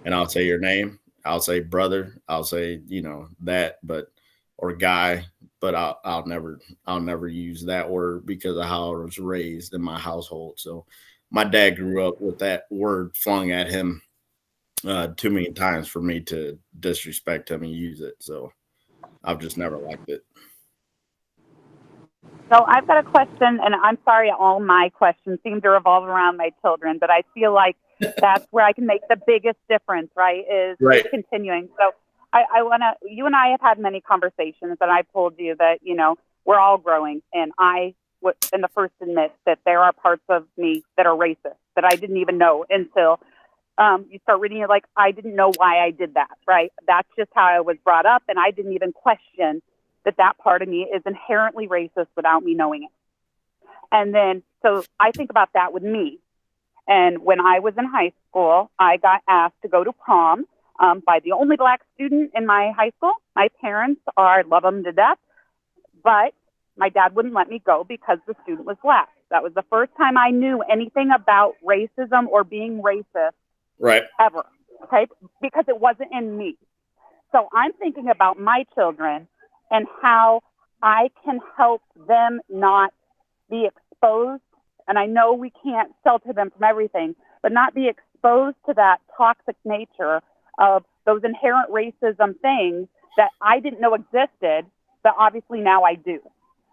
and I'll say your name. I'll say brother. I'll say that, but or guy. But I'll never use that word because of how I was raised in my household. So my dad grew up with that word flung at him too many times for me to disrespect him and use it. So I've just never liked it. So I've got a question, and I'm sorry, all my questions seem to revolve around my children, but I feel like that's where I can make the biggest difference, right? Is continuing. So I want to, you and I have had many conversations, and I've told you that, we're all growing, and I would, in the first admit that there are parts of me that are racist that I didn't even know until you start reading it. Like, I didn't know why I did that, right? That's just how I was brought up, and I didn't even question that part of me is inherently racist without me knowing it. And then, so I think about that with me. And when I was in high school, I got asked to go to prom by the only Black student in my high school. My parents love them to death, but my dad wouldn't let me go because the student was Black. That was the first time I knew anything about racism or being racist ever, okay? Because it wasn't in me. So I'm thinking about my children and how I can help them not be exposed. And I know we can't shelter them from everything, but not be exposed to that toxic nature of those inherent racism things that I didn't know existed, but obviously now I do.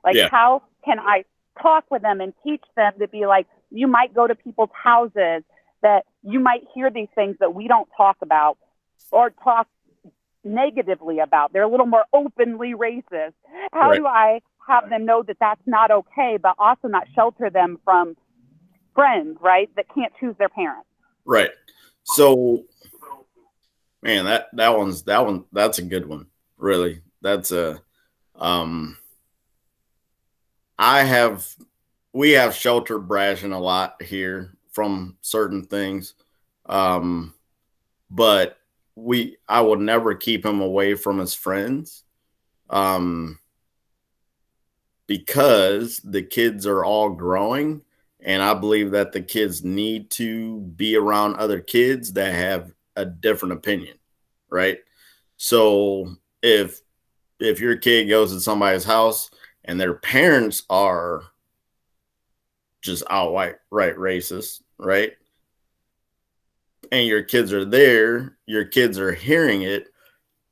Like, how can I talk with them and teach them to be like, you might go to people's houses that you might hear these things that we don't talk about or talk negatively about. They're a little more openly racist. How do I have them know that that's not okay, but also not shelter them from friends, right, that can't choose their parents? Right. So, man, that's a good one. Really, that's a we have sheltered Brashen a lot here from certain things, but I will never keep him away from his friends, because the kids are all growing, and I believe that the kids need to be around other kids that have a different opinion, right? So if your kid goes to somebody's house and their parents are just outright racist, right? And your kids are there, your kids are hearing it,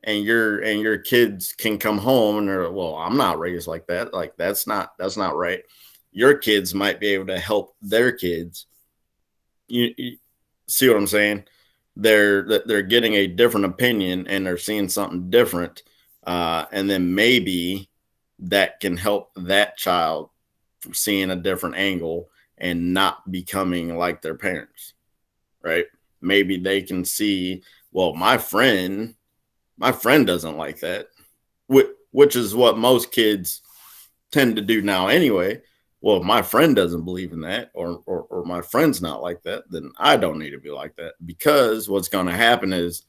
and your kids can come home and they're, well, I'm not raised like that. Like, that's not right. Your kids might be able to help their kids. You see what I'm saying? They're getting a different opinion and they're seeing something different. And then maybe that can help that child from seeing a different angle and not becoming like their parents, right? Maybe they can see, well, my friend doesn't like that, which is what most kids tend to do now anyway. Well, if my friend doesn't believe in that, or my friend's not like that, then I don't need to be like that, because what's going to happen is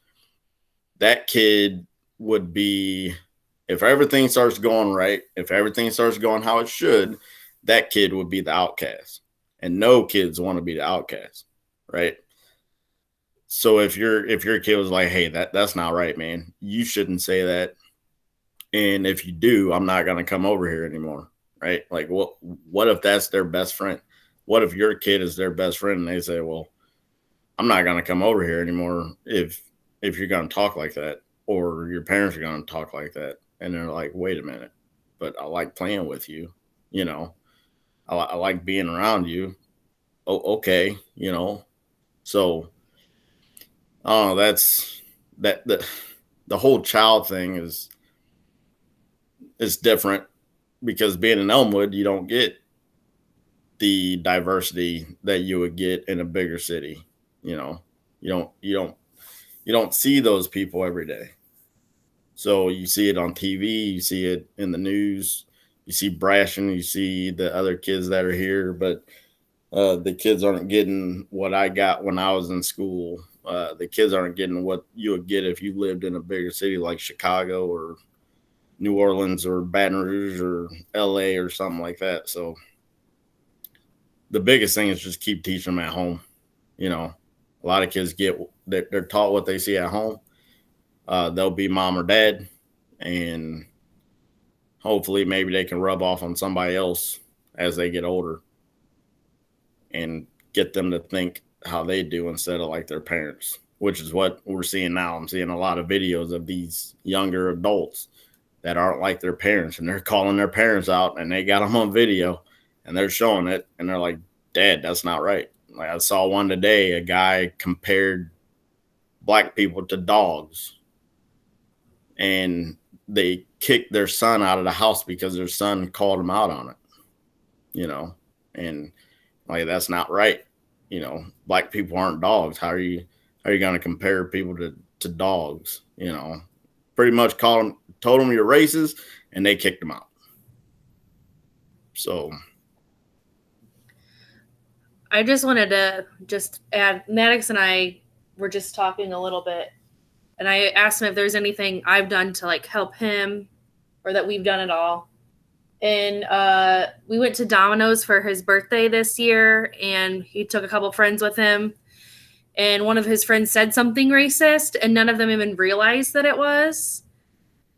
that kid would be, if everything starts going right, if everything starts going how it should, that kid would be the outcast, and no kids want to be the outcast, right? So if your kid was like, hey, that's not right, man, you shouldn't say that. And if you do, I'm not going to come over here anymore. Right. Like, what if that's their best friend? What if your kid is their best friend and they say, well, I'm not going to come over here anymore if you're going to talk like that, or your parents are going to talk like that. And they're like, wait a minute, but I like playing with you. I like being around you. Oh, okay. So Oh, that's the whole child thing is different because being in Elmwood, you don't get the diversity that you would get in a bigger city. You know, you don't see those people every day. So you see it on TV, you see it in the news, you see Brashen, you see the other kids that are here, but the kids aren't getting what I got when I was in school. The kids aren't getting what you would get if you lived in a bigger city like Chicago or New Orleans or Baton Rouge or LA or something like that. So the biggest thing is just keep teaching them at home. You know, a lot of kids they're taught what they see at home. They'll be mom or dad, and hopefully maybe they can rub off on somebody else as they get older and get them to think how they do instead of like their parents, which is what we're seeing now. I'm seeing a lot of videos of these younger adults that aren't like their parents, and they're calling their parents out, and they got them on video and they're showing it, and they're like, Dad, that's not right. Like I saw one today, a guy compared black people to dogs, and they kicked their son out of the house because their son called him out on it, you know, and like, that's not right. You know, black people aren't dogs. How are you going to compare people to dogs? You know, pretty much told them you're racist, and they kicked them out. So I just wanted to just add, Maddox and I were just talking a little bit, and I asked him if there's anything I've done to like help him or that we've done at all. And we went to Domino's for his birthday this year, and he took a couple friends with him. And one of his friends said something racist, and none of them even realized that it was.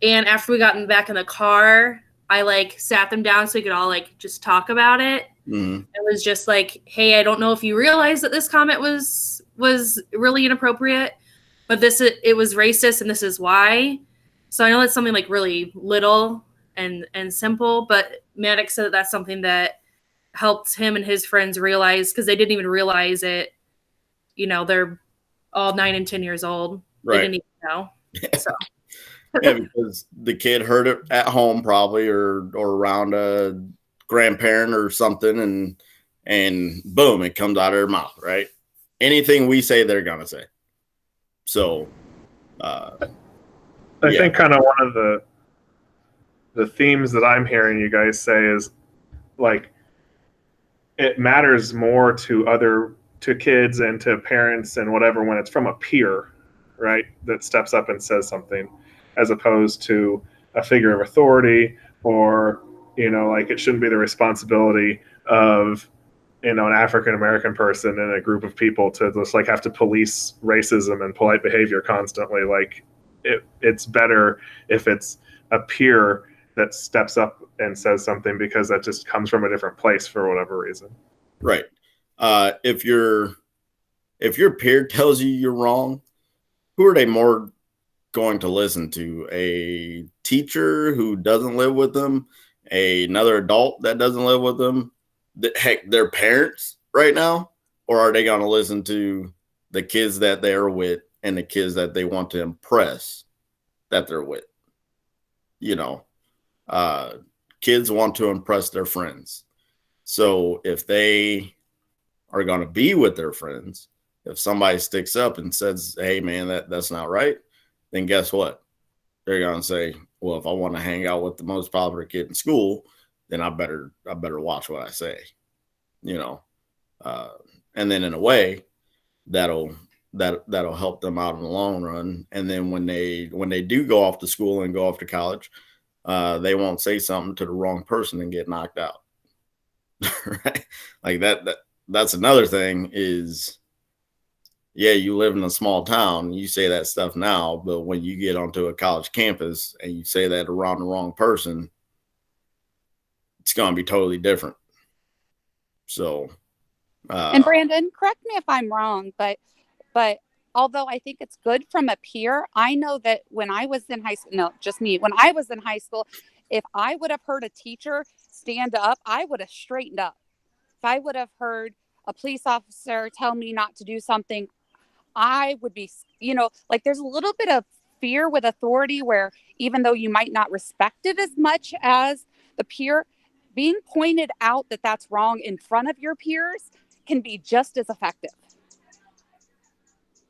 And after we got back in the car, I like sat them down so we could all like just talk about it. Mm-hmm. It was just like, hey, I don't know if you realize that this comment was really inappropriate, but it was racist, and this is why. So I know it's something like really little and simple, but Maddox said that that's something that helped him and his friends realize, because they didn't even realize it. You know, they're all 9 and 10 years old. Right. They didn't even know. So. Yeah, because the kid heard it at home probably or around a grandparent or something, and boom, it comes out of their mouth, right? Anything we say, they're gonna say. So I think kind of one of the themes that I'm hearing you guys say is like it matters more to kids and to parents and whatever when it's from a peer, right, that steps up and says something, as opposed to a figure of authority, or, you know, like it shouldn't be the responsibility of, you know, an African American person in a group of people to just like have to police racism and polite behavior constantly. Like it's better if it's a peer that steps up and says something, because that just comes from a different place for whatever reason. Right. If your peer tells you you're wrong, who are they more going to listen to? A teacher who doesn't live with them, another adult that doesn't live with them, heck, their parents right now? Or are they going to listen to the kids that they're with and the kids that they want to impress that they're with? You know, kids want to impress their friends. So if they are going to be with their friends, if somebody sticks up and says, hey man, that's not right, then guess what? They're going to say, well, if I want to hang out with the most popular kid in school, then I better watch what I say, you know? And then in a way that'll help them out in the long run. And then when they do go off to school and go off to college, they won't say something to the wrong person and get knocked out. Right? Like that's another thing is, yeah, you live in a small town, you say that stuff now, but when you get onto a college campus and you say that around the wrong person, it's going to be totally different. So, and Brandon, correct me if I'm wrong, but although I think it's good from a peer, I know that when I was in high school, no, just me, when I was in high school, if I would have heard a teacher stand up, I would have straightened up. If I would have heard a police officer tell me not to do something, I would be, like there's a little bit of fear with authority where even though you might not respect it as much as the peer, being pointed out that that's wrong in front of your peers can be just as effective.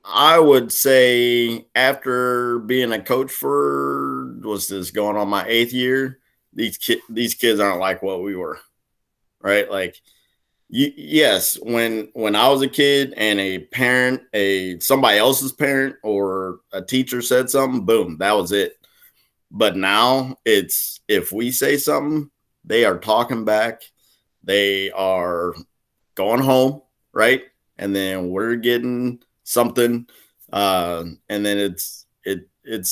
I would say after being a coach for what's this going on my 8th year, these kids aren't like what we were, right? Like, yes, when I was a kid and a parent, somebody else's parent or a teacher said something, boom, that was it. But now it's if we say something, they are talking back, they are going home, right? And then we're getting something, and then it's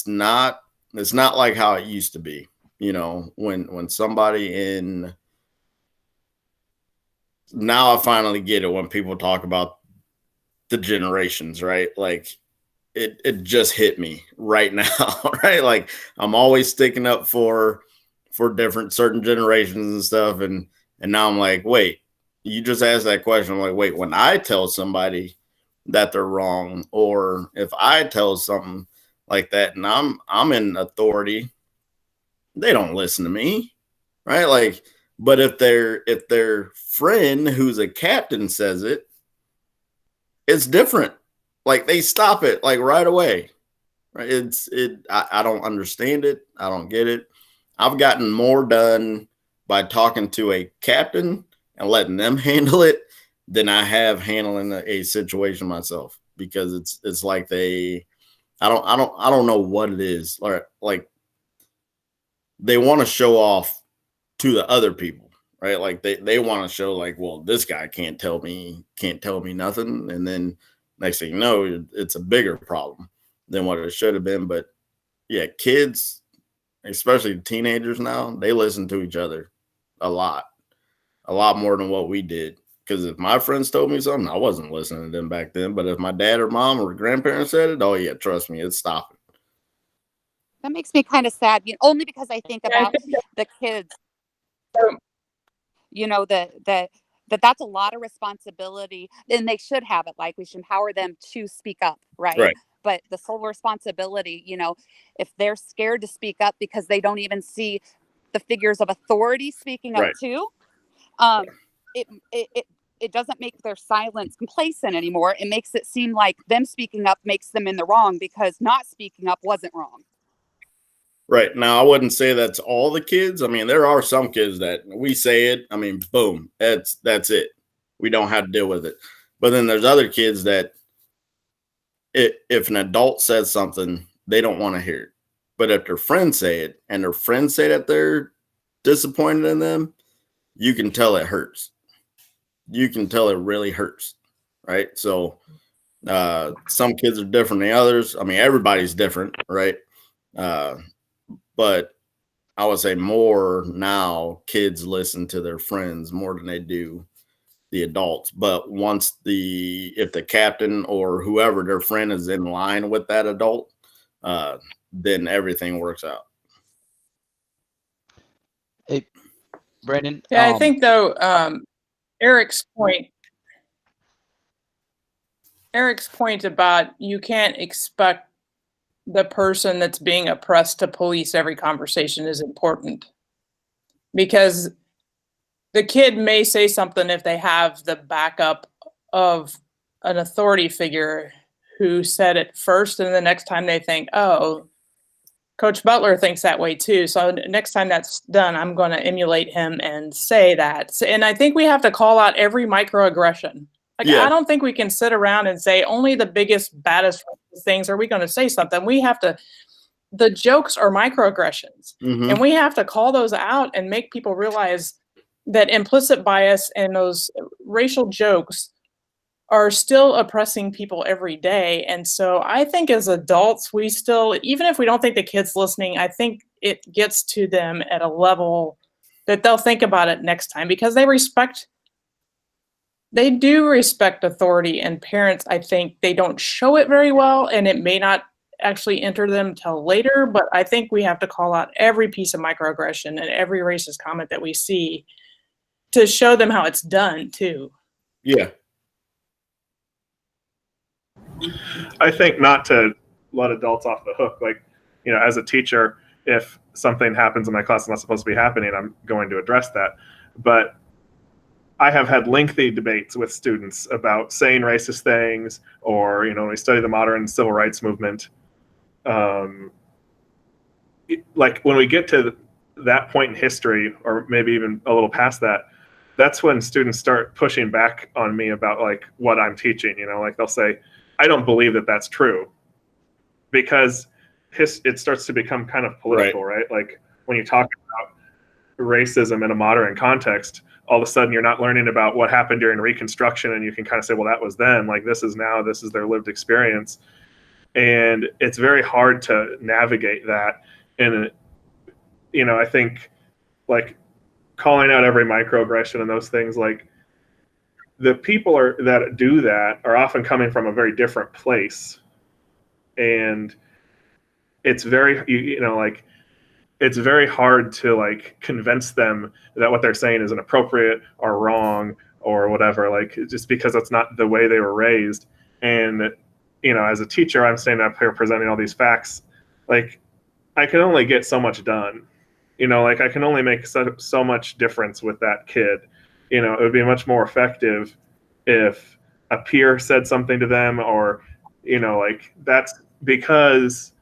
not like how it used to be, when somebody in now I finally get it when people talk about the generations, right? Like it just hit me right now, right? Like I'm always sticking up for different certain generations and stuff, and now I'm like, wait, you just asked that question. I'm like, wait, when I tell somebody that they're wrong, or if I tell something like that and I'm in authority, they don't listen to me, right? Like, but if their friend who's a captain says it, it's different. Like they stop it like right away. Right? I don't understand it. I don't get it. I've gotten more done by talking to a captain and letting them handle it than I have handling a situation myself, because it's like I don't know what it is. Like they want to show off to the other people, right? Like they want to show like, well, this guy can't tell me nothing. And then next thing you know, it's a bigger problem than what it should have been. But yeah, kids, especially teenagers now, they listen to each other a lot more than what we did. Because if my friends told me something, I wasn't listening to them back then. But if my dad or mom or grandparents said it, oh yeah, trust me, it's stopping. That makes me kind of sad, only because I think about the kids, that's a lot of responsibility, and they should have it. Like we should empower them to speak up, right? But the sole responsibility, if they're scared to speak up because they don't even see the figures of authority speaking up too, it doesn't make their silence complacent anymore. It makes it seem like them speaking up makes them in the wrong because not speaking up wasn't wrong. Right. Now, I wouldn't say that's all the kids. I mean, there are some kids that we say it, I mean, boom, that's it. We don't have to deal with it. But then there's other kids that if an adult says something, they don't want to hear it. But if their friends say it and their friends say that they're disappointed in them, you can tell it hurts. You can tell it really hurts. Right. So some kids are different than others. I mean, everybody's different. Right. But I would say more now kids listen to their friends more than they do the adults. But if the captain or whoever their friend is in line with that adult, then everything works out. Hey, Brandon. Yeah, I think though, Eric's point about you can't expect the person that's being oppressed to police every conversation is important, because the kid may say something if they have the backup of an authority figure who said it first, and the next time they think, oh, Coach Butler thinks that way too, so next time that's done, I'm going to emulate him and say that. And I think we have to call out every microaggression. Like, yeah. I don't think we can sit around and say only the biggest, baddest things are we going to say something. We have to, the jokes are microaggressions, and we have to call those out and make people realize that implicit bias and those racial jokes are still oppressing people every day. And so I think as adults, we still, even if we don't think the kid's listening, I think it gets to them at a level that they'll think about it next time, because they do respect authority, and parents, I think they don't show it very well, and it may not actually enter them till later, but I think we have to call out every piece of microaggression and every racist comment that we see to show them how it's done too. Yeah. I think not to let adults off the hook. Like, you know, as a teacher, if something happens in my class that's not supposed to be happening, I'm going to address that. But I have had lengthy debates with students about saying racist things, or, you know, when we study the modern civil rights movement, like when we get to that point in history, or maybe even a little past that, that's when students start pushing back on me about like what I'm teaching. You know, like they'll say, I don't believe that that's true, because it starts to become kind of political, right? Like when you talk about racism in a modern context, all of a sudden you're not learning about what happened during Reconstruction, and you can kind of say, well, that was then. Like this is now. This is their lived experience, and it's very hard to navigate that. And you know, I think like calling out every microaggression and those things, like the people that do that are often coming from a very different place, and it's very, you know, like it's very hard to like convince them that what they're saying is inappropriate or wrong or whatever, like just because that's not the way they were raised. And you know, as a teacher, I'm standing up here presenting all these facts. Like I can only get so much done. You know, like I can only make so much difference with that kid. You know, it would be much more effective if a peer said something to them, or, you know, like that's because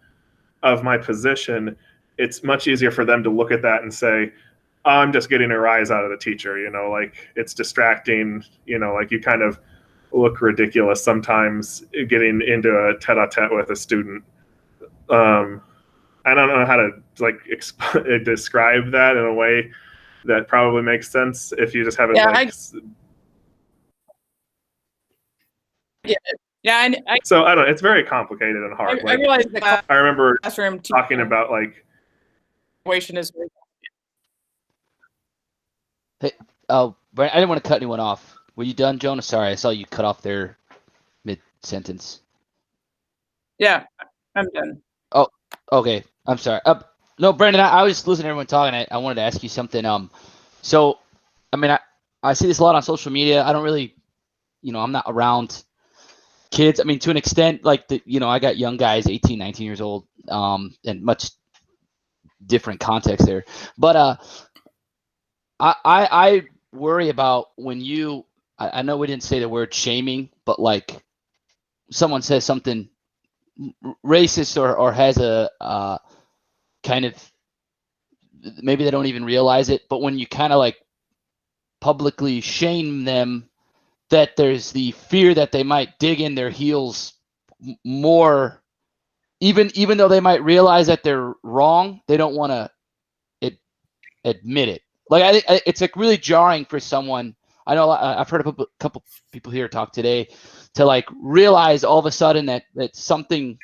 of my position. It's much easier for them to look at that and say, I'm just getting a rise out of the teacher. You know, like it's distracting, you know, like you kind of look ridiculous sometimes getting into a tete-a-tete with a student. I don't know how to like describe that in a way that probably makes sense if you just haven't so I don't know. It's very complicated and hard. I realize that I remember classroom talking about like situation is. Hey, oh, Brent, I didn't want to cut anyone off. Were you done, Jonah? Sorry, I saw you cut off there mid-sentence. Yeah, I'm done. Oh, okay. I'm sorry. No, Brandon, I was listening to everyone talking. I wanted to ask you something. So, I mean, I see this a lot on social media. I don't really, you know, I'm not around kids. I mean, to an extent, like, you know, I got young guys, 18, 19 years old, and much different context there. But I worry about when I know we didn't say the word shaming, but like someone says something racist or has a kind of, maybe they don't even realize it, but when you kind of like publicly shame them, that there's the fear that they might dig in their heels more, even though they might realize that they're wrong, they don't want to admit it. Like I think it's like really jarring for someone. I know I've heard a couple people here talk today to like realize all of a sudden that something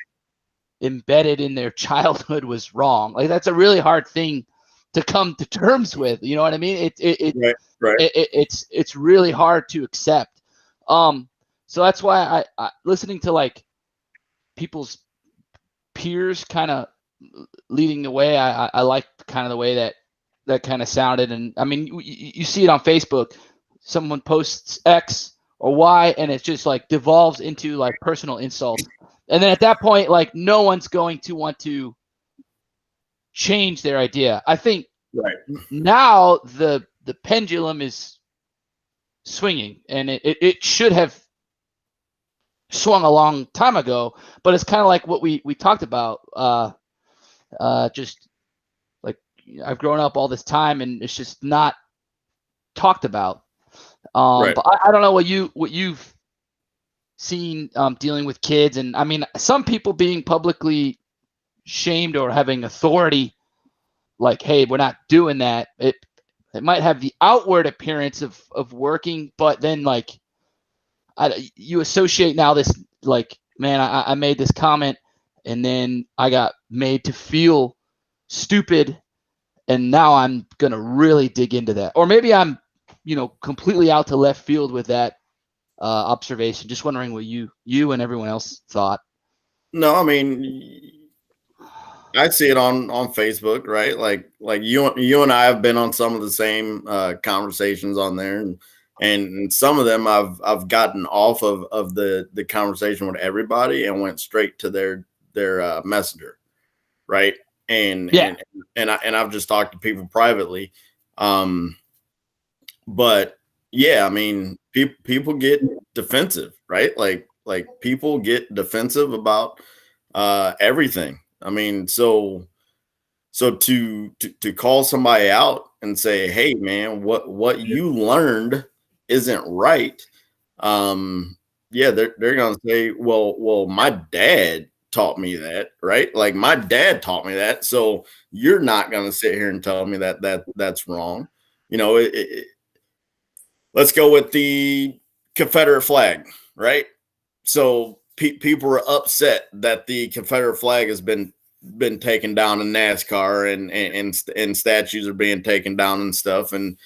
embedded in their childhood was wrong. Like that's a really hard thing to come to terms with. You know what I mean? It's really hard to accept. So that's why I listening to like people's peers kind of leading the way. I like kind of the way that kind of sounded. And I mean, you see it on Facebook. Someone posts X or Y, and it just like devolves into like personal insults. And then at that point, like no one's going to want to change their idea. I think now the pendulum is swinging, and it should have swung a long time ago. But it's kind of like what we talked about. Just like I've grown up all this time, and it's just not talked about. But I don't know what you've seen dealing with kids, and I mean some people being publicly shamed or having authority, like, hey, we're not doing that. It might have the outward appearance of working, but then like you associate now this like, man, I made this comment and then I got made to feel stupid, and now I'm gonna really dig into that. Or maybe I'm, you know, completely out to left field with that observation. Just wondering what you and everyone else thought. No, I mean, I see it on Facebook, right? Like you and I have been on some of the same conversations on there, and And some of them I've gotten off of the conversation with everybody and went straight to their messenger, right? And I've just talked to people privately. But yeah, I mean, people get defensive, right? Like people get defensive about everything. I mean, so to call somebody out and say, "Hey, man, what you learned isn't right." Yeah, they're gonna say, "Well, my dad taught me that, right? Like my dad taught me that, so you're not gonna sit here and tell me that's wrong." You know, let's go with the Confederate flag, right? So people are upset that the Confederate flag has been taken down in NASCAR and statues are being taken down and stuff, and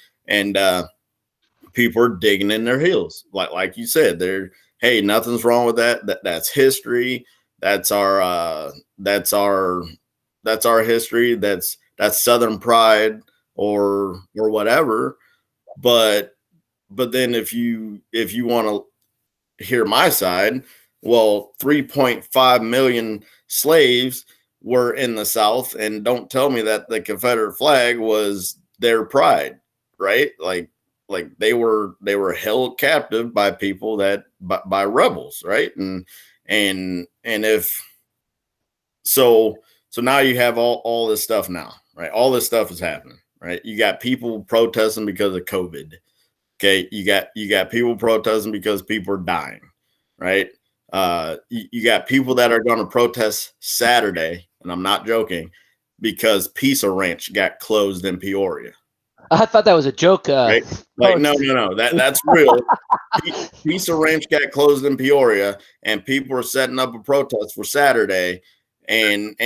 people are digging in their heels, like you said. They're, hey, nothing's wrong with that. That's history. That's our history. That's Southern pride or whatever. But then if you want to hear my side, well, 3.5 million slaves were in the South, and don't tell me that the Confederate flag was their pride, right? Like they were held captive by people by rebels, right? And if so now you have all this stuff now, right? All this stuff is happening, right? You got people protesting because of COVID. Okay, you got people protesting because people are dying, right? You got people that are going to protest Saturday, and I'm not joking, because Pizza Ranch got closed in Peoria. I thought that was a joke. Right? Like no, that's real. Pizza Ranch got closed in Peoria, and people are setting up a protest for Saturday, and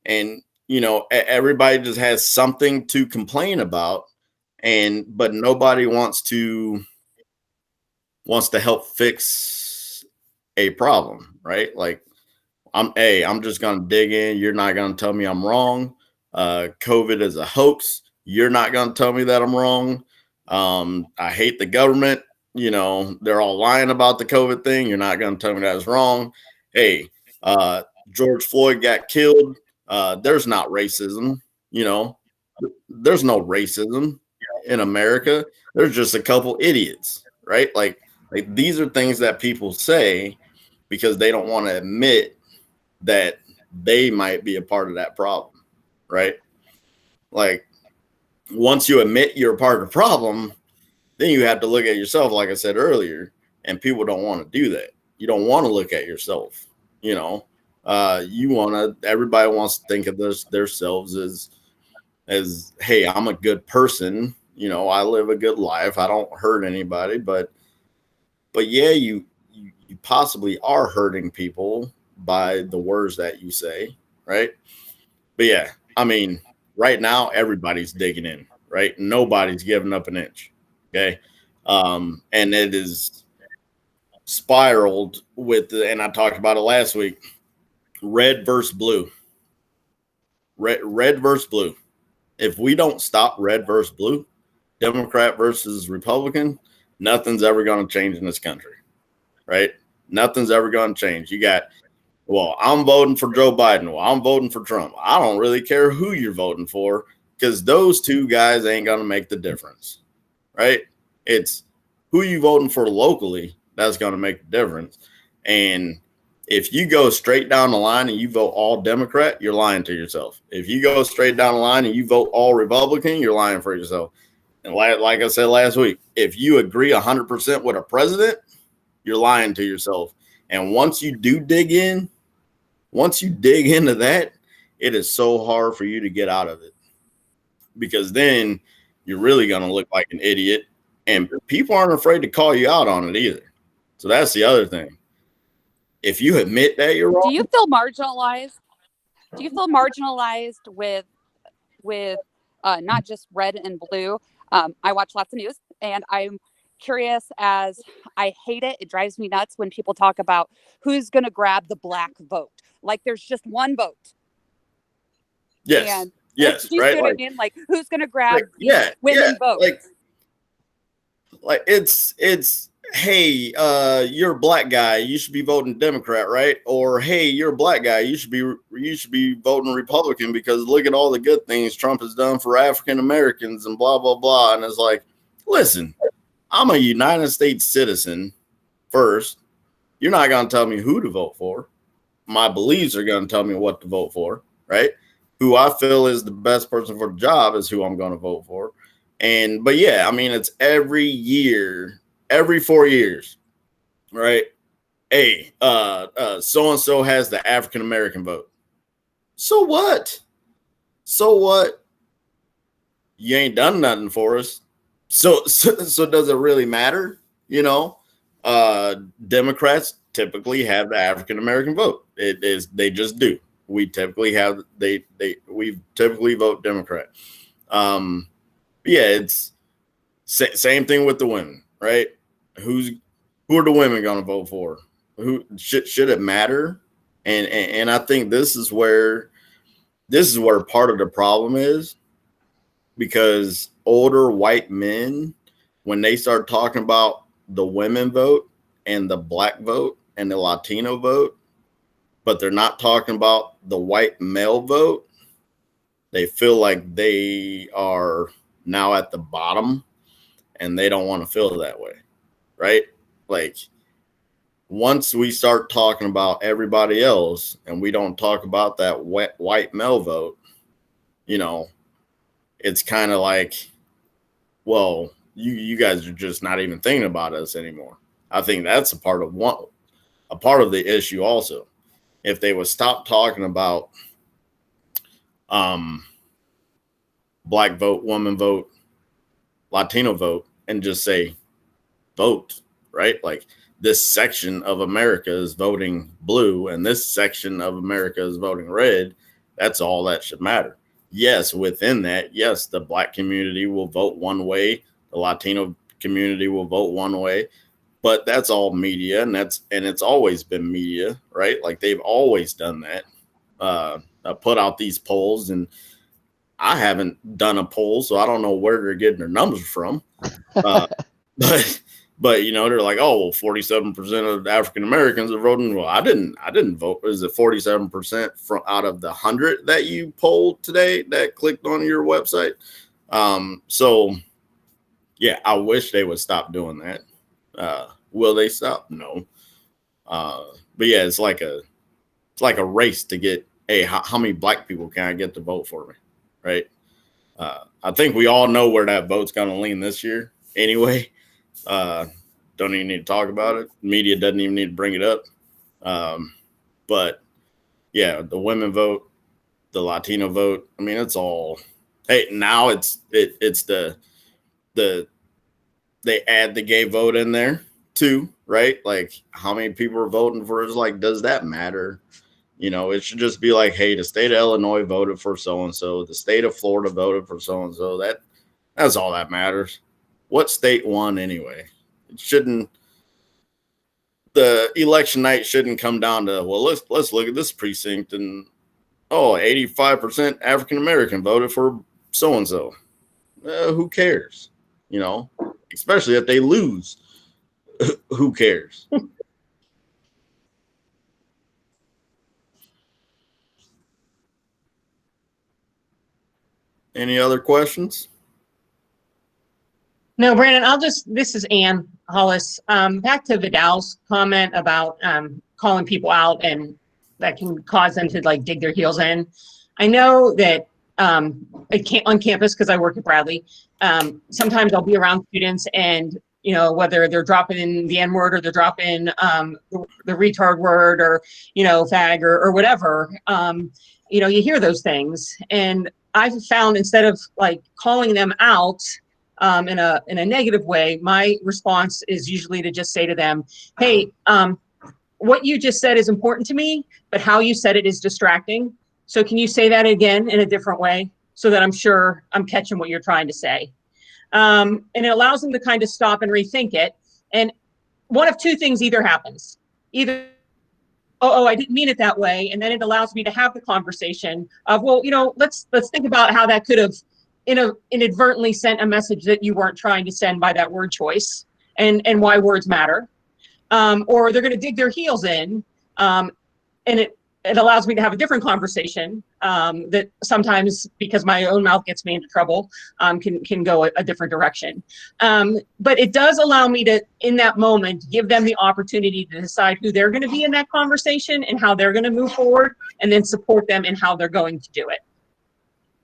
you know, everybody just has something to complain about. But nobody wants to help fix a problem, right? Like I'm just gonna dig in. You're not gonna tell me I'm wrong. COVID is a hoax. You're not gonna tell me that I'm wrong. I hate the government. You know, they're all lying about the COVID thing. You're not gonna tell me that is wrong. Hey, George Floyd got killed. There's not racism. You know, there's no racism in America. There's just a couple idiots, right? Like these are things that people say because they don't want to admit that they might be a part of that problem, right? Like once you admit you're a part of the problem, then you have to look at yourself, like I said earlier, and people don't want to do that. You don't want to look at yourself, you know. Everybody wants to think of themselves as, hey, I'm a good person. You know, I live a good life. I don't hurt anybody, but yeah, you possibly are hurting people by the words that you say, right? But yeah, I mean, right now everybody's digging in, right? Nobody's giving up an inch. Okay. And it is spiraled and I talked about it last week, red versus blue. Red versus blue. If we don't stop red versus blue, Democrat versus Republican, nothing's ever going to change in this country, right? Nothing's ever going to change. You got, well, I'm voting for Joe Biden. Well, I'm voting for Trump. I don't really care who you're voting for because those two guys ain't going to make the difference, right? It's who you voting for locally that's going to make the difference. And if you go straight down the line and you vote all Democrat, you're lying to yourself. If you go straight down the line and you vote all Republican, you're lying for yourself. And like I said last week, if you agree 100% with a president, you're lying to yourself. And once you do dig into that, it is so hard for you to get out of it, because then you're really going to look like an idiot, and people aren't afraid to call you out on it either. So that's the other thing. If you admit that you're wrong. Do you feel marginalized? Do you feel marginalized with not just red and blue? I watch lots of news, and I'm curious, as I hate it. It drives me nuts when people talk about who's going to grab the black vote. Like there's just one vote. Yes. And yes. do you Right. see what I mean? Like who's going to grab women votes? like it's hey, you're a black guy, you should be voting Democrat, right? Or hey, you're a black guy, you should be voting Republican because look at all the good things Trump has done for African Americans and blah blah blah. And it's like, listen, I'm a United States citizen first. You're not going to tell me who to vote for. My beliefs are going to tell me what to vote for, right? Who I feel is the best person for the job is who I'm going to vote for. But yeah, I mean, it's every year, every 4 years, right? Hey, so-and-so has the African-American vote. So what? So what? You ain't done nothing for us. So does it really matter? You know, Democrats typically have the African-American vote. They just do. We typically have, we typically vote Democrat. Yeah, it's same thing with the women, right? Who are the women going to vote for? Who should it matter? And I think this is where part of the problem is, because older white men, when they start talking about the women vote and the black vote and the Latino vote, but they're not talking about the white male vote, they feel like they are now at the bottom and they don't want to feel that way, right? Like, once we start talking about everybody else and we don't talk about that white male vote, you know, it's kind of like, well, you guys are just not even thinking about us anymore. I think that's a part of the issue also. If they would stop talking about black vote, woman vote, Latino vote, and just say vote, right? Like, this section of America is voting blue and this section of America is voting red. That's all that should matter. Yes, within that, yes, the black community will vote one way, the Latino community will vote one way, but that's all media, and it's always been media, right? Like, they've always done that. Put out these polls, and I haven't done a poll, so I don't know where they're getting their numbers from. But you know, they're like, oh, well, 47% of African Americans are voting. Well, I didn't vote. Is it 47% from out of the 100 that you polled today that clicked on your website? So yeah, I wish they would stop doing that. Will they stop? No. But yeah, it's like a race to get, hey, how many black people can I get to vote for me, right? I think we all know where that vote's going to lean this year anyway. Don't even need to talk about it. Media doesn't even need to bring it up. But yeah, the women vote, the Latino vote. I mean, it's all, hey, now it's the they add the gay vote in there too, right? Like, how many people are voting for it? It's like, does that matter? You know, it should just be like, hey, the state of Illinois voted for so-and-so. The state of Florida voted for so-and-so. That's all that matters. What state won anyway? It shouldn't. The election night shouldn't come down to, well, let's look at this precinct and 85% African American voted for so and so. Who cares? You know, especially if they lose. Who cares? Any other questions? No, Brandon, this is Ann Hollis. Back to Vidal's comment about calling people out and that can cause them to like dig their heels in. I know that on campus, because I work at Bradley, sometimes I'll be around students and, you know, whether they're dropping in the N word or they're dropping the retard word or, you know, fag or whatever, you know, you hear those things. And I've found, instead of like calling them out in a negative way, my response is usually to just say to them, hey, what you just said is important to me, but how you said it is distracting. So can you say that again in a different way so that I'm sure I'm catching what you're trying to say? And it allows them to kind of stop and rethink it. And one of two things either happens. Either, I didn't mean it that way. And then it allows me to have the conversation of, well, you know, let's think about how that could have inadvertently sent a message that you weren't trying to send by that word choice, and why words matter. Or they're going to dig their heels in, and it allows me to have a different conversation that sometimes, because my own mouth gets me into trouble, can go a different direction. But it does allow me to, in that moment, give them the opportunity to decide who they're going to be in that conversation and how they're going to move forward, and then support them in how they're going to do it.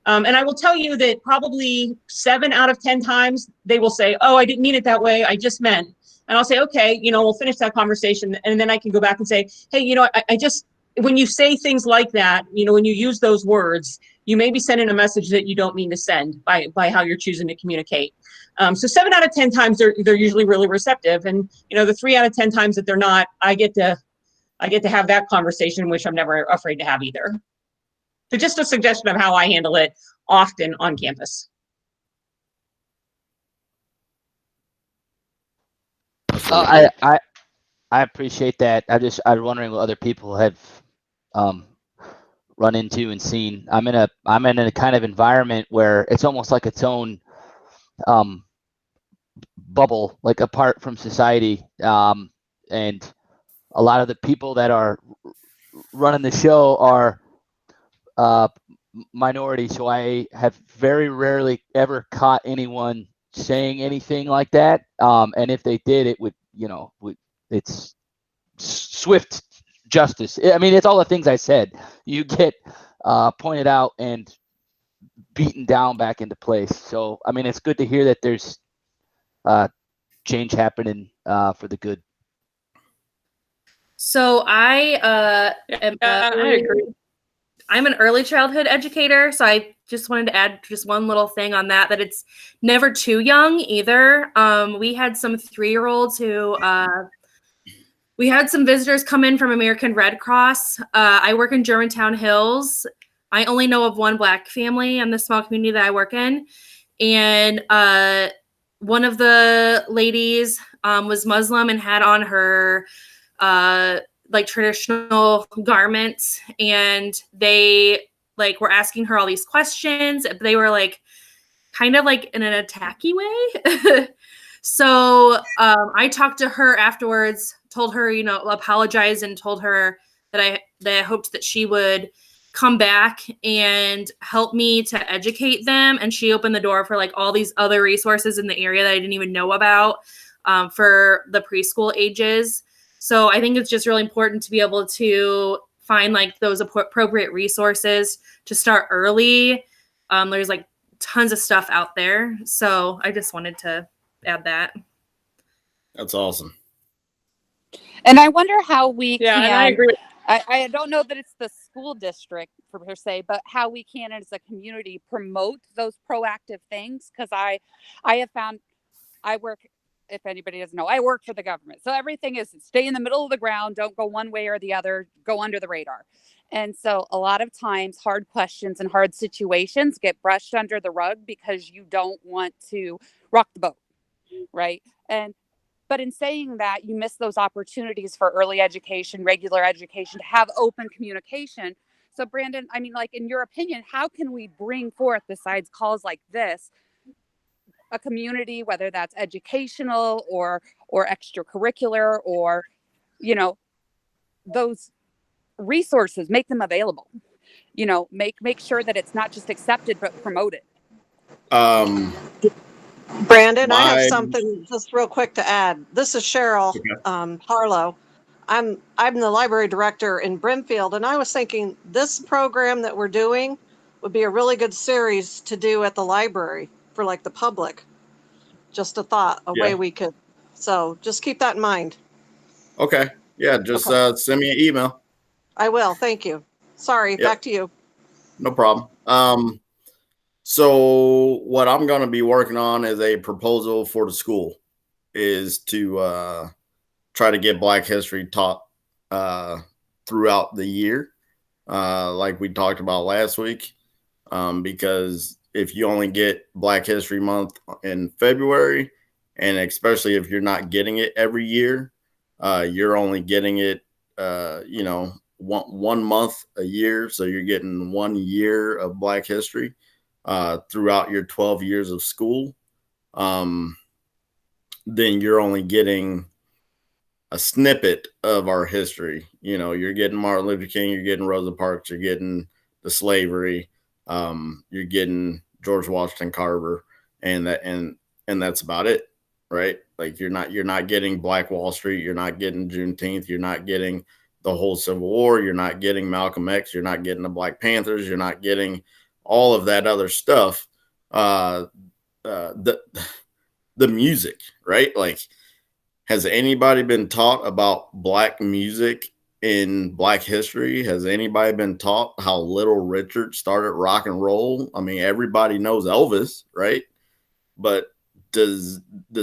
And I will tell you that probably 7 out of 10 times they will say, "Oh, I didn't mean it that way. I just meant." And I'll say, "Okay, we'll finish that conversation." And then I can go back and say, "Hey, I just," when you say things like that, when you use those words, you may be sending a message that you don't mean to send by how you're choosing to communicate. So 7 out of 10 times they're usually really receptive. And, the 3 out of 10 times that they're not, I get to have that conversation, which I'm never afraid to have either. So just a suggestion of how I handle it often on campus. I appreciate that. I was wondering what other people have run into and seen. I'm in a kind of environment where it's almost like its own bubble, like apart from society. And a lot of the people that are running the show are minority, so I have very rarely ever caught anyone saying anything like that. And if they did, it would, it's swift justice. I mean, it's all the things I said. You get pointed out and beaten down back into place. So, I mean, it's good to hear that there's change happening for the good. So I agree. I'm an early childhood educator, so I just wanted to add just one little thing on that it's never too young either. We had some 3-year-olds who we had some visitors come in from American Red Cross. I work in Germantown Hills. I only know of one Black family in the small community that I work in. And one of the ladies was Muslim and had on her like traditional garments, and they were asking her all these questions. They were kind of in an attacky way. So I talked to her afterwards, told her, apologized, and told her that I hoped that she would come back and help me to educate them. And she opened the door for all these other resources in the area that I didn't even know about for the preschool ages. So I think it's just really important to be able to find those appropriate resources to start early. There's tons of stuff out there. So I just wanted to add that. That's awesome. And I wonder how we can. And I agree. I don't know that it's the school district per se, but how we can, as a community, promote those proactive things. Because I have found, I work, if anybody doesn't know, I work for the government. So everything is stay in the middle of the ground, don't go one way or the other, go under the radar. And so a lot of times hard questions and hard situations get brushed under the rug because you don't want to rock the boat, right? But in saying that, you miss those opportunities for early education, regular education, to have open communication. So Brandon, I mean, in your opinion, how can we bring forth, besides calls like this, a community, whether that's educational or extracurricular, or, those resources, make them available, make sure that it's not just accepted, but promoted. Brandon, I have something just real quick to add. This is Cheryl Harlow. I'm the library director in Brimfield, and I was thinking this program that we're doing would be a really good series to do at the library for the public. Just a thought, a way we could. So just keep that in mind. Okay. Yeah. Just send me an email. I will. Thank you. Sorry. Back to you. No problem. So what I'm going to be working on is a proposal for the school is to try to get Black history taught throughout the year, like we talked about last week, because if you only get Black History Month in February, and especially if you're not getting it every year, you're only getting it, one month a year. So you're getting 1 year of Black history. throughout your 12 years of school, then you're only getting a snippet of our history. You know, you're getting Martin Luther King, you're getting Rosa Parks, you're getting the slavery, you're getting George Washington Carver, and that's about it, right? Like you're not getting Black Wall Street, you're not getting Juneteenth, you're not getting the whole Civil War, you're not getting Malcolm X, you're not getting the Black Panthers, you're not getting all of that other stuff. The music, right? Like, has anybody been taught about Black music in Black history? Has anybody been taught how Little Richard started rock and roll? I mean, everybody knows Elvis, right? But does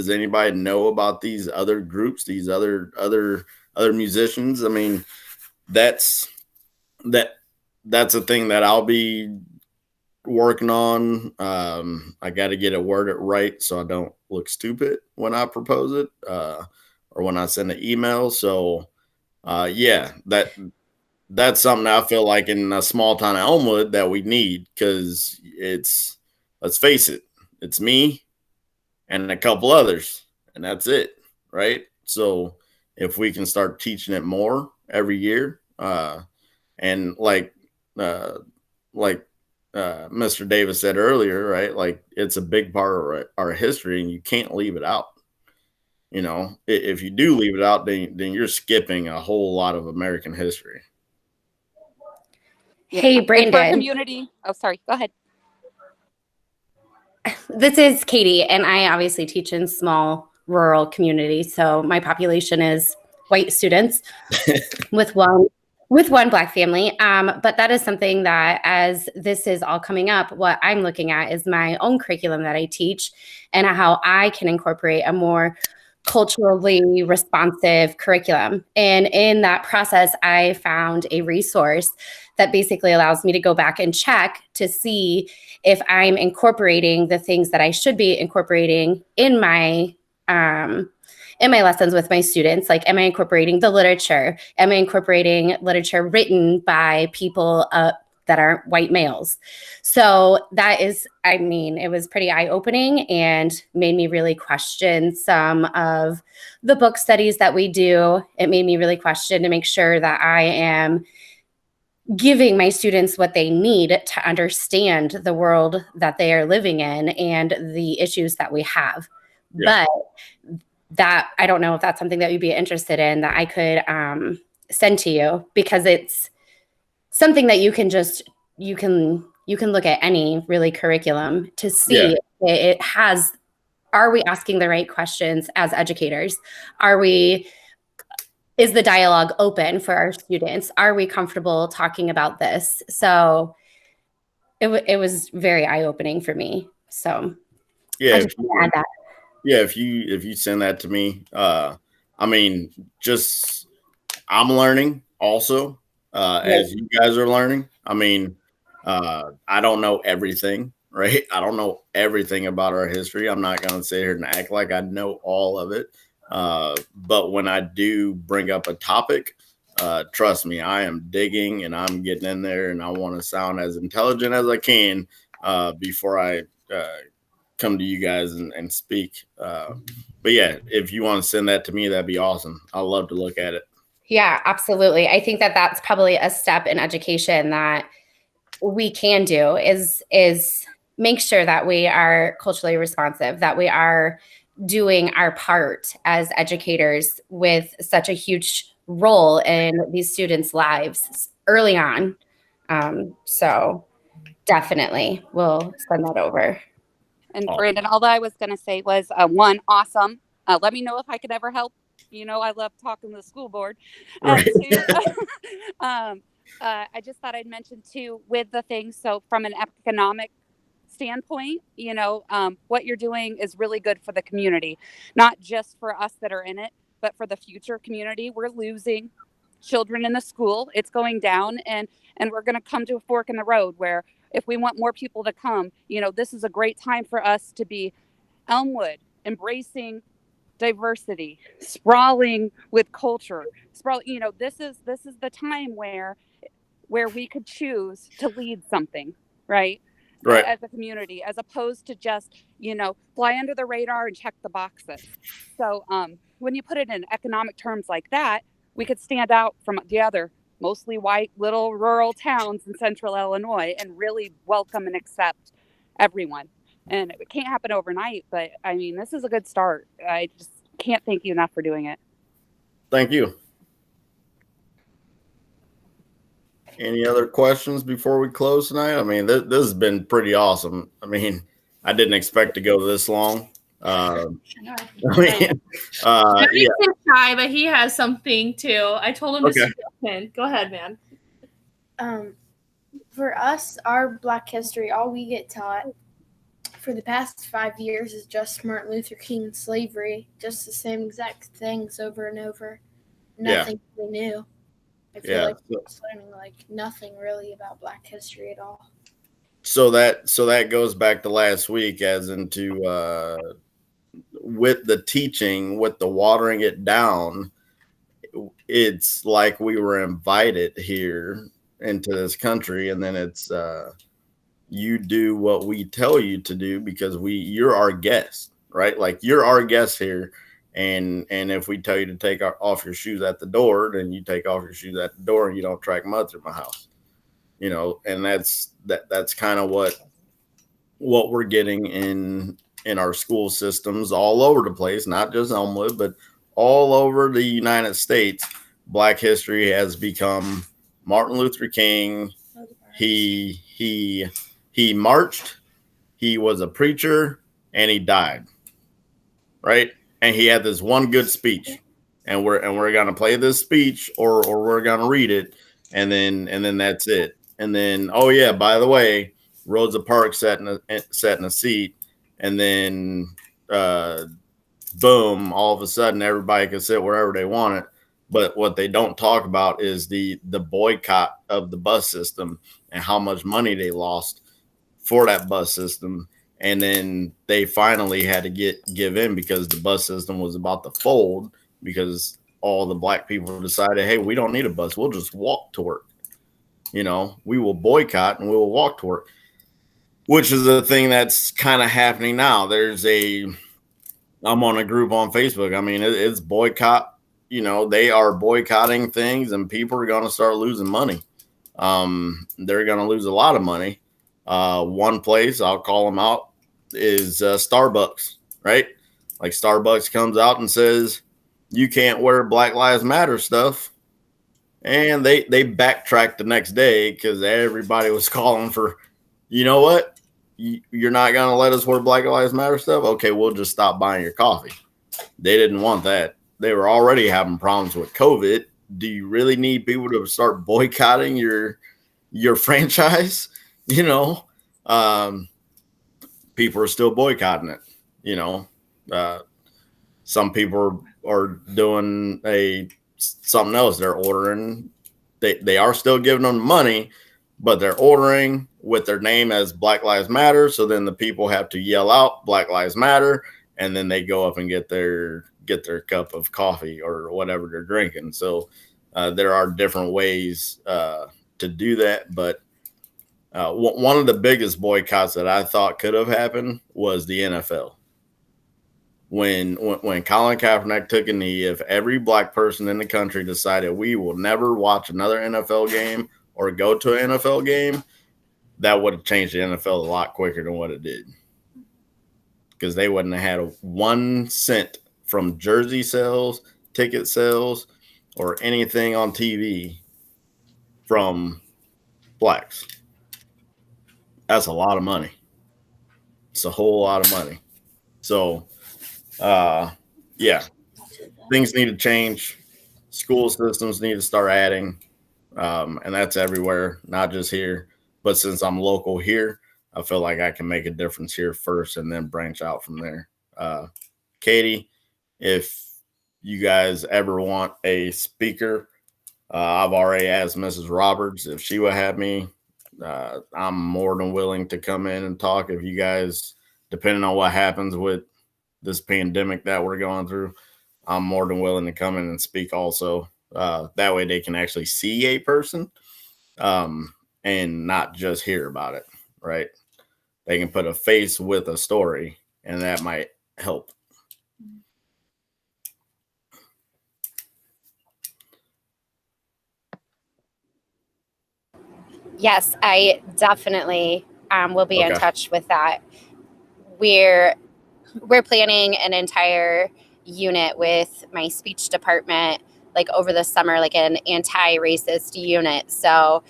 anybody know about these other groups, these other musicians? I mean, that's a thing that I'll be working on. I got to get it worded right so I don't look stupid when I propose it, or when I send an email. So yeah, that's something I feel like in a small town of Elmwood that we need, because let's face it, it's me and a couple others, and that's it, right? So if we can start teaching it more every year, and like Mr. Davis said earlier, right? Like, it's a big part of our history, and you can't leave it out. You know, if you do leave it out, then you're skipping a whole lot of American history. Hey, And for Brandon. community, oh, sorry, go ahead. This is Katie, and I obviously teach in small rural communities. So my population is white students with one Black family. But that is something that, as this is all coming up, what I'm looking at is my own curriculum that I teach and how I can incorporate a more culturally responsive curriculum. And in that process, I found a resource that basically allows me to go back and check to see if I'm incorporating the things that I should be incorporating in my lessons with my students. Like, am I incorporating the literature? Am I incorporating literature written by people that aren't white males? So that is, I mean, it was pretty eye-opening and made me really question some of the book studies that we do. It made me really question to make sure that I am giving my students what they need to understand the world that they are living in and the issues that we have. Yeah. But that, I don't know if that's something that you'd be interested in, that I could send to you, because it's something that you can look at any really curriculum to see it has, are we asking the right questions as educators? Is the dialogue open for our students? Are we comfortable talking about this? So it was very eye-opening for me. So yeah, I just want to add that. Yeah, if you send that to me, I mean, just, I'm learning also, as you guys are learning. I mean, I don't know everything, right? I don't know everything about our history. I'm not going to sit here and act like I know all of it. But when I do bring up a topic, trust me, I am digging and I'm getting in there, and I want to sound as intelligent as I can before I come to you guys and speak. But yeah, if you want to send that to me, that'd be awesome. I'd love to look at it. Yeah, absolutely. I think that that's probably a step in education that we can do is make sure that we are culturally responsive, that we are doing our part as educators with such a huge role in these students' lives early on. So definitely we'll send that over. And Brandon, all that I was going to say was, one, awesome. Let me know if I could ever help. You know, I love talking to the school board. Right. Two, I just thought I'd mention too, with the things. So from an economic standpoint, you know, what you're doing is really good for the community, not just for us that are in it, but for the future community. We're losing children in the school. It's going down, and we're going to come to a fork in the road where, if we want more people to come, you know, this is a great time for us to be Elmwood, embracing diversity, sprawling with culture, you know, this is the time where we could choose to lead something, right? right. as a community, as opposed to just, fly under the radar and check the boxes. So when you put it in economic terms like that, we could stand out from the other mostly white little rural towns in central Illinois and really welcome and accept everyone. And it can't happen overnight, but I mean, this is a good start. I just can't thank you enough for doing it. Thank you. Any other questions before we close tonight? I mean, this has been pretty awesome. I mean, I didn't expect to go this long. He's Yeah. shy, but he has something too. I told him to Okay. step in. Go ahead, man. For us, our Black history, all we get taught for the past 5 years is just Martin Luther King and slavery, just the same exact things over and over. Nothing really new. I feel like we're just learning like nothing really about Black history at all. So that goes back to last week, as into with the teaching, with the watering it down. It's like we were invited here into this country, and then it's you do what we tell you to do because you're our guest, right? Like, you're our guest here. And if we tell you to take off your shoes at the door, then you take off your shoes at the door and you don't track mud through my house, and that's kind of what we're getting in our school systems all over the place, not just Elmwood, but all over the United States. Black history has become Martin Luther King. He marched, he was a preacher, and he died. Right? And he had this one good speech, and we're gonna play this speech, or we're gonna read it, and then that's it. And then, oh yeah, by the way, Rosa Parks sat in a seat, and then boom, all of a sudden everybody could sit wherever they wanted. But what they don't talk about is the boycott of the bus system and how much money they lost for that bus system. And then they finally had to give in because the bus system was about to fold, because all the Black people decided, hey, we don't need a bus. We'll just walk to work. We will boycott and we will walk to work, which is a thing that's kind of happening now. I'm on a group on Facebook. I mean, it's boycott. They are boycotting things, and people are going to start losing money. They're going to lose a lot of money. One place, I'll call them out, is Starbucks, right? Like, Starbucks comes out and says, you can't wear Black Lives Matter stuff. And they backtracked the next day because everybody was calling for, you know what? You're not going to let us wear Black Lives Matter stuff? Okay, we'll just stop buying your coffee. They didn't want that. They were already having problems with COVID. Do you really need people to start boycotting your franchise? People are still boycotting it. Some people are doing something else. They're ordering. They are still giving them money, but they're ordering with their name as Black Lives Matter. So then the people have to yell out Black Lives Matter, and then they go up and get their cup of coffee or whatever they're drinking. So there are different ways to do that, but one of the biggest boycotts that I thought could have happened was the NFL. When Colin Kaepernick took a knee, if every Black person in the country decided we will never watch another NFL game or go to an NFL game, that would have changed the NFL a lot quicker than what it did. Because they wouldn't have had 1 cent from jersey sales, ticket sales, or anything on TV from Blacks. That's a lot of money. It's a whole lot of money. So, things need to change. School systems need to start adding, and that's everywhere, not just here. But since I'm local here, I feel like I can make a difference here first and then branch out from there. Katie, if you guys ever want a speaker, I've already asked Mrs. Roberts if she would have me. I'm more than willing to come in and talk. If you guys, depending on what happens with this pandemic that we're going through, I'm more than willing to come in and speak also. That way they can actually see a person and not just hear about it, right? they can put a face with a story, and that might help. Yes, I definitely will be in Okay. touch with that. We're planning an entire unit with my speech department, like over the summer, like an anti-racist unit. So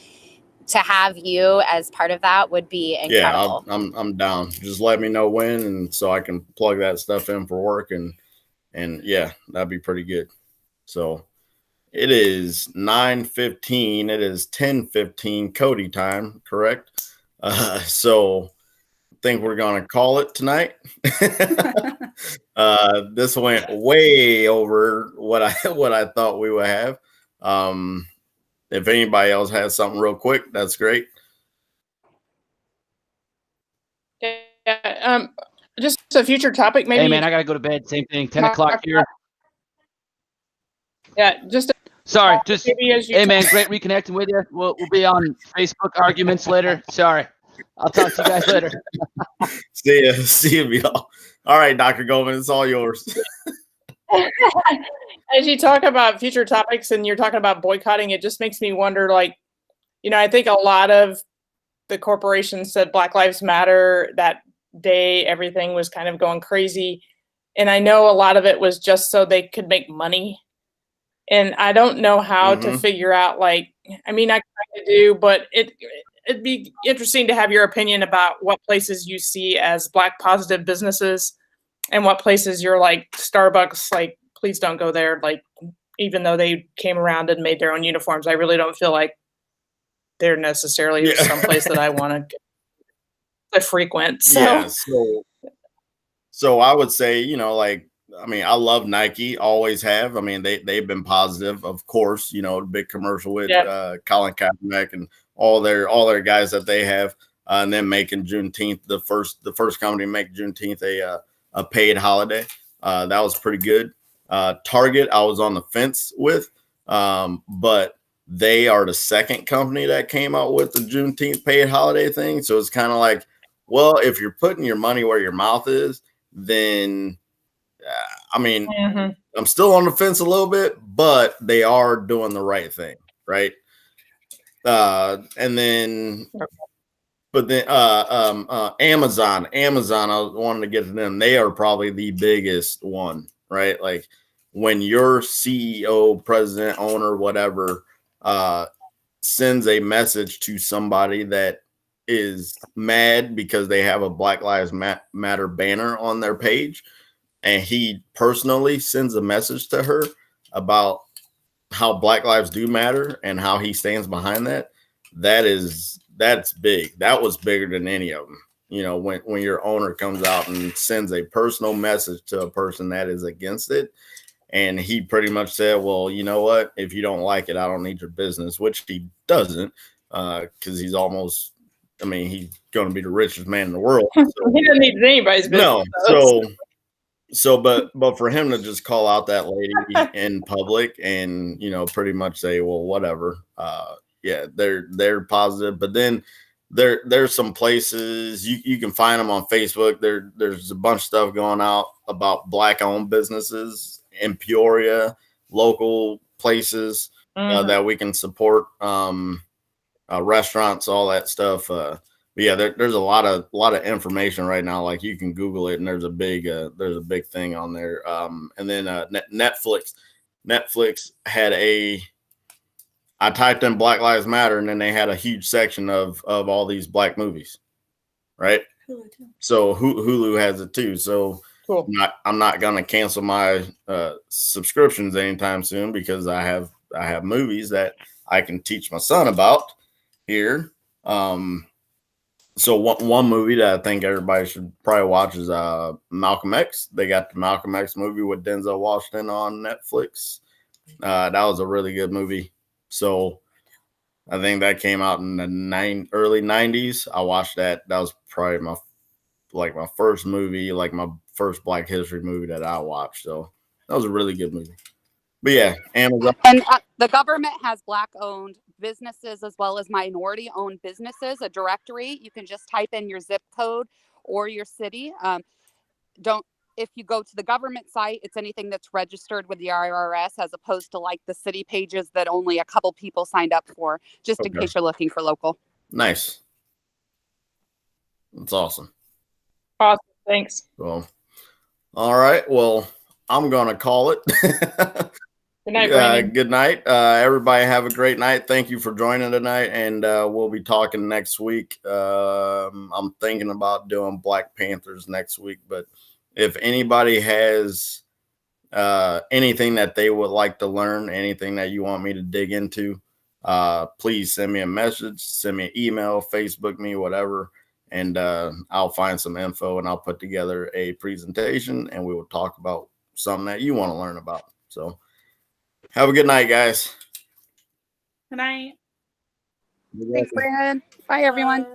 to have you as part of that would be incredible. Yeah, I'm down. Just let me know when, and so I can plug that stuff in for work, and yeah, that'd be pretty good. So it is 9:15. It is 10:15 Cody time, correct? So I think we're gonna call it tonight. This went way over what I thought we would have. If anybody else has something real quick, that's great. Yeah, just a future topic, maybe. Hey man, I gotta go to bed. Same thing. 10 o'clock here. Yeah, just sorry. Just hey man, great reconnecting with you. We'll be on Facebook arguments later. Sorry. I'll talk to you guys later. See you, y'all. All right, Dr. Goldman, it's all yours. As you talk about future topics and you're talking about boycotting, it just makes me wonder, like, I think a lot of the corporations said Black Lives Matter that day. Everything was kind of going crazy. And I know a lot of it was just so they could make money. And I don't know how to figure out, like, I mean, I kind of do, but it'd be interesting to have your opinion about what places you see as Black positive businesses and what places you're like, Starbucks, like, please don't go there. Like, even though they came around and made their own uniforms, I really don't feel like they're necessarily someplace that I want to frequent. So. Yeah, so I would say, like, I mean, I love Nike, always have. I mean, they've been positive, of course. The big commercial with Colin Kaepernick and all their guys that they have, and then making Juneteenth the first company to make Juneteenth a paid holiday. That was pretty good. Target, I was on the fence with, but they are the second company that came out with the Juneteenth paid holiday thing. So it's kind of like, well, if you're putting your money where your mouth is, then I mean, I'm still on the fence a little bit, but they are doing the right thing, right? And then, but then Amazon, I wanted to get to them. They are probably the biggest one, right? Like when your CEO, president, owner, whatever, sends a message to somebody that is mad because they have a Black Lives Matter banner on their page, and he personally sends a message to her about how Black lives do matter and how he stands behind that. That's big. That was bigger than any of them. When your owner comes out and sends a personal message to a person that is against it. And he pretty much said, well, you know what? If you don't like it, I don't need your business, which he doesn't, because he's almost, I mean, he's going to be the richest man in the world. So. He doesn't need anybody's business. No. So, but for him to just call out that lady in public and, pretty much say, well, whatever. Yeah, they're positive, but then there's some places you can find them on Facebook. There's a bunch of stuff going out about Black owned businesses in Peoria, local places that we can support, restaurants, all that stuff. But yeah, there's a lot of information right now. Like you can Google it, and there's a big thing on there. And then Netflix had I typed in Black Lives Matter, and then they had a huge section of all these Black movies, right? So Hulu has it too. So cool. I'm not gonna cancel my subscriptions anytime soon because I have movies that I can teach my son about here. So one movie that I think everybody should probably watch is Malcolm X. They got the Malcolm X movie with Denzel Washington on Netflix. That was a really good movie. So I think that came out in the early 90s. I watched that. That was probably my first movie, like my first Black History movie that I watched. So that was a really good movie. But yeah, Amazon. And the government has Black-owned businesses as well as minority-owned businesses, a directory. You can just type in your zip code or your city. If you go to the government site, it's anything that's registered with the IRS as opposed to like the city pages that only a couple people signed up for, just in case you're looking for local. Nice. That's awesome. Awesome. Thanks. Well, all right. Well, I'm going to call it. Good night, Brandon. Good night. Everybody have a great night. Thank you for joining tonight. And we'll be talking next week. I'm thinking about doing Black Panthers next week. But if anybody has anything that they would like to learn, anything that you want me to dig into, please send me a message, send me an email, Facebook me, whatever. And I'll find some info and I'll put together a presentation and we will talk about something that you want to learn about. So have a good night, guys. Good night. Thanks, Brandon. Bye, everyone.